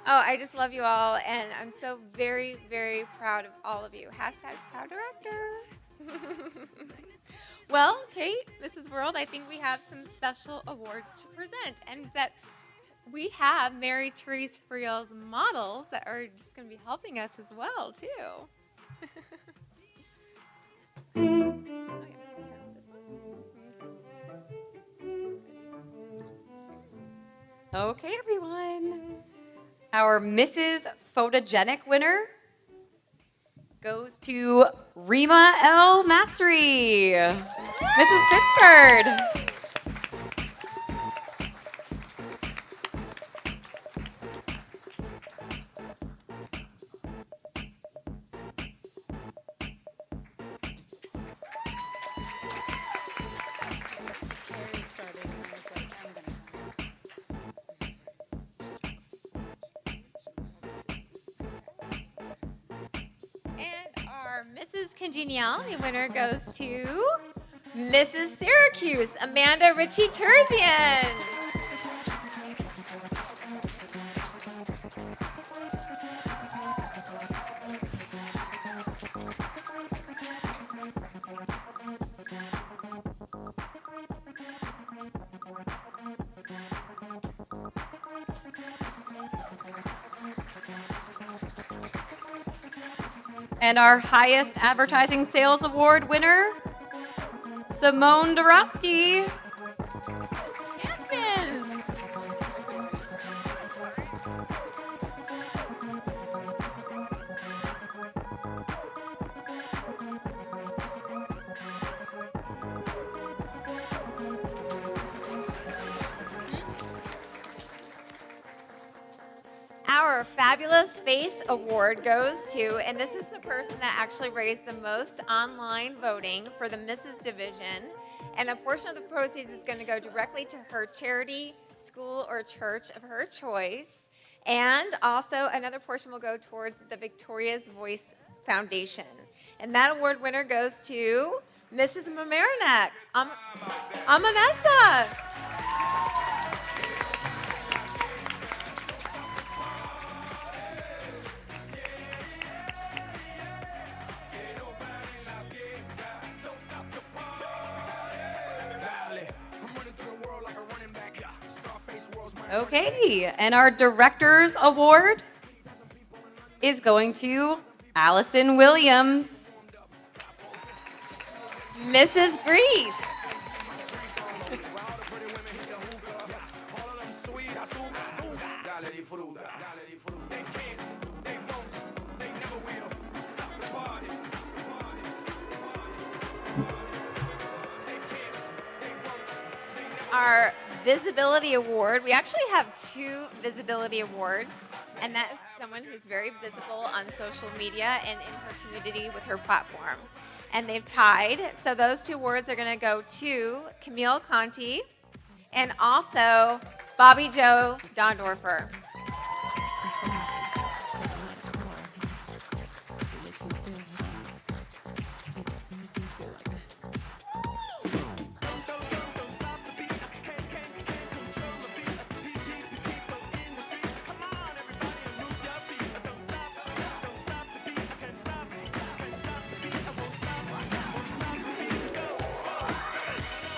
Oh, I just love you all, and I'm so very, very proud of all of you. Hashtag proud director. Well, Kate, Mrs. World, I think we have some special awards to present, and that we have Mary Therese Friel's models that are just going to be helping us as well, too. Okay, everyone. Our Mrs. Photogenic winner goes to Rima El Masri, Mrs. Pittsford. Mrs. Congeniality winner goes to Mrs. Syracuse, Amanda Ritchie Terzian. And our highest advertising sales award winner, Simone Dorosky. Hamptons. Our Fabulous Face Award goes to, and this is the person that actually raised the most online voting for the Mrs. Division, and a portion of the proceeds is going to go directly to her charity, school, or church of her choice, and also another portion will go towards the Victoria's Voice Foundation. And that award winner goes to Mrs. Mamaroneck, Amanessa. Okay, and our Director's Award is going to Allison Williams. Mrs. Grease. Our Visibility Award, we actually have 2 Visibility Awards, and that is someone who's very visible on social media and in her community with her platform. And they've tied, so those 2 awards are gonna go to Camille Conti and also Bobby Joe Dondorfer.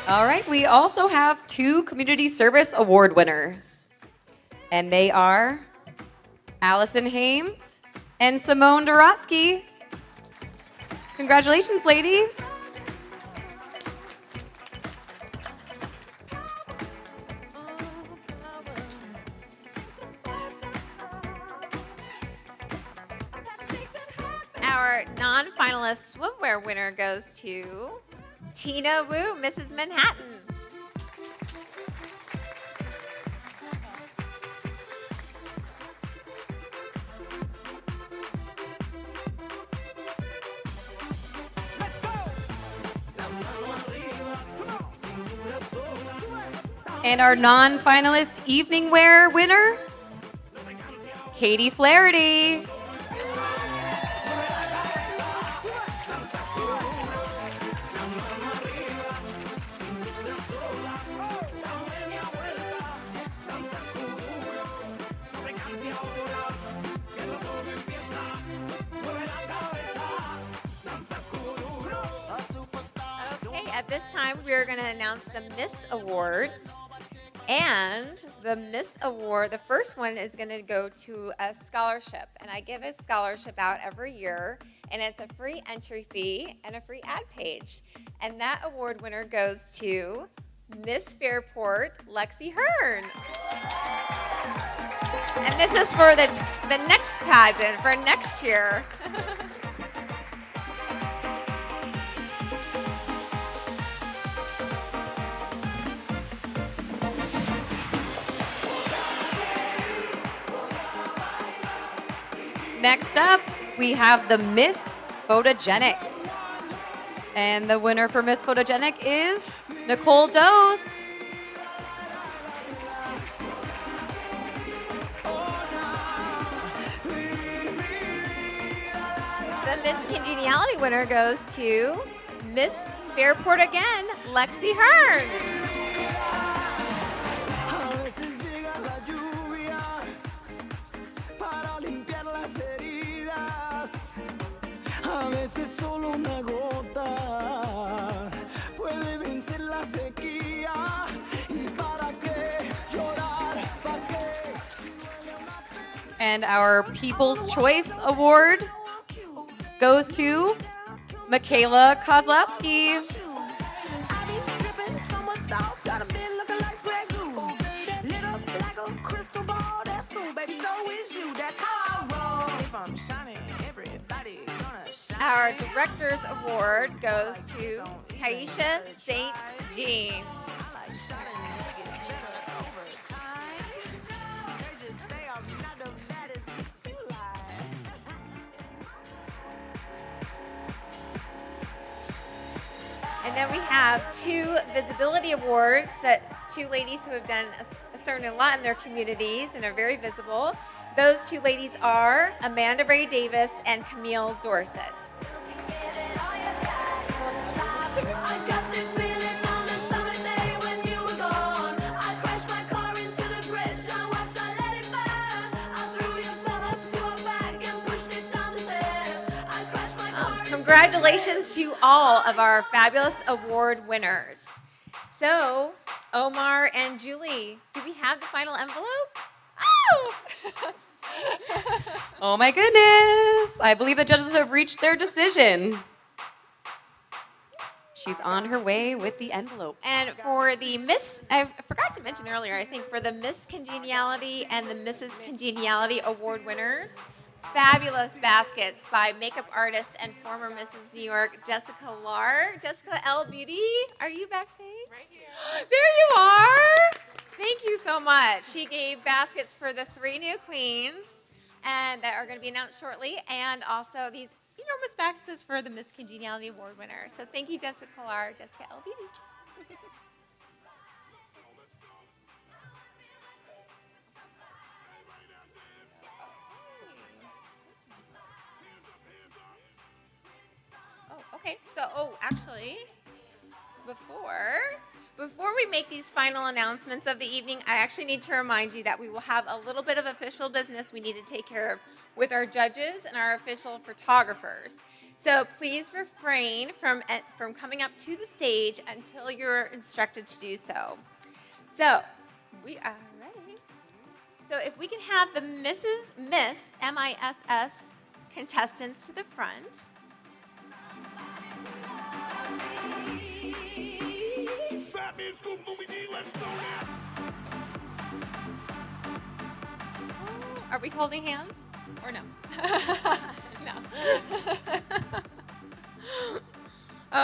All right, we also have 2 Community Service Award winners, and they are Allison Hames and Simone Dorosky. Congratulations, ladies. Our non-finalist swimwear winner goes to Tina Wu, Mrs. Manhattan. And our non-finalist evening wear winner, Katie Flaherty. Okay, at this time we're going to announce the Miss Awards. And the Miss Award, the first one is going to go to a scholarship. And I give a scholarship out every year. And it's a free entry fee and a free ad page. And that award winner goes to Miss Fairport, Lexi Hearn. And this is for the next pageant, for next year. Next up, we have the Miss Photogenic. And the winner for Miss Photogenic is Nicole Dose. The Miss Congeniality winner goes to Miss Fairport again, Lexi Hearn. A veces solo una gota puede vencer la sequía. ¿Y para qué llorar? ¿Para qué? And our People's Choice Award goes to Michaela Kozlowski. Our Director's Award goes to Taisha St. Jean. And then we have 2 Visibility Awards. That's 2 ladies who have done a certain lot in their communities and are very visible. Those 2 ladies are Amanda Ray Davis and Camille Dorset. Congratulations to all of our fabulous award winners. So, Omar and Julie, do we have the final envelope? Oh! Oh my goodness. I believe the judges have reached their decision. She's on her way with the envelope. And for the Miss, I forgot to mention earlier, I think for the Miss Congeniality and the Mrs. Congeniality award winners, fabulous baskets by makeup artist and former Mrs. New York, Jessica Lar. Jessica L. Beauty, are you backstage? Right here. There you are. Thank you so much. She gave baskets for the 3 new queens and that are going to be announced shortly, and also these enormous baskets for the Miss Congeniality award winner. So thank you, Jessica Lar, Jessica L. Beauty. Okay, so, actually, before we make these final announcements of the evening, I actually need to remind you that we will have a little bit of official business we need to take care of with our judges and our official photographers. So please refrain from coming up to the stage until you're instructed to do so. So, we are ready. So if we can have the Miss, M-I-S-S, contestants to the front. Are we holding hands or no? No.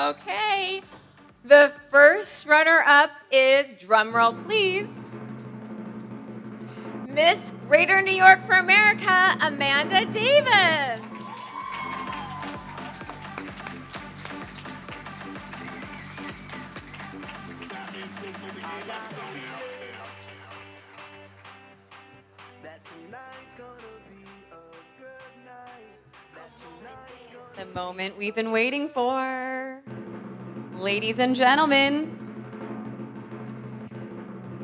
Okay. The first runner-up is, drumroll please, Miss Greater New York for America, Amanda Davis. The moment we've been waiting for. Ladies and gentlemen,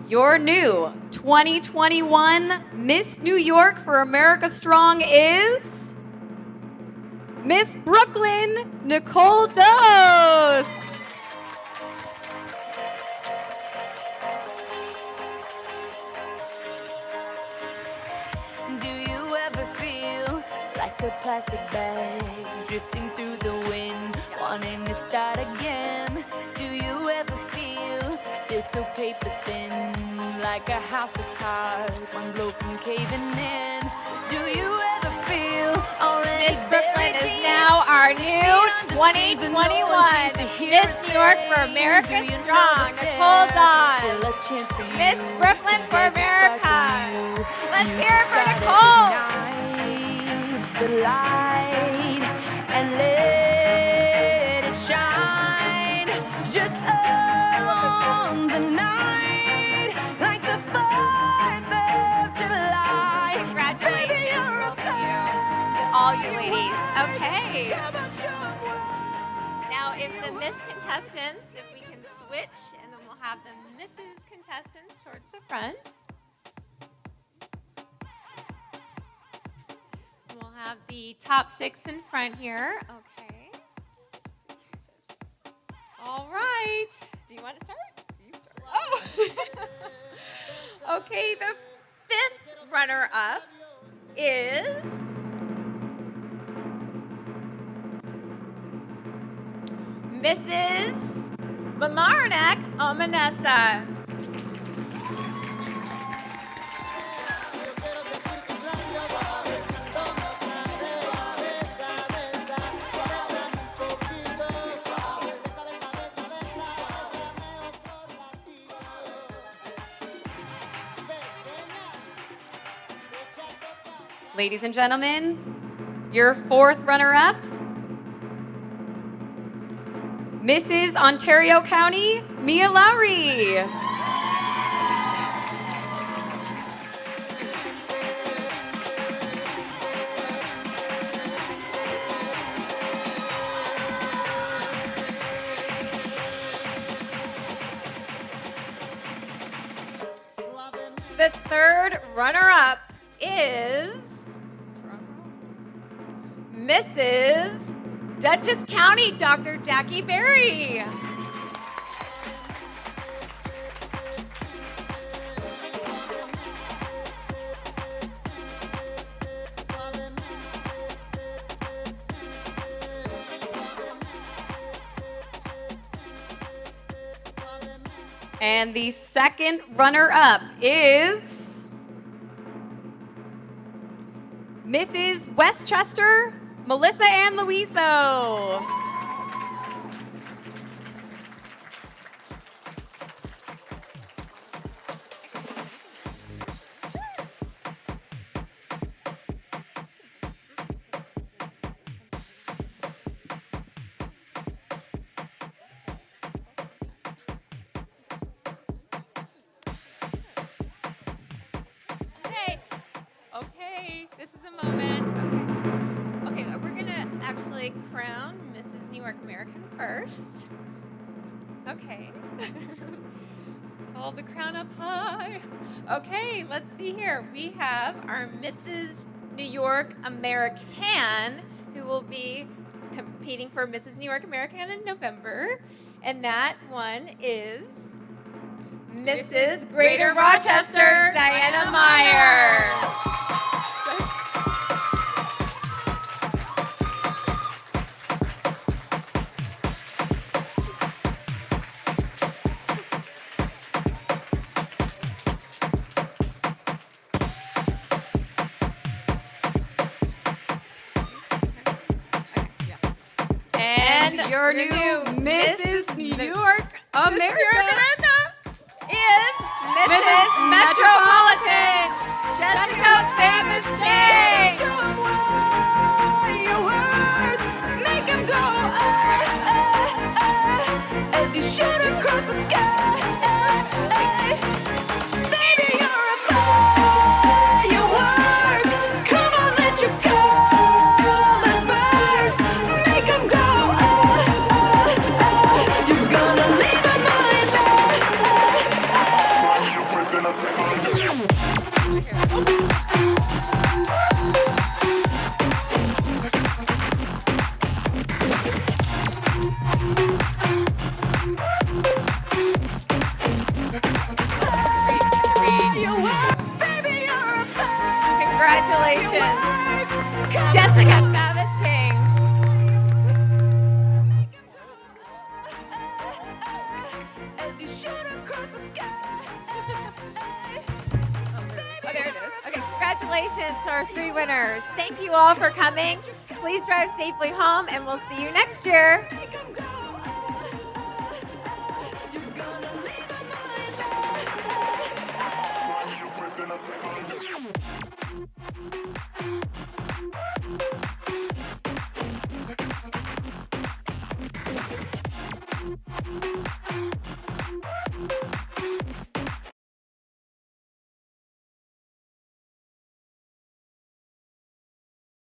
your new 2021 Miss New York for America Strong is Miss Brooklyn Nicole Dose. Do you ever feel like a plastic bag drifting through the wind, wanting to start again? Do you ever feel so paper thin, like a house of cards, one blow from caving in? Do you ever feel already? Miss Brooklyn is now our new 2021 Miss New York for America Strong, Nicole Dawes. Miss Brooklyn for America. Let's hear it for Nicole. The light and let it shine just on the night, like the 4th of July. Congratulations to all you ladies. Okay. Now, if the Miss contestants, if we can switch, and then we'll have the Mrs. contestants towards the front. We'll have the top 6 in front here. Okay. All right. Do you want to start? You start. Oh. Okay, the 5th runner-up is Mrs. Mamarnak Omanessa. Ladies and gentlemen, your 4th runner-up, Mrs. Ontario County, Mia Lowry. The 3rd runner-up is Mrs. Dutchess County, Dr. Jackie Berry. And the second runner-up is Mrs. Westchester, Melissa Ann Luiso. Okay, this is a moment. Okay, we're gonna actually crown Mrs. New York American first. Okay. Hold the crown up high. Okay, let's see here. We have our Mrs. New York American, who will be competing for Mrs. New York American in November. And that one is Mrs. Greater Rochester, Diana Meyer. And your new Mrs. New York America is Mrs. Metropolitan, Jessica Famous Chang. Make 'em go as you shoot across the sky. Baby, you're a firework. Come on, let your colors burst. Make 'em go. You're gonna leave 'em mind Congratulations, Jessica Famous Chang. as you shoot across the sky. Oh, there it is. Okay, congratulations to our 3 winners. Thank you all for coming. Please drive safely home, and we'll see you next year. You're